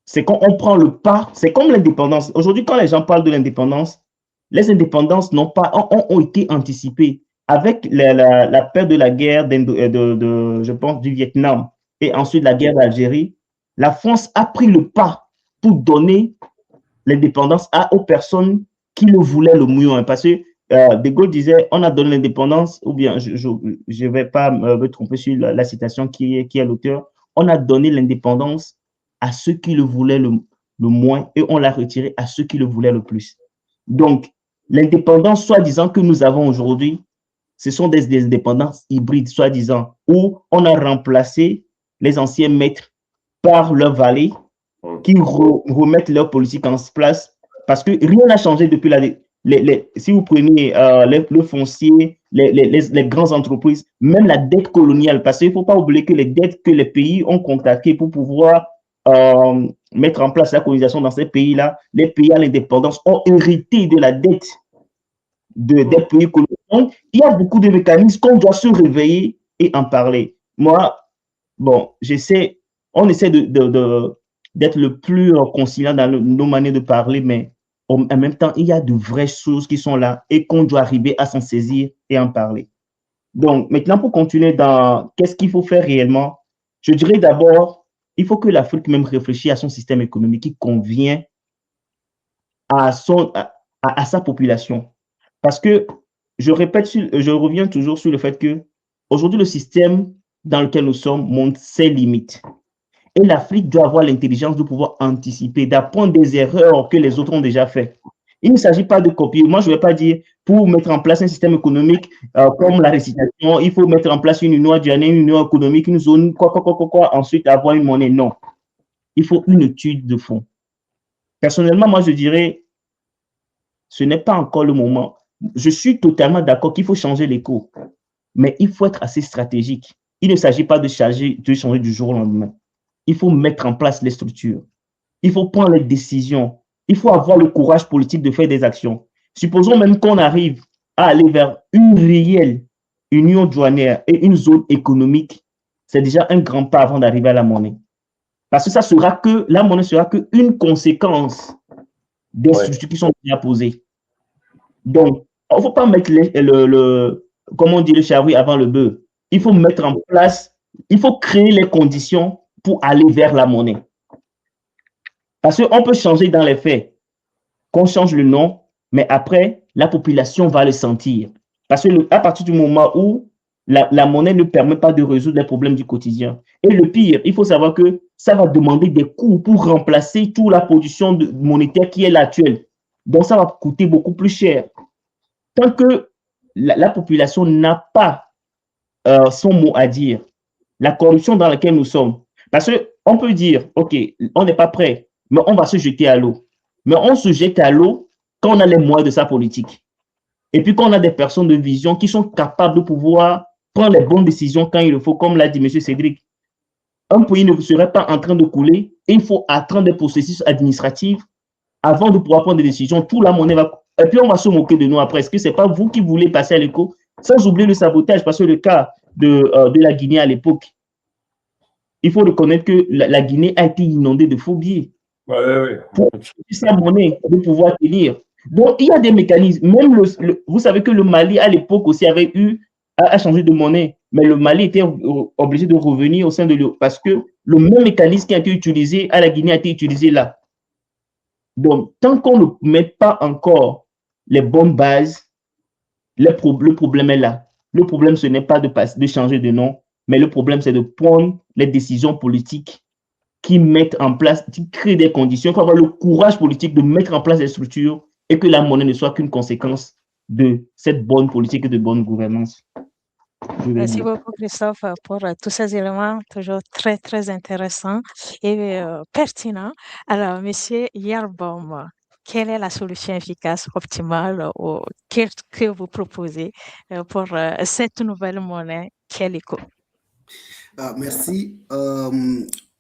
c'est quand on prend le pas, c'est comme l'indépendance. Aujourd'hui, quand les gens parlent de l'indépendance, les indépendances ont été anticipées. Avec la perte de la guerre, je pense, du Vietnam et ensuite la guerre d'Algérie, la France a pris le pas pour donner l'indépendance aux personnes qui le voulaient le mieux. Parce que De Gaulle disait, on a donné l'indépendance, ou bien je ne vais pas me tromper sur la citation qui est l'auteur, on a donné l'indépendance à ceux qui le voulaient le moins et on l'a retiré à ceux qui le voulaient le plus. Donc, l'indépendance, soi-disant, que nous avons aujourd'hui, ce sont des indépendances hybrides, soi-disant, où on a remplacé les anciens maîtres par leurs valets qui remettent leur politique en place parce que rien n'a changé depuis si vous prenez le foncier, les grandes entreprises, même la dette coloniale, parce qu'il ne faut pas oublier que les dettes que les pays ont contractées pour pouvoir mettre en place la colonisation dans ces pays-là, les pays à l'indépendance ont hérité de la dette des pays coloniaux. Donc, il y a beaucoup de mécanismes qu'on doit se réveiller et en parler. Moi, bon, on essaie d'être le plus conciliant dans nos manières de parler, mais en même temps, il y a de vraies choses qui sont là et qu'on doit arriver à s'en saisir et en parler. Donc, maintenant, pour continuer dans qu'est-ce qu'il faut faire réellement, je dirais d'abord, il faut que l'Afrique même réfléchisse à son système économique qui convient à sa population. Parce que, je reviens toujours sur le fait que aujourd'hui, le système dans lequel nous sommes montre ses limites. Et l'Afrique doit avoir l'intelligence de pouvoir anticiper, d'apprendre des erreurs que les autres ont déjà faites. Il ne s'agit pas de copier. Moi, je ne vais pas dire, pour mettre en place un système économique comme la récitation, il faut mettre en place une union douanière, une union économique, une zone, ensuite avoir une monnaie. Non. Il faut une étude de fond. Personnellement, moi, je dirais, ce n'est pas encore le moment. Je suis totalement d'accord qu'il faut changer les cours, mais il faut être assez stratégique. Il ne s'agit pas de changer du jour au lendemain. Il faut mettre en place les structures. Il faut prendre les décisions. Il faut avoir le courage politique de faire des actions. Supposons même qu'on arrive à aller vers une réelle union douanière et une zone économique. C'est déjà un grand pas avant d'arriver à la monnaie. Parce que la monnaie sera qu'une conséquence des structures qui sont déjà posées. Donc, il ne faut pas mettre comme on dit, le charrue avant le bœuf. Il faut mettre en place, il faut créer les conditions pour aller vers la monnaie. Parce qu'on peut changer dans les faits, qu'on change le nom, mais après, la population va le sentir. Parce qu'à partir du moment où la monnaie ne permet pas de résoudre les problèmes du quotidien. Et le pire, il faut savoir que ça va demander des coûts pour remplacer toute la production monétaire qui est l'actuelle. Donc, ça va coûter beaucoup plus cher. Tant que la population n'a pas son mot à dire, la corruption dans laquelle nous sommes, parce qu'on peut dire, OK, on n'est pas prêt, mais on va se jeter à l'eau. Mais on se jette à l'eau quand on a les moyens de sa politique. Et puis quand on a des personnes de vision qui sont capables de pouvoir prendre les bonnes décisions quand il le faut, comme l'a dit M. Cédric. Un pays ne serait pas en train de couler et il faut attendre des processus administratifs avant de pouvoir prendre des décisions. Tout la monnaie va... Et puis on va se moquer de nous après. Est-ce que ce n'est pas vous qui voulez passer à l'éco? Sans oublier le sabotage, parce que le cas de la Guinée à l'époque, il faut reconnaître que la Guinée a été inondée de faux billets. Pour sa monnaie, de pouvoir tenir. Donc, il y a des mécanismes. Même vous savez que le Mali, à l'époque aussi, a changé de monnaie. Mais le Mali était obligé de revenir au sein de l'eau parce que le même mécanisme qui a été utilisé à la Guinée a été utilisé là. Donc, tant qu'on ne met pas encore les bonnes bases, le problème est là. Le problème, ce n'est pas de changer de nom, mais le problème, c'est de prendre les décisions politiques qui mettent en place, qui créent des conditions. Il faut avoir le courage politique de mettre en place des structures et que la monnaie ne soit qu'une conséquence de cette bonne politique et de bonne gouvernance. Merci beaucoup, Christophe, pour tous ces éléments toujours très, très intéressants et pertinents. Alors, Monsieur Yerbom, quelle est la solution efficace, optimale, ou qu'est-ce que vous proposez pour cette nouvelle monnaie qu'est l'éco? Merci.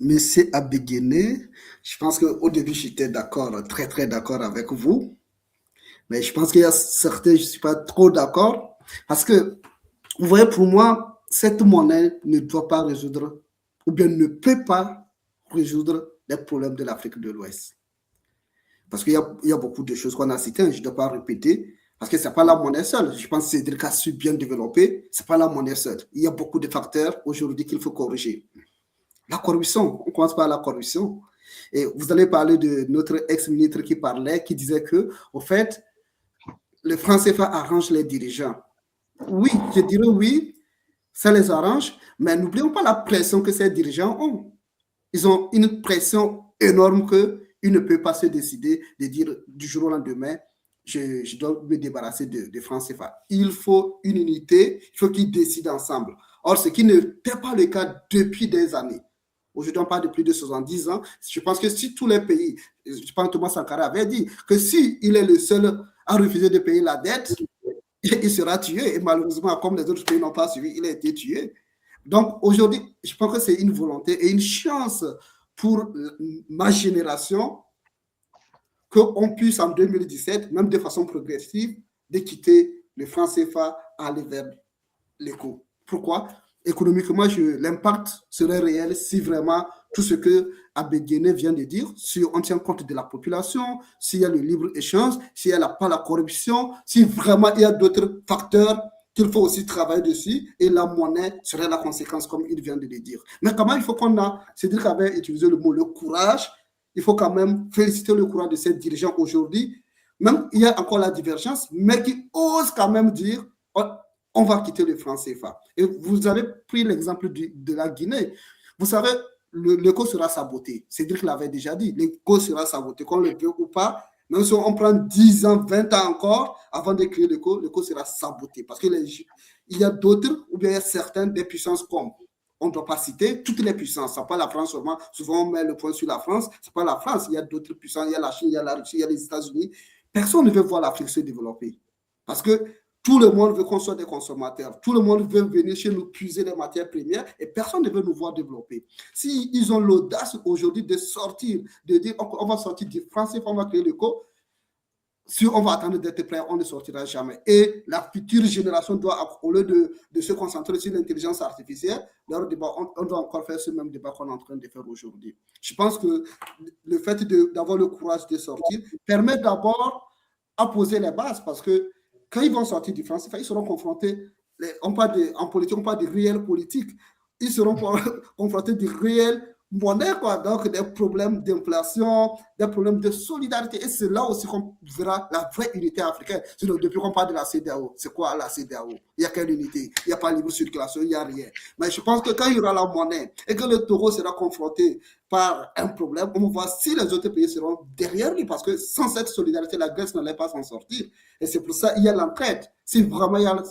Monsieur Abéguéné, je pense qu'au début, j'étais d'accord, très, très d'accord avec vous. Mais je pense qu'il y a certains, je ne suis pas trop d'accord. Parce que, vous voyez, pour moi, cette monnaie ne doit pas résoudre, ou bien ne peut pas résoudre les problèmes de l'Afrique de l'Ouest. Parce qu'il y a beaucoup de choses qu'on a citées, je ne dois pas répéter, parce que ce n'est pas la monnaie seule. Je pense que Cédric a su bien développer, ce n'est pas la monnaie seule. Il y a beaucoup de facteurs aujourd'hui qu'il faut corriger. La corruption, on commence par la corruption. Et vous allez parler de notre ex-ministre qui parlait, qui disait que, au fait, le franc CFA arrange les dirigeants. Oui, je dirais oui, ça les arrange, mais n'oublions pas la pression que ces dirigeants ont. Ils ont une pression énorme qu'ils ne peuvent pas se décider de dire du jour au lendemain, je dois me débarrasser de franc CFA. Il faut une unité, il faut qu'ils décident ensemble. Or, ce qui n'était pas le cas depuis des années. Aujourd'hui, on parle de plus de 70 ans. Je pense que si tous les pays, je pense que Thomas Sankara avait dit que s'il est le seul à refuser de payer la dette, il sera tué. Et malheureusement, comme les autres pays n'ont pas suivi, il a été tué. Donc aujourd'hui, je pense que c'est une volonté et une chance pour ma génération qu'on puisse en 2017, même de façon progressive, de quitter le franc CFA à aller vers l'éco. Pourquoi? Économiquement, l'impact serait réel si vraiment tout ce que Abéguéné vient de dire, si on tient compte de la population, s'il y a le libre-échange, s'il n'y a pas la corruption, si vraiment il y a d'autres facteurs qu'il faut aussi travailler dessus, et la monnaie serait la conséquence, comme il vient de le dire. Mais quand même, il faut qu'on a, Cédric avait utilisé le mot le courage, il faut quand même féliciter le courage de ces dirigeants aujourd'hui, même il y a encore la divergence, mais qui osent quand même dire on va quitter le franc CFA. Et vous avez pris l'exemple de la Guinée. Vous savez, l'éco sera saboté. Cédric l'avait déjà dit, l'éco sera saboté, qu'on le veut ou pas. Même si on prend 10 ans, 20 ans encore avant de créer l'éco sera saboté. Parce qu'il y a d'autres, ou bien il y a certaines des puissances comme, on ne doit pas citer toutes les puissances. Ce n'est pas la France seulement. Souvent, on met le point sur la France. Ce n'est pas la France. Il y a d'autres puissances. Il y a la Chine, il y a la Russie, il y a les États-Unis. Personne ne veut voir l'Afrique se développer. Parce que tout le monde veut qu'on soit des consommateurs. Tout le monde veut venir chez nous puiser les matières premières et personne ne veut nous voir développer. S'ils ont l'audace aujourd'hui de sortir, de dire on va sortir du franc CFA, on va créer l'éco, si on va attendre d'être prêt, on ne sortira jamais. Et la future génération doit, au lieu de se concentrer sur l'intelligence artificielle, leur débat, on doit encore faire ce même débat qu'on est en train de faire aujourd'hui. Je pense que le fait d'avoir le courage de sortir permet d'abord à poser les bases parce que quand ils vont sortir du franc CFA, ils seront confrontés, en politique, on parle de réelle politique, ils seront confrontés de réelles monnaies, quoi. Donc des problèmes d'inflation, des problèmes de solidarité. Et c'est là aussi qu'on verra la vraie unité africaine. Sinon, depuis qu'on parle de la CEDEAO, c'est quoi la CEDEAO? Il n'y a quelle unité? Il n'y a pas de libre circulation, il n'y a rien. Mais je pense que quand il y aura la monnaie et que le taureau sera confronté par un problème, on va voir si les autres pays seront derrière lui, parce que sans cette solidarité, la Grèce n'allait pas s'en sortir. Et c'est pour ça qu'il y a l'entraide. Si vraiment il y a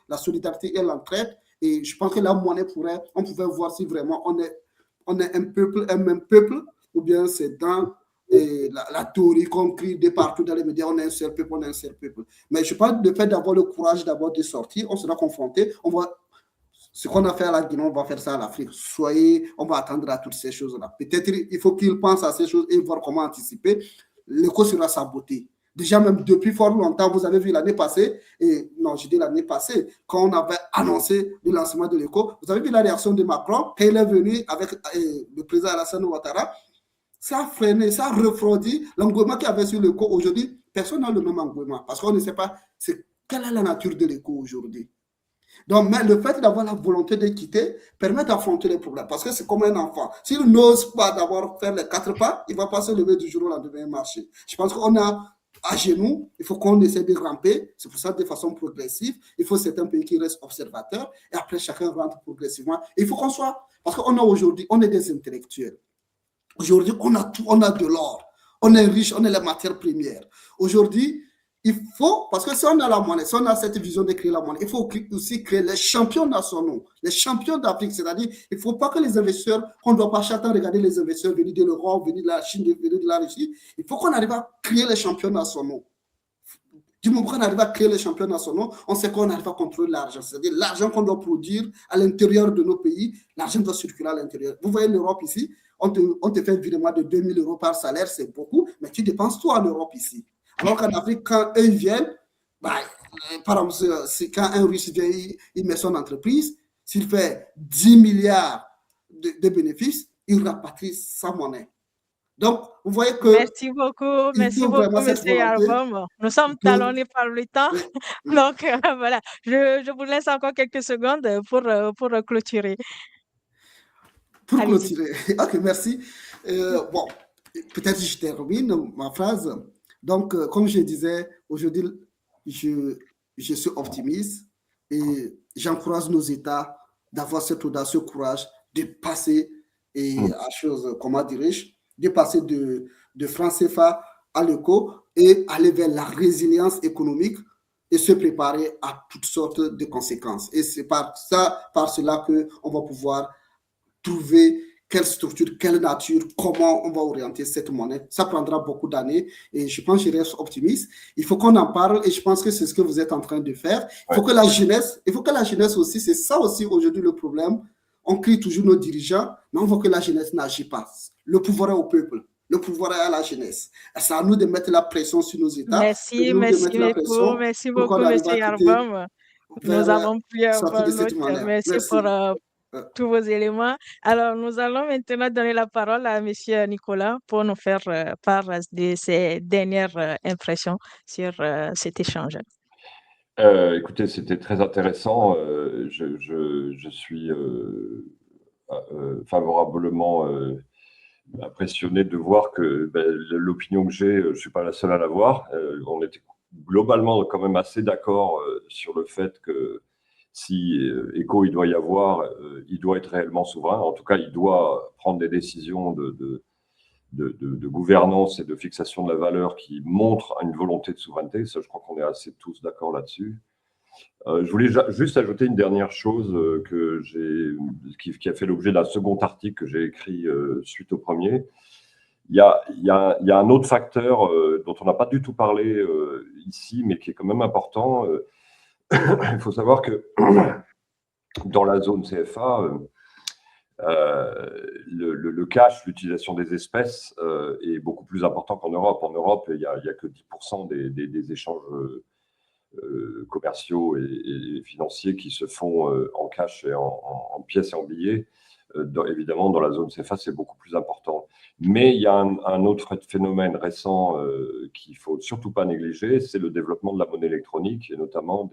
la solidarité et l'entraide, et je pense que la monnaie on pouvait voir si vraiment on est un peuple, un même peuple, ou bien c'est dans la théorie qu'on crie de partout dans les médias, on est un seul peuple, on est un seul peuple. Mais je parle du fait d'avoir le courage d'abord de sortir, on sera confronté, on va ce qu'on a fait à la Guinée, on va faire ça à l'Afrique. On va attendre à toutes ces choses-là. Peut-être il faut qu'ils pensent à ces choses et voir comment anticiper. L'éco sera saboté. Déjà, même depuis fort longtemps, vous avez vu l'année passée, l'année passée, quand on avait annoncé le lancement de l'éco, vous avez vu la réaction de Macron, quand il est venu avec le président Alassane Ouattara, ça a freiné, ça a refroidi l'engouement qu'il y avait sur l'éco. Aujourd'hui, personne n'a le même engouement, parce qu'on ne sait pas quelle est la nature de l'éco aujourd'hui. Donc, mais le fait d'avoir la volonté de quitter permet d'affronter les problèmes, parce que c'est comme un enfant. S'il n'ose pas d'abord faire les 4 pas, il ne va pas se lever du jour au lendemain et marcher. Je pense qu'on a à genoux, il faut qu'on essaie de ramper, c'est pour ça de façon progressive, il faut certains pays qui restent observateurs, et après chacun rentre progressivement. Il faut qu'on soit, parce qu'on a aujourd'hui, on est des intellectuels. Aujourd'hui, on a tout, on a de l'or, on est riche, on a les matières premières. Aujourd'hui, Il faut, parce que si on a la monnaie, si on a cette vision de créer la monnaie, il faut aussi créer les champions nationaux, les champions d'Afrique. C'est-à-dire, il ne faut pas que les investisseurs, on ne doit pas chaque temps regarder les investisseurs venus de l'Europe, venus de la Chine, venus de la Russie. Il faut qu'on arrive à créer les champions nationaux. Du moment qu'on arrive à créer les champions nationaux, on sait qu'on arrive à contrôler l'argent. C'est-à-dire l'argent qu'on doit produire à l'intérieur de nos pays, l'argent doit circuler à l'intérieur. Vous voyez l'Europe ici, on te fait un virement de 2 000 € par salaire, c'est beaucoup, mais tu dépenses tout en Europe ici. Alors qu'en Afrique, quand eux viennent, bah, par exemple, c'est quand un Russe vient, il met son entreprise, s'il fait 10 milliards de bénéfices, il rapatrie sa monnaie. Donc, vous voyez que... Merci beaucoup, M. Yarbom. Nous sommes talonnés par le temps. Donc, voilà, je vous laisse encore quelques secondes pour clôturer. Pour clôturer. Ok, merci. Bon, peut-être je termine ma phrase. Donc, comme je disais, aujourd'hui, je suis optimiste et j'encourage nos États d'avoir cette audace, ce courage de passer à choses, comment dirais-je, de passer de franc CFA à l'ECO et aller vers la résilience économique et se préparer à toutes sortes de conséquences. Et c'est par cela qu'on va pouvoir trouver quelle structure, quelle nature, comment on va orienter cette monnaie. Ça prendra beaucoup d'années et je pense que je reste optimiste. Il faut qu'on en parle et je pense que c'est ce que vous êtes en train de faire. Il faut que la jeunesse aussi, c'est ça aussi aujourd'hui le problème. On crie toujours nos dirigeants, mais on voit que la jeunesse n'agit pas. Le pouvoir est au peuple. Le pouvoir est à la jeunesse. C'est à nous de mettre la pression sur nos États. Merci beaucoup, M. Yarbom. Nous avons pu avoir l'autre. Merci pour tous vos éléments. Alors, nous allons maintenant donner la parole à M. Nicolas pour nous faire part de ses dernières impressions sur cet échange. Écoutez, c'était très intéressant. Je suis favorablement impressionné de voir que l'opinion que j'ai, je ne suis pas la seule à l'avoir. On était globalement quand même assez d'accord sur le fait que si ECO il doit y avoir, il doit être réellement souverain. En tout cas, il doit prendre des décisions de gouvernance et de fixation de la valeur qui montrent une volonté de souveraineté. Ça, je crois qu'on est assez tous d'accord là-dessus. Je voulais juste ajouter une dernière chose qui a fait l'objet d'un second article que j'ai écrit suite au premier. Il y a un autre facteur dont on n'a pas du tout parlé ici, mais qui est quand même important. Il faut savoir que dans la zone CFA, le cash, l'utilisation des espèces est beaucoup plus important qu'en Europe. En Europe, il n'y a que 10% des échanges commerciaux et financiers qui se font en cash et en pièces et en billets. Évidemment, dans la zone CFA, c'est beaucoup plus important. Mais il y a un autre phénomène récent qu'il ne faut surtout pas négliger, c'est le développement de la monnaie électronique et notamment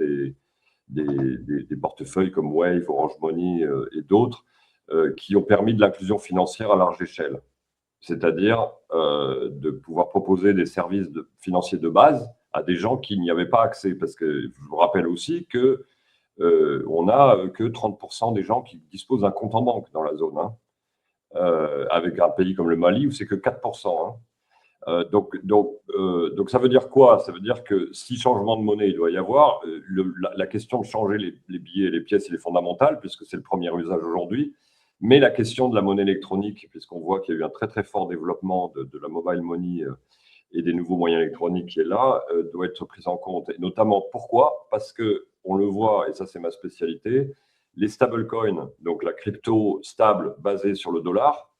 des portefeuilles comme Wave, Orange Money et d'autres qui ont permis de l'inclusion financière à large échelle. C'est-à-dire de pouvoir proposer des services financiers de base à des gens qui n'y avaient pas accès. Parce que je vous rappelle aussi que on n'a que 30% des gens qui disposent d'un compte en banque dans la zone, avec un pays comme le Mali où c'est que 4%. Donc ça veut dire quoi? Ça veut dire que si changement de monnaie il doit y avoir, la question de changer les billets et les pièces, elle est fondamentale puisque c'est le premier usage aujourd'hui. Mais la question de la monnaie électronique, puisqu'on voit qu'il y a eu un très très fort développement de la mobile money et des nouveaux moyens électroniques qui est là, doit être prise en compte. Et notamment, pourquoi? Parce qu'on le voit, et ça c'est ma spécialité, les stablecoins, donc la crypto stable basée sur le dollar,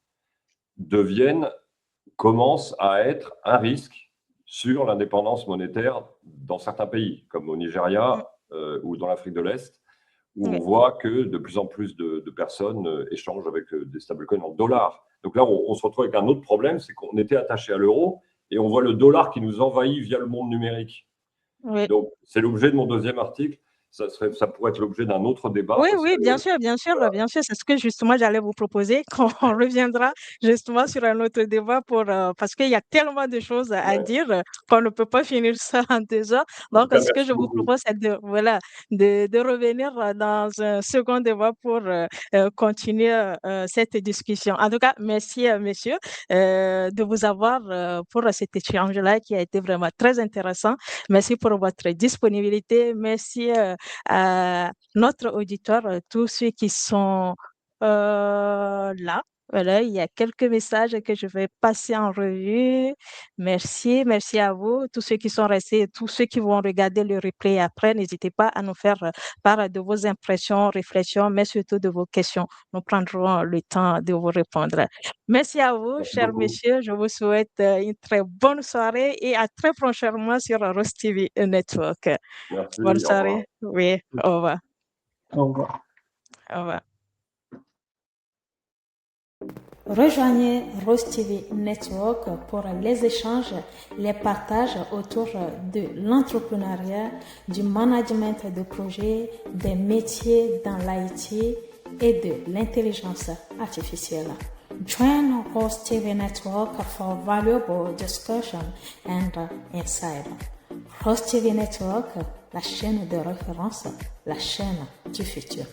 commencent à être un risque sur l'indépendance monétaire dans certains pays, comme au Nigeria ou dans l'Afrique de l'Est, où on voit que de plus en plus de personnes échangent avec des stablecoins en dollars. Donc là, on se retrouve avec un autre problème, c'est qu'on était attaché à l'euro et on voit le dollar qui nous envahit via le monde numérique. Oui. Donc, c'est l'objet de mon deuxième article. ça pourrait être l'objet d'un autre débat. Oui, parce oui, que, bien sûr, voilà. c'est ce que justement j'allais vous proposer, qu'on reviendra justement sur un autre débat parce qu'il y a tellement de choses à Ouais. dire qu'on ne peut pas finir ça en 2 heures. En tout Donc, cas, ce que merci je vous beaucoup. propose, c'est de revenir dans un second débat pour continuer cette discussion. En tout cas, merci, messieurs, de vous avoir pour cet échange-là qui a été vraiment très intéressant. Merci pour votre disponibilité. Merci à notre auditoire, tous ceux qui sont là. Voilà, il y a quelques messages que je vais passer en revue. Merci, merci à vous, tous ceux qui sont restés, tous ceux qui vont regarder le replay après. N'hésitez pas à nous faire part de vos impressions, réflexions, mais surtout de vos questions. Nous prendrons le temps de vous répondre. Merci à vous, Merci chers beaucoup. messieurs. Je vous souhaite une très bonne soirée et à très prochainement sur Rose TV Network. Merci, Bonne au revoir. soirée. Oui, au revoir. Au revoir. Au revoir. Rejoignez Rose TV Network pour les échanges, les partages autour de l'entrepreneuriat, du management de projet, des métiers dans l'IT et de l'intelligence artificielle. Join Rose TV Network for valuable discussion and insight. Rose TV Network, la chaîne de référence, la chaîne du futur.